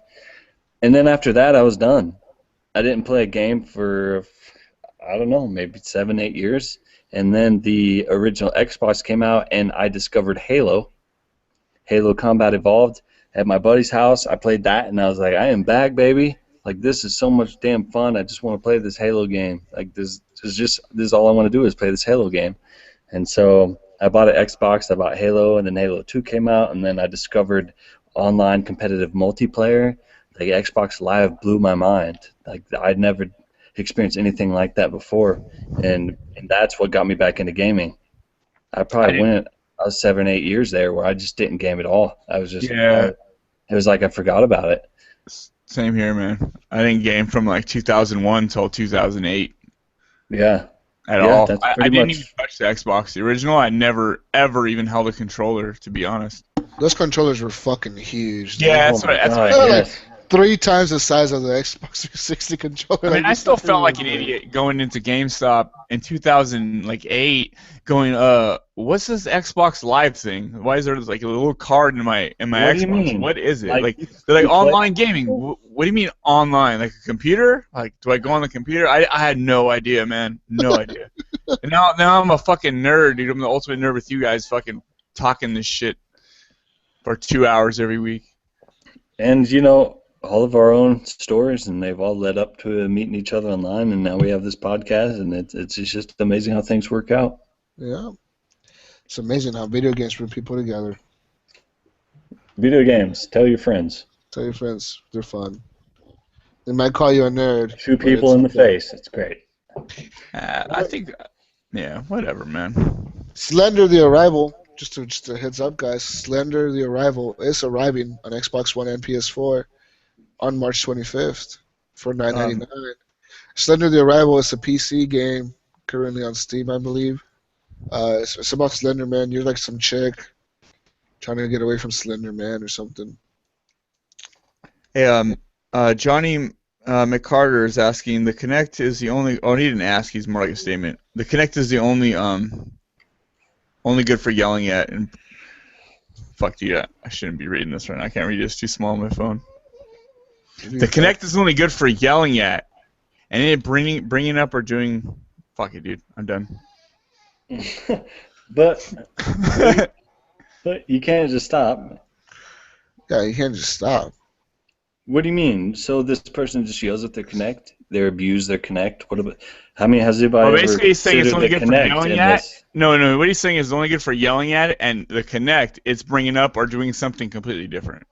And then after that, I was done. I didn't play a game for, I don't know, maybe 7-8 years. And then the original Xbox came out, and I discovered Halo. Halo Combat Evolved at my buddy's house. I played that, and I was like, I am back, baby. Like, this is so much damn fun. I just want to play this Halo game. Like, this is all I want to do is play this Halo game. And so I bought an Xbox, I bought Halo, and then Halo 2 came out, and then I discovered online competitive multiplayer. Like, Xbox Live blew my mind. Like, I'd never experienced anything like that before, and that's what got me back into gaming. I was 7-8 years there where I just didn't game at all. I was just, it was like I forgot about it. Same here, man. I didn't game from like 2001 till 2008. Yeah. At all. That's I pretty didn't much- even touch the Xbox. The original, I never, ever even held a controller, to be honest. Those controllers were fucking huge. dude. Yeah, Oh that's my what God, They're yes. like 3 times the size of the Xbox 360 controller. I mean, Like, I still felt like an idiot going into GameStop in 2008, going, what's this Xbox Live thing? Why is there like a little card in my What do Xbox? you mean? What is it? Like, Like they're like you play- online gaming. What do you mean online? Like a computer? Like, do I go on the computer? I had no idea, man. No idea. And now I'm a fucking nerd, dude. I'm the ultimate nerd with you guys, fucking talking this shit for 2 hours every week. And, all of our own stories, and they've all led up to meeting each other online, and now we have this podcast, and it's just amazing how things work out. Yeah. It's amazing how video games bring people together. Video games. Tell your friends. Tell your friends. They're fun. They might call you a nerd. Shoot but people it's in the okay. face. It's great. I think, yeah, whatever, man. Slender the Arrival, just a heads up, guys. Slender the Arrival is arriving on Xbox One and PS4 on March 25th for $9.99. Slender the Arrival is a PC game currently on Steam, I believe. It's about Slender Man. You're like some chick trying to get away from Slender Man or something. Hey, Johnny McCarter is asking, the Kinect is the only... Oh, he didn't ask. He's more like a statement. The Kinect is the only good for yelling at. And fuck you. I shouldn't be reading this right now. I can't read it. It's too small on my phone. The Kinect is only good for yelling at. And it bringing up or doing... Fuck it, dude. I'm done. But you can't just stop. Yeah, you can't just stop. What do you mean? So this person just yells at their Kinect? They abuse their Kinect? What about? How many has anybody Well, ever basically he's saying it's only considered good the for Kinect yelling in at. this? No. What he's saying is it's only good for yelling at it, and the Kinect, it's bringing up or doing something completely different.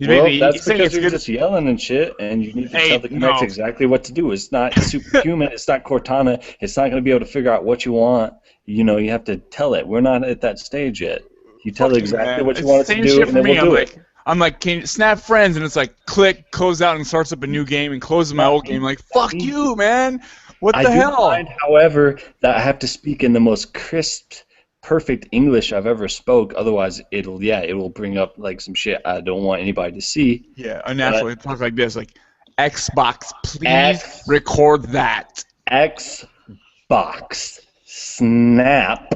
Well, He's that's saying because it's you're good. just yelling and shit, and you need to Hey, tell the Kinect no. exactly what to do. It's not superhuman. It's not Cortana. It's not going to be able to figure out what you want. You have to tell it. We're not at that stage yet. You tell it Fuck you, exactly man. what you It's want it the to same do, shit and then for me. we'll do it. I'm like, can you snap friends? And it's like, click, close out, and starts up a new game, and closes my old game. Like, fuck you, man. What the I hell? do find, however, that I have to speak in the most crisp, perfect English I've ever spoke. Otherwise, it will bring up like some shit I don't want anybody to see. Yeah, unnaturally talk like this, like, Xbox, please X- record that. Xbox, Snap,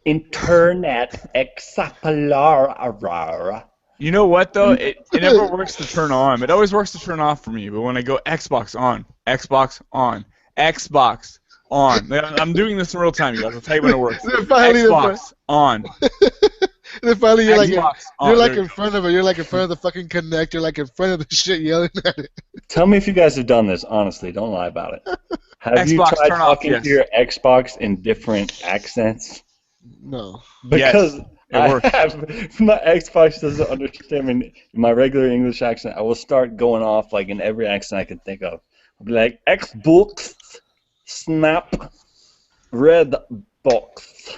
Internet Explorer. You know what though? It never works to turn on. It always works to turn off for me. But when I go Xbox on, Xbox on, Xbox on. I'm doing this in real time, you guys. I'll tell you when it works. Then finally, Xbox on. Then finally you're like, Xbox on. you're like There in front of it. You're like in front of the fucking Kinect. You're like in front of the shit yelling at it. Tell me if you guys have done this, honestly. Don't lie about it. Have you Xbox, tried turn off, talking yes. to your Xbox in different accents? No. Because works. My Xbox doesn't understand me. In my regular English accent, I will start going off like in every accent I can think of. I'll be like, Xbox, snap, red box.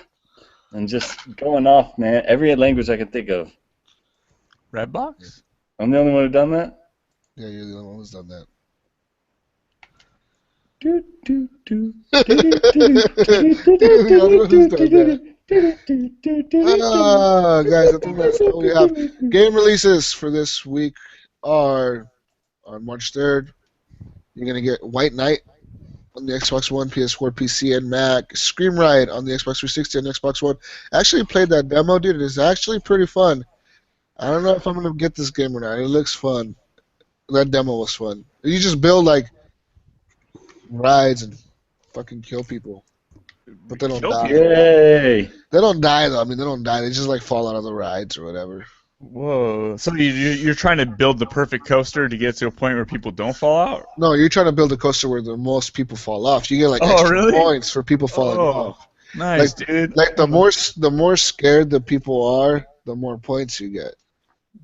And just going off, man. Every language I can think of. Redbox? I'm the only one who done that? Yeah, you're the only one who's done that. Do, do, do. Guys, I think that's all we have. Game releases for this week are on March 3rd. You're going to get White Knight on the Xbox One, PS4, PC, and Mac. Scream Ride on the Xbox 360 and Xbox One. I actually played that demo, dude. It is actually pretty fun. I don't know if I'm going to get this game or not. It looks fun. That demo was fun. You just build, like, rides and fucking kill people. But they don't die. Yay! They don't die, though. I mean, they don't die. They just, like, fall out of the rides or whatever. Whoa. So you're trying to build the perfect coaster to get to a point where people don't fall out? No, you're trying to build a coaster where the most people fall off. You get, like, extra really? points for people falling off. Nice, dude. Like, the more scared the people are, the more points you get.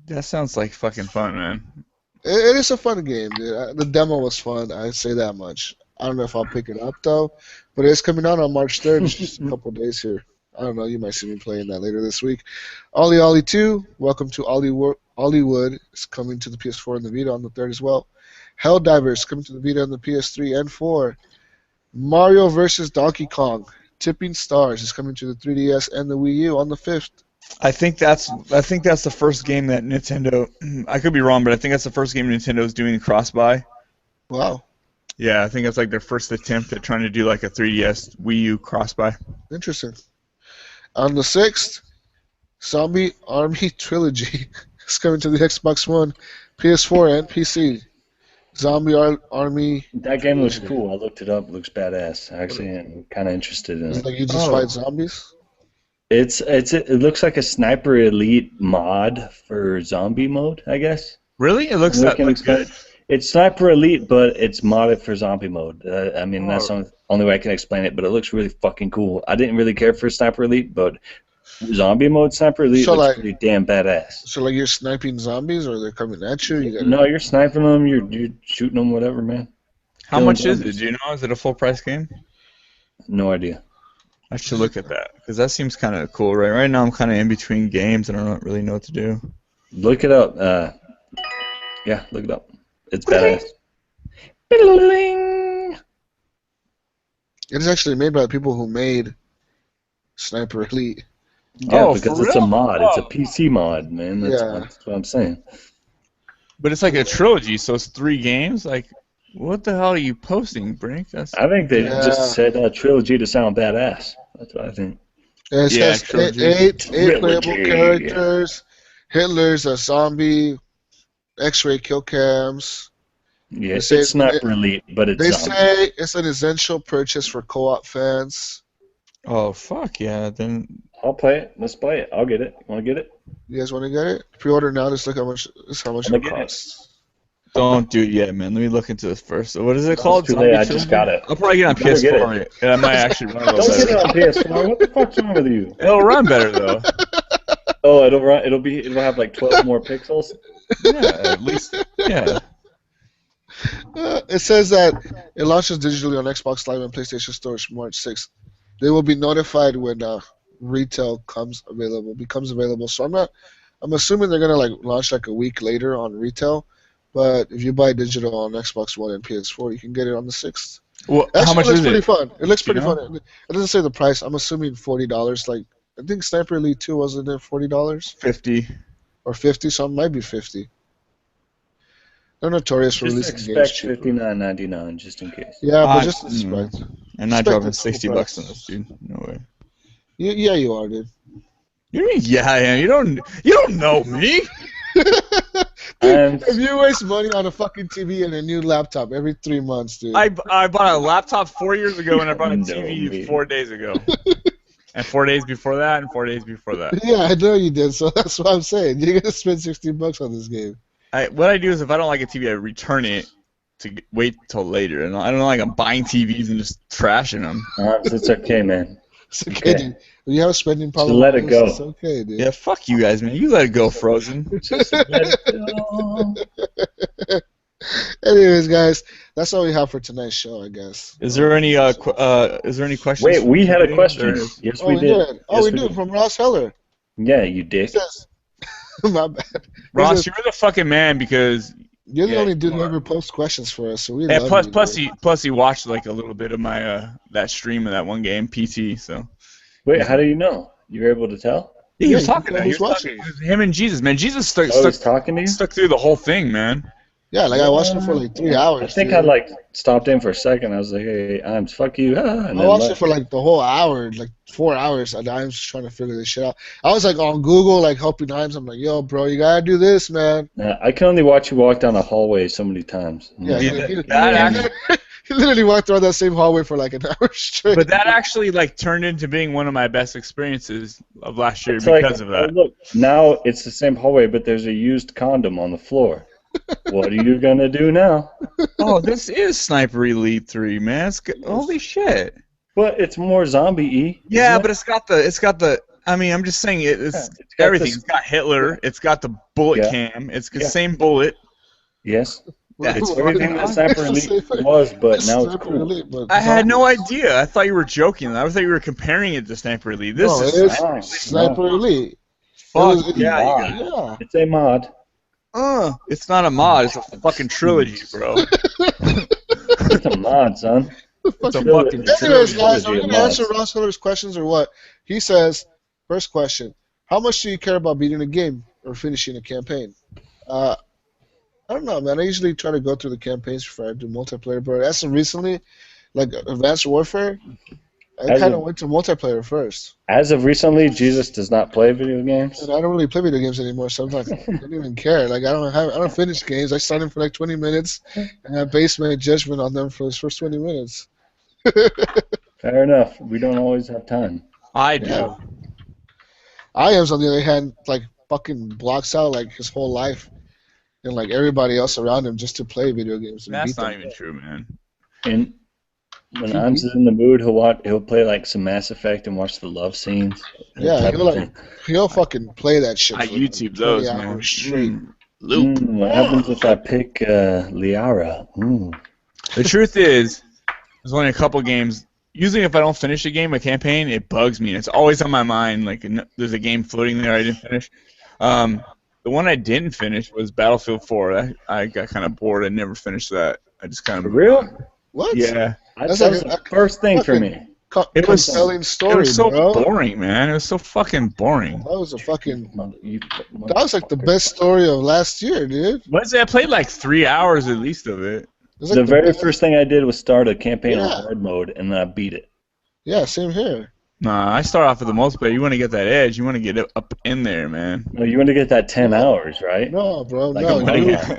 That sounds like fucking fun, man. It is a fun game, dude. The demo was fun. I'd say that much. I don't know if I'll pick it up, though. But it's coming out on March 3rd. It's just a couple days here. I don't know. You might see me playing that later this week. Ollie Ollie 2, Welcome to Hollywood, is coming to the PS4 and the Vita on the 3rd as well. Helldivers coming to the Vita and the PS3 and 4. Mario vs. Donkey Kong, Tipping Stars is coming to the 3DS and the Wii U on the 5th. I think that's the first game that Nintendo. I could be wrong, but I think that's the first game Nintendo's doing cross-buy. Wow. Yeah, I think it's like their first attempt at trying to do like a 3DS Wii U cross-buy. Interesting. On the 6th, Zombie Army Trilogy is coming to the Xbox One, PS4, and PC. Zombie Army. That game looks cool. I looked it up. It looks badass. I actually am kind of interested in It's it. like you just fight zombies? It looks like a Sniper Elite mod for zombie mode, I guess. Really? It looks that good. It's Sniper Elite, but it's modded for zombie mode. I mean, that's the only way I can explain it, but it looks really fucking cool. I didn't really care for Sniper Elite, but zombie mode Sniper Elite looks pretty damn badass. So, like, you're sniping zombies, or they're coming at you? No, you're sniping them, you're shooting them, whatever, man. How much is it? Do you know? Is it a full-price game? No idea. I should look at that, because that seems kind of cool, right? Right now I'm kind of in between games, and I don't really know what to do. Look it up. Yeah, look it up. It's badass. It is actually made by the people who made Sniper Elite. Yeah, because it's a mod. It's a PC mod, man. That's what I'm saying. But it's like a trilogy, so it's 3 games? Like, what the hell are you posting, Brink? I think they just said trilogy to sound badass. That's what I think. It says 8 playable characters. Hitler's a zombie. X-ray kill cams. Yeah, it's Sniper Elite, but it's. They say it's an essential purchase for co-op fans. Oh fuck yeah! Then I'll play it. Let's play it. I'll get it. Want to get it? You guys want to get it? Pre-order now. Just look how much. This how much it costs. Don't do it yet, man. Let me look into this first. So what is it called? I just got it. I'll probably get it on PS4. Yeah, I might actually run a little better. Don't get it on PS4. What the fuck's wrong with you? It'll run better though. Oh, it'll run. It'll have like 12 more pixels. Yeah, at least. Yeah. It says that it launches digitally on Xbox Live and PlayStation Stores March 6th. They will be notified when retail becomes available. So I'm assuming they're gonna like launch like a week later on retail. But if you buy digital on Xbox One and PS4, you can get it on the 6th. Well, how much is it? It looks pretty fun. It looks pretty fun. It doesn't say the price. I'm assuming $40. Like I think Sniper Elite 2 wasn't it $40? 50. Or 50, so it might be 50. They're notorious for releasing games cheap. Expect $59.99 just in case. Yeah, but just expect. I'm not dropping $60 on this, dude. No way. Yeah, you are, dude. You mean yeah, I am. You don't know me. Dude, if you waste money on a fucking TV and a new laptop every 3 months, dude. I bought a laptop 4 years ago and I bought a TV 4 days ago. And 4 days before that, and 4 days before that. Yeah, I know you did, so that's what I'm saying. You're gonna spend $60 on this game. What I do is if I don't like a TV, I return it to wait till later. And I don't like I'm buying TVs and just trashing them. It's okay, man. It's okay, dude. When you have a spending Just problem, let it go. it's okay, dude. Yeah, fuck you guys, man. You let it go, Frozen. Just let it go. Anyways, guys, that's all we have for tonight's show, I guess. Is there any questions? Wait, we had a There question. is. Yes, Oh, we we did. did. Oh, Yes, we did from Ross Heller. Yeah, you He dick. says, my bad. He Ross, says, you're the fucking man because you're the yeah, only dude you who are. ever posts questions for us, so we yeah. love you. Plus he watched like a little bit of my that stream of that one game PT. So Wait, how do you know? You were able to tell? yeah, he Yeah, was you talking. can tell He who's was watching. talking. It was him and Jesus, man. Jesus stuck Oh, he's talking to you? stuck through the whole thing, man. Yeah, like I watched it for like 3 hours. I think dude. I like stopped in for a second. I was like, "Hey, I'm fuck you," and I then watched it left. for like the whole hour, like 4 hours, and I was just trying to figure this shit out. I was like on Google, like helping Himes. I'm like, yo, bro, you gotta do this, man. I can only watch you walk down a hallway so many times. Yeah, Yeah, he that he literally walked around that same hallway for like an hour straight. But that actually like turned into being one of my best experiences of last year It's because like, of that. oh, look, now it's the same hallway, but there's a used condom on the floor. What are you gonna do now? Oh, this is Sniper Elite 3, man. It's good. Holy shit. But it's more zombie-y. Yeah, isn't but it's got the. I mean, I'm just saying it's Yeah, it's got everything. this- It's got Hitler. It's got the bullet Yeah. cam. It's the Yeah. same bullet. Yes, Yeah, it's it's everything that fucking Sniper Elite was, but now it's Sniper cool. Elite, but I had no zombies. idea. I thought you were joking. I thought you were comparing it to Sniper Elite. This No, is it's Sniper no. Elite. Sniper Elite. Fuck It was- yeah, you got it. Yeah. It's a mod. It's not a mod. It's a fucking trilogy, bro. It's a mod, son. It's a Really? fucking Anyways, trilogy. guys, are we Trilogy going of to answer mods. Ross Hiller's questions or what? He says, first question, how much do you care about beating a game or finishing a campaign? I don't know, man. I usually try to go through the campaigns before I do multiplayer, but as of recently, like Advanced Warfare, I As kind of- of went to multiplayer first. As of recently, Jesus does not play video games. And I don't really play video games anymore, so I'm like, I don't even care. Like I don't finish games. I start them for like 20 minutes, and I base my judgment on them for those first 20 minutes. Fair enough. We don't always have time. I do. Yeah. IAMS, on the other hand, like fucking blocks out like his whole life and like everybody else around him just to play video games. And That's beat not them. even true, man. And when I'm in the mood, he'll play like some Mass Effect and watch the love scenes. Yeah, Type he'll of like he'll fucking play that shit. I for YouTube 20 those, hours man. straight. Loop. What happens if I pick Liara? The truth is, there's only a couple games. Usually, if I don't finish a game, a campaign, it bugs me. It's always on my mind. Like, there's a game floating there I didn't finish. The one I didn't finish was Battlefield 4. I got kind of bored. I never finished that. I just kind For of. real? What? Yeah. That's That was like the first thing for fucking- me. It was compelling story, It was so bro. boring, man. It was so fucking boring. That was a fucking. You That was like the best story of last year, dude. What is it? I played like 3 hours at least of it. It was like The very best- first thing I did was start a campaign Yeah. on hard mode, and then I beat it. Yeah, same here. Nah, I start off with the multiplayer. You want to get that edge. You want to get it up in there, man. No, you want to get that 10 hours, right? No, bro, Like no. a money you- guy.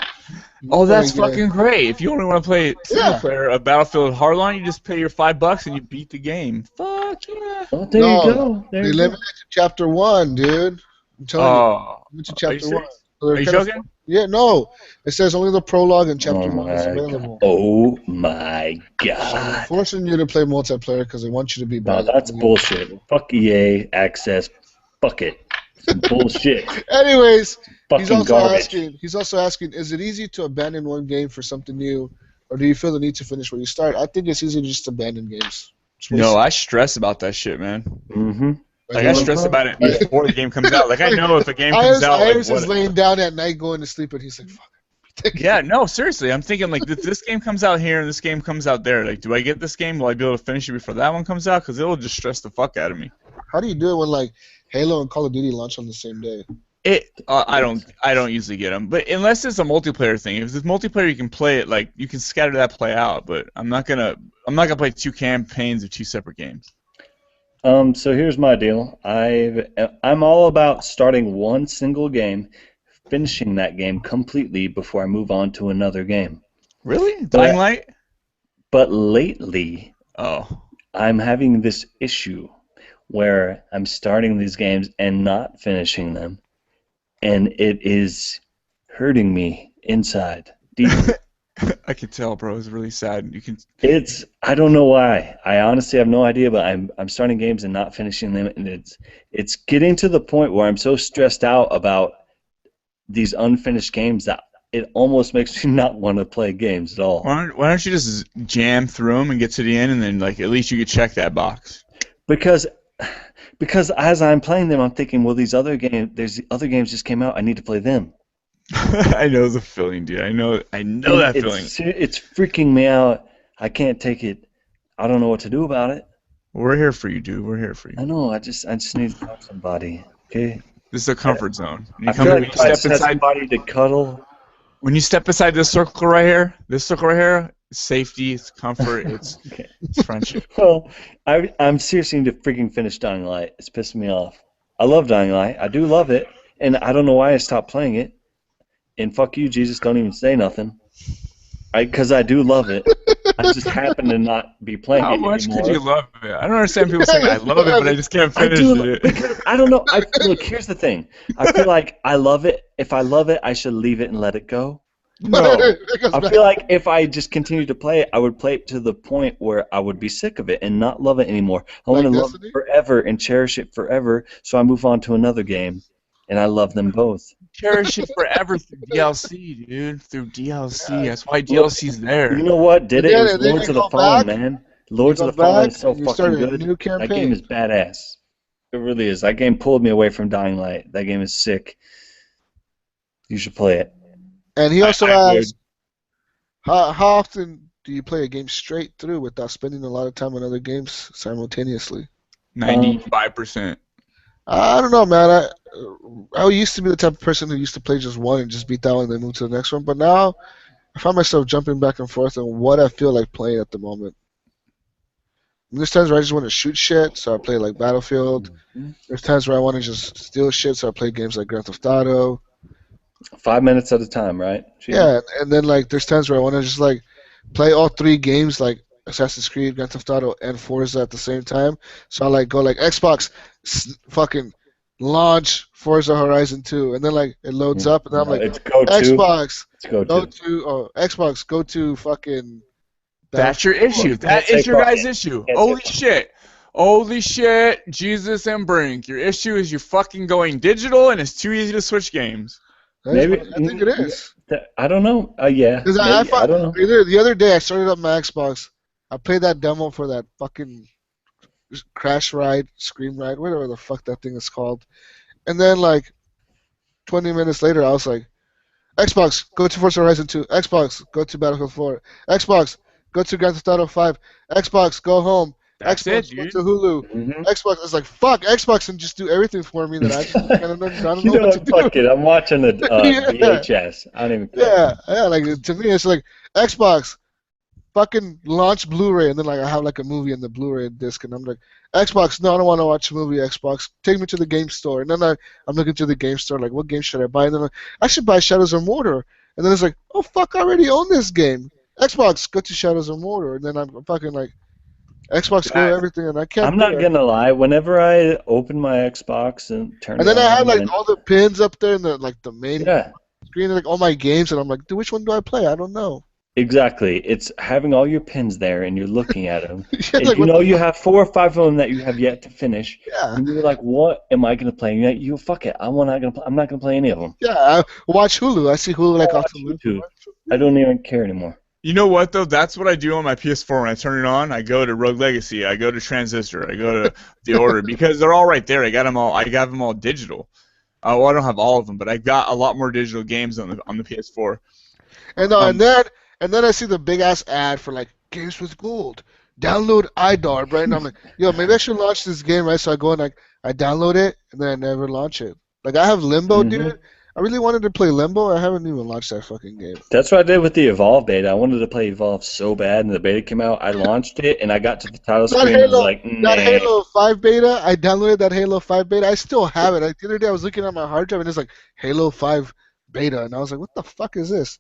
Oh, that's wanna get- fucking great. If you only want to play single Yeah. player, a Battlefield Hardline, you just pay your $5 and you beat the game. Fuck yeah. Oh, there No, you go. There They you go. limited to chapter 1, dude. I'm telling you. Oh, Limited to are you chapter 1. serious? So they're Are you kind of- joking? Yeah, no. It says only the prologue and chapter Oh 1 is my available. god. Oh my So they're god. forcing you to play multiplayer because they want you to be No, bad. that's bullshit. Fuck EA access. Fuck it. Some bullshit. Anyways, he's Fucking also garbage. asking. He's also asking: is it easy to abandon one game for something new, or do you feel the need to finish where you start? I think it's easy to just abandon games. It's No, I stress about that shit, man. Mm-hmm. Like, I stress about it before the game comes out. Like, I know if a game comes out, like, Iris is what... laying down at night going to sleep, and he's like, "Fuck." Yeah, no, seriously. I'm thinking, like, this game comes out here and this game comes out there. Like, do I get this game? Will I be able to finish it before that one comes out? Because it'll just stress the fuck out of me. How do you do it when like Halo and Call of Duty launch on the same day? I don't usually get them, but unless it's a multiplayer thing. If it's multiplayer, you can play it. Like, you can scatter that play out. But I'm not gonna play 2 campaigns of 2 separate games. So here's my deal. I'm all about starting one single game, finishing that game completely before I move on to another game. Really? Dying Light? But lately, Oh. I'm having this issue where I'm starting these games and not finishing them, and it is hurting me inside, deep. I can tell, bro. It's really sad. You can. I don't know why. I honestly have no idea, but I'm starting games and not finishing them, and it's getting to the point where I'm so stressed out about these unfinished games that it almost makes me not want to play games at all. Why don't you just jam through them and get to the end, and then like at least you could check that box? Because as I'm playing them, I'm thinking, well, there's other games just came out. I need to play them. I know the feeling, dude. I know that feeling. It's freaking me out. I can't take it. I don't know what to do about it. We're here for you, dude. We're here for you. I know. I just need to talk to somebody. Okay. This is a comfort zone. I feel like if I just had somebody to cuddle. When you step beside this circle right here, it's safety, it's comfort, it's friendship. Well, I'm seriously need to freaking finish Dying Light. It's pissing me off. I love Dying Light. I do love it, and I don't know why I stopped playing it. And fuck you, Jesus, don't even say nothing. Because I do love it. I just happen to not be playing it anymore. How much could you love it? I don't understand people saying I love it, but I just can't finish it. Because, I don't know. Look, here's the thing. I feel like I love it. If I love it, I should leave it and let it go. No. I feel like if I just continue to play it, I would play it to the point where I would be sick of it and not love it anymore. I want to love it forever and cherish it forever, so I move on to another game, and I love them both. Cherish it forever through DLC, dude. Through DLC. That's why DLC's there. You know what did it? It was Lords of the Fallen, man. Lords of the Fallen is so fucking good. That game is badass. It really is. That game pulled me away from Dying Light. That game is sick. You should play it. And he also asked, how often do you play a game straight through without spending a lot of time on other games simultaneously? 95%. I don't know, man. I used to be the type of person who used to play just one and just beat that one and then move to the next one. But now I find myself jumping back and forth on what I feel like playing at the moment. And there's times where I just want to shoot shit, so I play like Battlefield. There's times where I want to just steal shit, so I play games like Grand Theft Auto. 5 minutes at a time, right? Jeez. Yeah, and then like there's times where I want to just like play all three games like Assassin's Creed, Grand Theft Auto, and Forza at the same time. So I like go like Xbox, fucking launch Forza Horizon 2, and then like it loads up, and then I'm like Xbox, Xbox, go to fucking. That's your issue. That is your guys' issue. Holy shit. Holy shit, Jesus and Brink. Your issue is you're fucking going digital, and it's too easy to switch games. Maybe I think it is. I don't know. Yeah. Because I don't know. The other day I started up my Xbox. I played that demo for that fucking Crash Ride, Scream Ride, whatever the fuck that thing is called. And then like 20 minutes later, I was like, Xbox, go to Forza Horizon 2. Xbox, go to Battlefield 4. Xbox, go to Grand Theft Auto 5. Xbox, go home. That's Xbox, it, go dude. to Hulu. Xbox is like, fuck, Xbox and just do everything for me that I just I don't know what to do. Fuck it, I'm watching the VHS. I don't even care. Yeah, like to me it's like Xbox, fucking launch Blu-ray, and then like I have like a movie in the Blu-ray disc, and I'm like, Xbox, no, I don't want to watch a movie. Xbox, take me to the game store, and then I'm looking through the game store, like, what game should I buy? And then like, I should buy Shadows of Mordor, and then it's like, oh fuck, I already own this game. Xbox, go to Shadows of Mordor, and then I'm fucking like, Xbox, go to everything, and I can't. I'm not gonna lie. Whenever I open my Xbox and turn, and then I have like all the pins up there, and the main screen, and, like all my games, and I'm like, which one do I play? I don't know. Exactly. It's having all your pins there, and you're looking at them. Yeah, and like, you know you have 4 or 5 of them that you have yet to finish. Yeah. And you're like, what am I gonna play? And you fuck it. I'm not gonna play any of them. Yeah, I watch Hulu. I see Hulu like off the YouTube. I don't even care anymore. You know what though? That's what I do on my PS4 when I turn it on. I go to Rogue Legacy. I go to Transistor. I go to The Order because they're all right there. I got them all digital. Well, I don't have all of them, but I got a lot more digital games on the PS4. And then I see the big ass ad for like games with gold. Download iDarb, right? And I'm like, yo, maybe I should launch this game, right? So I go and I download it, and then I never launch it. Like I have Limbo, dude. I really wanted to play Limbo. I haven't even launched that fucking game. That's what I did with the Evolve beta. I wanted to play Evolve so bad, and the beta came out. I launched it, and I got to the title screen, and I was like, nah. That Halo 5 beta, I downloaded that Halo 5 beta. I still have it. Like, the other day I was looking at my hard drive, and it's like Halo 5 beta, and I was like, what the fuck is this?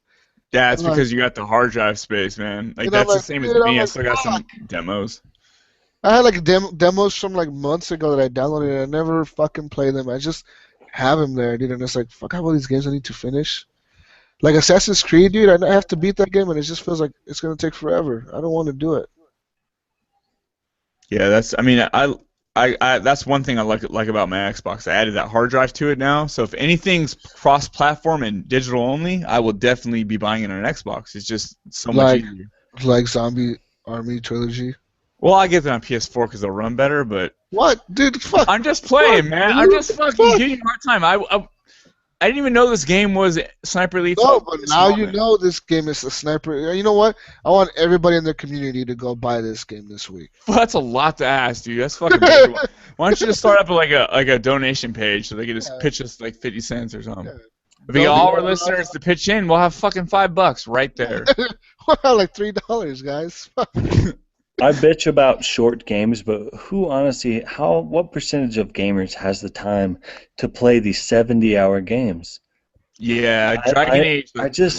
Yeah, it's because you got the hard drive space, man. Like that's the same as me. I still got some demos. I had like demos from like months ago that I downloaded, and I never fucking play them. I just have them there, dude, and it's like, fuck, I have all these games I need to finish. Like Assassin's Creed, dude, I have to beat that game, and it just feels like it's gonna take forever. I don't want to do it. Yeah, that's. I mean, that's one thing I like about my Xbox. I added that hard drive to it now, so if anything's cross-platform and digital only, I will definitely be buying it on an Xbox. It's just so much Like, easier. like Zombie Army Trilogy. Well, I get it on PS4 because they'll run better, but What, dude? Fuck. I'm just playing, man. I'm just fucking Fuck. giving you a hard time. I didn't even know this game was Sniper Elite. No, but now you know this game is a sniper. You know what? I want everybody in the community to go buy this game this week. Well, that's a lot to ask, dude. That's fucking big. Why don't you just start up like a donation page so they can just pitch us like 50 cents or something? Yeah. If we get all our listeners to pitch in, we'll have fucking $5 right there. Like $3, guys. I bitch about short games, but who honestly, what percentage of gamers has the time to play these 70-hour games? Yeah, Dragon Age. It's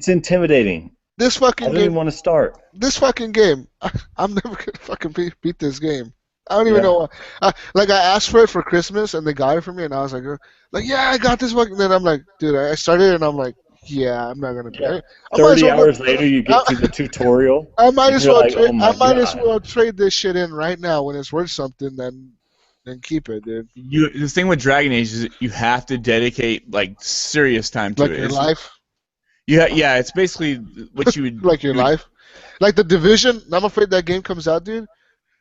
intimidating. This I fucking don't even game. want to start. This fucking game. I'm never gonna fucking beat this game. I don't even know why. Like I asked for it for Christmas and they got it for me, and I was like, yeah, I got this fucking. And then I'm like, dude, I started it and I'm like, yeah, I'm not gonna do it. 30 hours later, you get to the tutorial. I might as you're well. like, oh my as God. well trade this shit in right now when it's worth something than keep it, dude. The thing with Dragon Age is you have to dedicate like serious time to Like it. your life. Yeah, it's basically what you would Like your life. Like the Division. I'm afraid that game comes out, dude.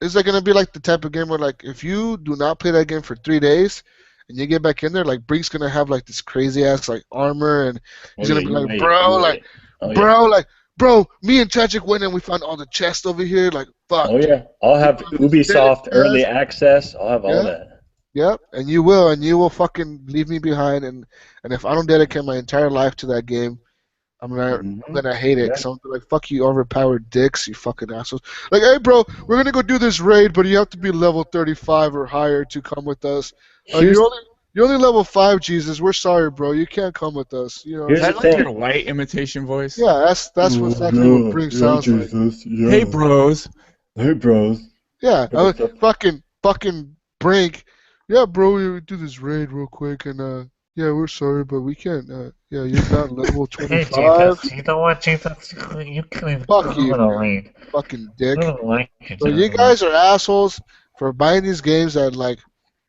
Is that gonna be like the type of game where like if you do not play that game for 3 days and you get back in there, like Brink's gonna have like this crazy ass like armor and he's gonna be like, bro, me and Tragic went and we found all the chests over here, like fuck. Oh yeah, I'll have Ubisoft early access. I'll have all that. Yep, and you will fucking leave me behind, and if I don't dedicate my entire life to that game, I'm gonna hate it. Cause I'm gonna be like, fuck you, overpowered dicks, you fucking assholes. Like, hey, bro, we're gonna go do this raid, but you have to be level 35 or higher to come with us. You're only level 5, Jesus. We're sorry, bro. You can't come with us. You know. Is that like your white imitation voice? Yeah, that's exactly what Brink sounds like. Yeah. Hey, bros. Hey, bros. Yeah, fucking Brink. Yeah, bro, we do this raid real quick, and yeah, we're sorry, but we can't. Yeah, you're not level 25. Hey, Jesus, you know what, Jesus? You can even Fuck you, man. fucking dick. I don't like it. So you guys are assholes for buying these games that like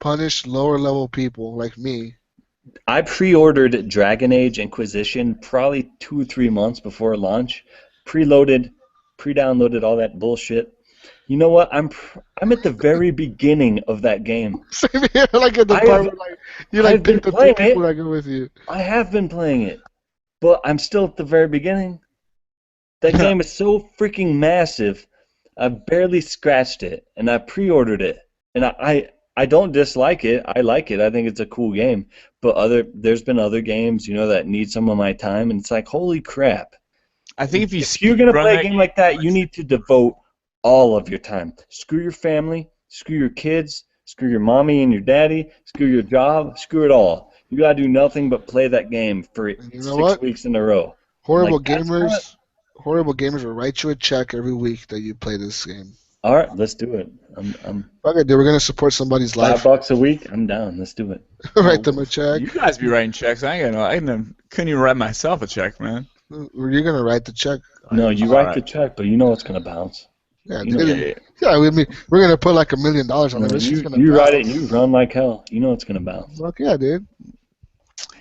punish lower level people like me. I pre-ordered Dragon Age Inquisition probably 2 or 3 months before launch. Pre-downloaded all that bullshit. You know what? I'm at the very beginning of that game. Same here, like at the part where like you like pick the 2 people that go with you. I have been playing it, but I'm still at the very beginning. That game is so freaking massive. I barely scratched it, and I pre-ordered it, and I don't dislike it. I like it. I think it's a cool game. But there's been other games, that need some of my time, and it's like, holy crap. I think if you're gonna play a game like that, you need to devote all of your time. Screw your family, screw your kids, screw your mommy and your daddy, screw your job, screw it all. You gotta do nothing but play that game for 6 weeks in a row. Horrible gamers will write you a check every week that you play this game. All right, let's do it. Okay, dude, we're gonna support somebody's life. $5 a week. I'm down. Let's do it. Write them a check. You guys be writing checks. I couldn't even write myself a check, man. You're gonna write the check. No, you write the check, but you know it's gonna bounce. Yeah, I mean, we're gonna put like $1 million on it. You write it, and you run like hell. You know it's gonna bounce. Fuck yeah, dude.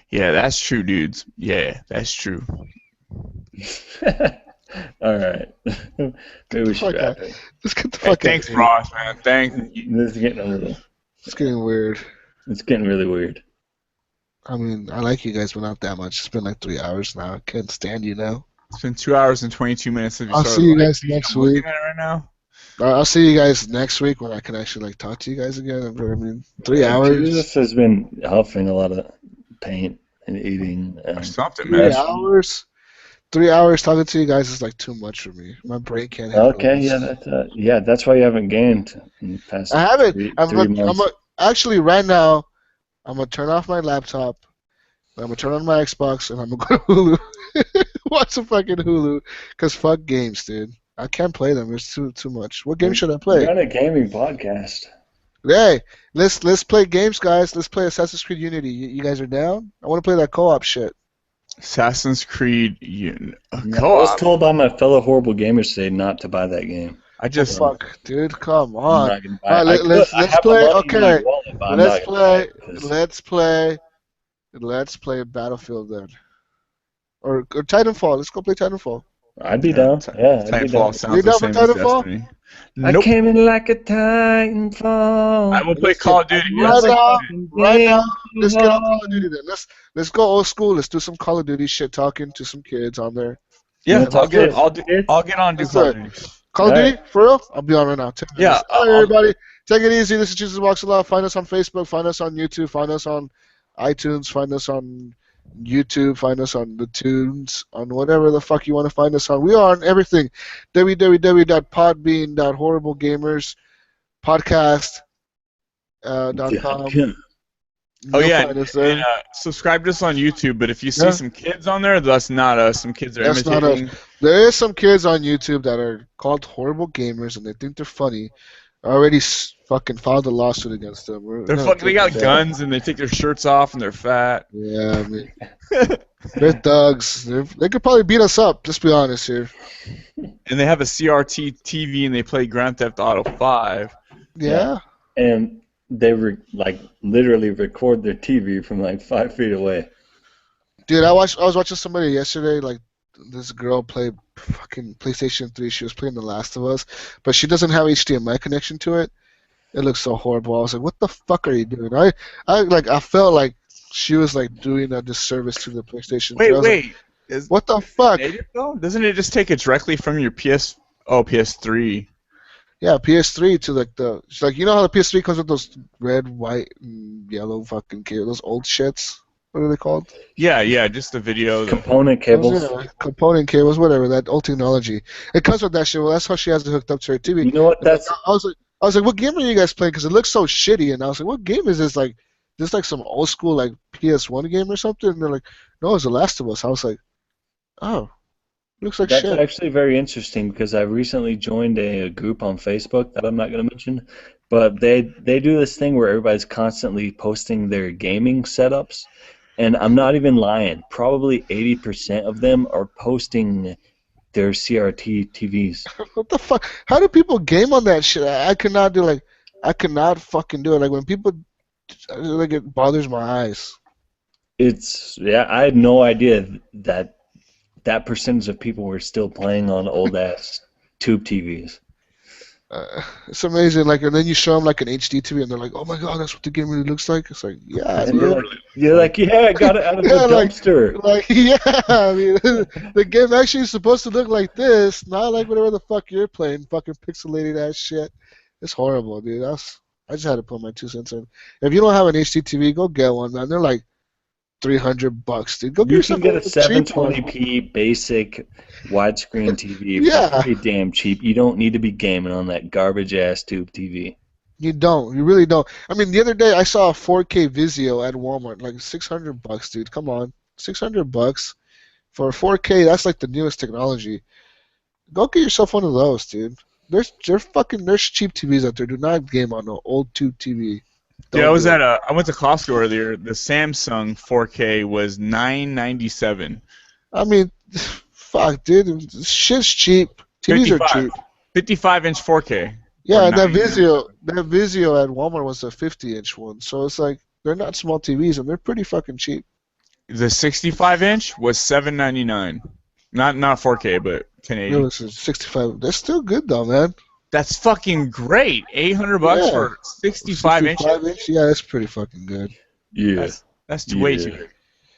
Yeah, that's true, dudes. Yeah, that's true. All right. Maybe we should wrap it. Let's get the fuck out. Thanks, Ross, man. Thanks. This is getting a little. It's getting weird. It's getting really weird. I mean, I like you guys, but not that much. It's been like 3 hours now. I can't stand you now. It's been 2 hours and 22 minutes. I'll see you guys next week. Right now. I'll see you guys next week when I can actually like talk to you guys again. I mean, 3 hours. Jesus has been huffing a lot of paint and eating. Or something, man. 3 hours. 3 hours talking to you guys is like too much for me. My brain can't handle it. Okay, yeah, that's why you haven't gained in the past. I haven't. 3 months. Actually, right now, I'm gonna turn off my laptop. I'm gonna turn on my Xbox and I'm gonna go to Hulu. Watch some fucking Hulu, cause fuck games, dude. I can't play them. There's too much. What game should I play? We're on a gaming podcast. Hey, let's play games, guys. Let's play Assassin's Creed Unity. You guys are down? I want to play that co-op shit. Assassin's Creed. I was Co-op. told by my fellow horrible gamers today not to buy that game. I just Fuck, dude, come I'm on. not gonna buy All it. right, let's I have the play. money in my Okay, wallet, but I'm let's not gonna buy play. it 'cause Let's play Battlefield then, or Titanfall. Let's go play Titanfall. I'd be down. Yeah, I'd be down. Titanfall sounds You the down for same as Titanfall? Destiny. I Nope. came in like a Titanfall. I will play Call of Duty. Right Yes. now, right now, let's get on Call of Duty then. Let's go old school. Let's do some Call of Duty shit, talking to some kids on there. Yeah, wanna talk to I'll get on and do Let's Call do of it. Duty. Call of All Duty for real? I'll be on right now. 10 Yeah, minutes. All right, everybody, take it easy. This is Jesus Walks a Lot. Find us on Facebook. Find us on YouTube. Find us on iTunes. Find us on YouTube. Find us on the Tunes. On whatever the fuck you want to find us on. We are on everything. www.podbean.horriblegamerspodcast.com. Oh You'll yeah, find us there. and, subscribe to us on YouTube. But if you see Yeah. some kids on there, that's not us. Some kids are That's not imitating. There is some kids on YouTube that are called horrible gamers and they think they're funny. I already fucking filed a lawsuit against them. They're fucking. They got guns and they take their shirts off and they're fat. Yeah, I mean, they're thugs. They could probably beat us up. Just be honest here. And they have a CRT TV and they play Grand Theft Auto 5. Yeah. And they literally record their TV from like 5 feet away. Dude, I was watching somebody yesterday. Like this girl played fucking PlayStation 3. She was playing The Last of Us, but she doesn't have HDMI connection to it. It looks so horrible. I was like, "What the fuck are you doing?" I felt like she was like doing a disservice to the PlayStation 3. I was like, what the fuck? Native though? Doesn't it just take it directly from your PS3? Yeah, PS3 to it's like you know how the PS3 comes with those red, white, and yellow fucking cables, those old shits. What are they called? Yeah, just the video. Component cables. Component cables, whatever. That old technology. It comes with that shit. Well, that's how she has it hooked up to her TV. You know what? I was like, what game are you guys playing? Because it looks so shitty. And I was like, what game is this? Like, this like some old school like PS1 game or something? And they're like, no, it's The Last of Us. I was like, oh, looks like That's shit. actually very interesting because I recently joined a group on Facebook that I'm not going to mention, but they do this thing where everybody's constantly posting their gaming setups, and I'm not even lying. Probably 80% of them are posting their CRT TVs. What the fuck? How do people game on that shit? I could not do I could not fucking do it. Like when people, like it bothers my eyes. I had no idea that percentage of people were still playing on old ass tube TVs. It's amazing. Like, and then you show them like an HD TV, and they're like, "Oh my god, that's what the game really looks like." It's like, yeah, And you're like, yeah, I got it out of the dumpster. Like, yeah, I mean, the game actually is supposed to look like this, not like whatever the fuck you're playing, fucking pixelated ass shit. It's horrible, dude. I just had to put my 2 cents in. If you don't have an HD TV, go get one, man. They're like $300, dude. Go get You yourself can get a cheap one. 720p basic widescreen TV Yeah. for pretty damn cheap. You don't need to be gaming on that garbage ass tube TV. You don't. You really don't. I mean, the other day I saw a 4K Vizio at Walmart, like $600, dude. Come on, $600 for a 4K. That's like the newest technology. Go get yourself one of those, dude. There's cheap TVs out there. Do not game on an old tube TV. Yeah, I went to Costco earlier. The Samsung 4K was $9.97. I mean, fuck, dude. Shit's cheap. TVs are cheap. 55-inch 4K. Yeah, and that Vizio at Walmart was a 50-inch one. So it's like they're not small TVs and they're pretty fucking cheap. The 65-inch was $7.99. Not 4K, but 1080. No, it's a 65. That's still good though, man. That's fucking great. $800 for 65 inches. 65 inch? Yeah, that's pretty fucking good. Yeah. That's way too big.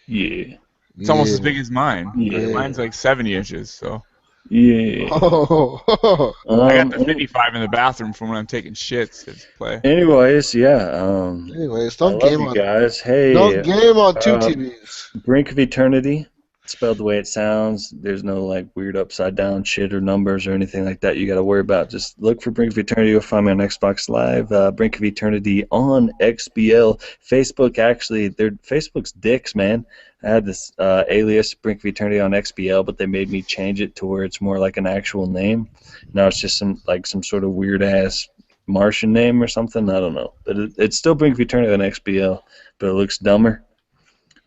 Yeah. It's almost as big as mine. Yeah. Mine's like 70 inches, so. Yeah. Oh. I got the 55 in the bathroom from when I'm taking shits to play. Anyways, Anyways, don't I love game you on guys. Hey. Don't game on two TVs. Brink of Eternity. Spelled the way it sounds. There's no like weird upside down shit or numbers or anything like that you got to worry about. Just look for Brink of Eternity. You'll find me on Xbox Live. Brink of Eternity on XBL. Facebook, actually, Facebook's dicks, man. I had this alias Brink of Eternity on XBL, but they made me change it to where it's more like an actual name. Now it's just some sort of weird ass Martian name or something. I don't know, but it's still Brink of Eternity on XBL, but it looks dumber.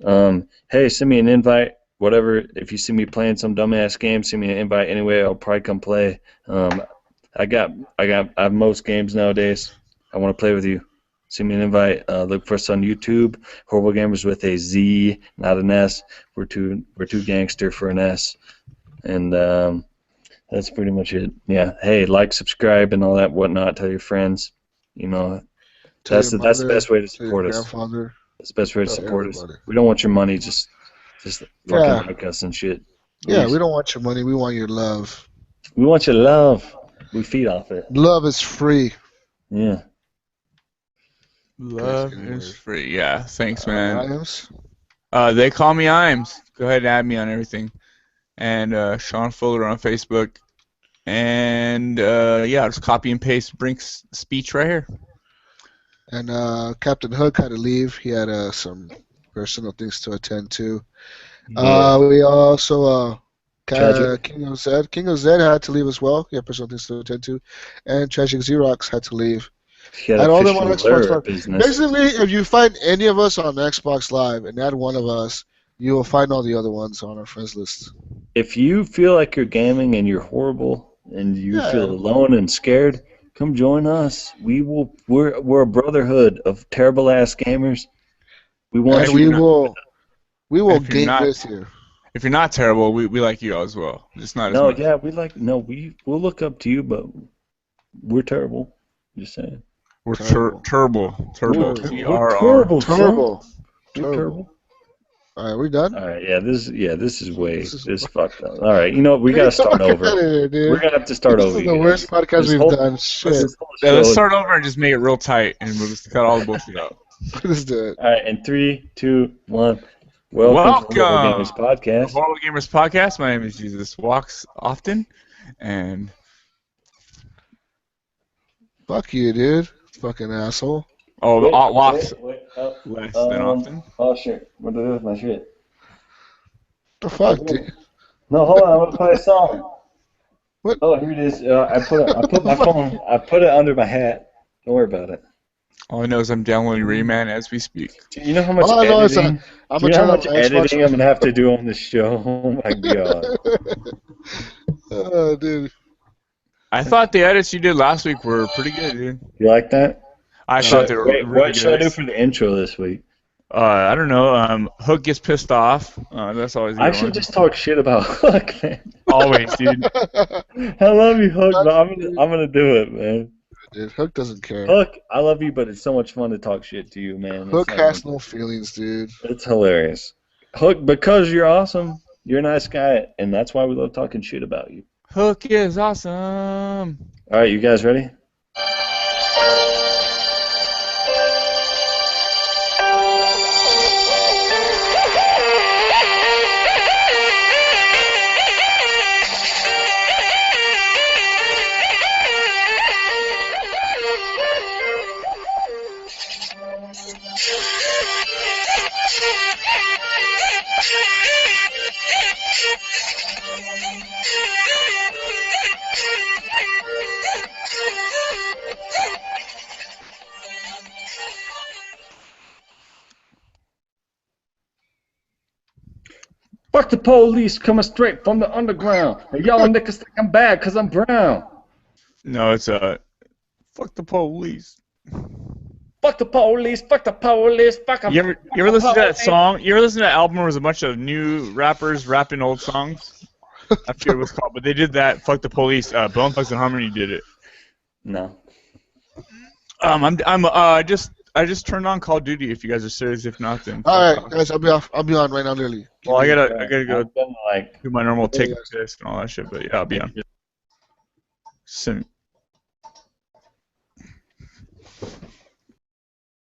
Hey, send me an invite. whatever. If you see me playing some dumbass game, send me an invite anyway. I'll probably come play. I have most games nowadays. I want to play with you. Send me an invite. Look for us on YouTube. Horrible Gamers with a Z, not an S. We're too gangster for an S. And that's pretty much it. Yeah. Hey, like, subscribe, and all that whatnot. Tell your friends. You know, that's the best way to support us. Grandfather. That's the best way to support us. We don't want your money. Just fucking like us and shit. Yeah, we don't want your money. We want your love. We want your love. We feed off it. Love is free. Yeah. Love is free. Yeah, thanks, man. Iams? They call me Iams. Go ahead and add me on everything. And Sean Fuller on Facebook. And yeah, just copy and paste Brink's speech right here. And Captain Hook had to leave. He had some personal things to attend to. We also King of Zed had to leave as well. He had personal things to attend to. And Tragic Xerox had to leave. And all them on Xbox Live. Basically, if you find any of us on Xbox Live and add one of us, you will find all the other ones on our friends list. If you feel like you're gaming and you're horrible and you feel alone and scared, come join us. We're a brotherhood of terrible ass gamers. We want and we will game with you. If you're not terrible, we like you as well. It's not as much. We'll look up to you, but we're terrible. Just saying. We're terrible. We're terrible. All right, we done? All right, this is fucked up. All right, you know what? We gotta start over. We're gonna have to start over. This is the worst podcast we've done. Shit. Yeah, let's start over and just make it real tight, and we'll just cut all the bullshit out. Let's do it. All right, in 3, 2, 1. Welcome to the Horrible Gamers Podcast. The Horrible Gamers Podcast. My name is Jesus Walks Often, and fuck you, dude. Fucking asshole. Oh, walks less than often. Oh shit! What do I do with my shit? The fuck, dude? No, hold on. I'm gonna play a song. What? Oh, here it is. I put my phone. I put it under my hat. Don't worry about it. All I know is I'm downloading Rayman as we speak. You know how much editing? I'm gonna have to do on this show? Oh my god. Oh, dude. I thought the edits you did last week were pretty good, dude. You like that? I thought they were really good. What should I do for the intro this week? I don't know. Hook gets pissed off. That's always. I should just talk shit about Hook, man. Always, dude. I love you, Hook, but I'm gonna do it, man. Dude, Hook doesn't care. Hook, I love you, but it's so much fun to talk shit to you, man. Hook has no feelings, dude. It's hilarious. Hook, because you're awesome. You're a nice guy, and that's why we love talking shit about you. Hook is awesome. All right, you guys ready? Fuck the police coming straight from the underground. And y'all niggas think I'm bad because I'm brown. No, it's fuck the police. Fuck the police, fuck the police, fuck them. You ever listen to that song? You ever listen to that album where it was a bunch of new rappers rapping old songs? I forget what it was called, but they did that. Fuck the police. Bone Thugs and Harmony did it. No. I just turned on Call of Duty. If you guys are serious, if not, then. All right, guys, I'll be on right now, literally. Well, I gotta go do my normal take test and all that shit, but yeah, I'll be on.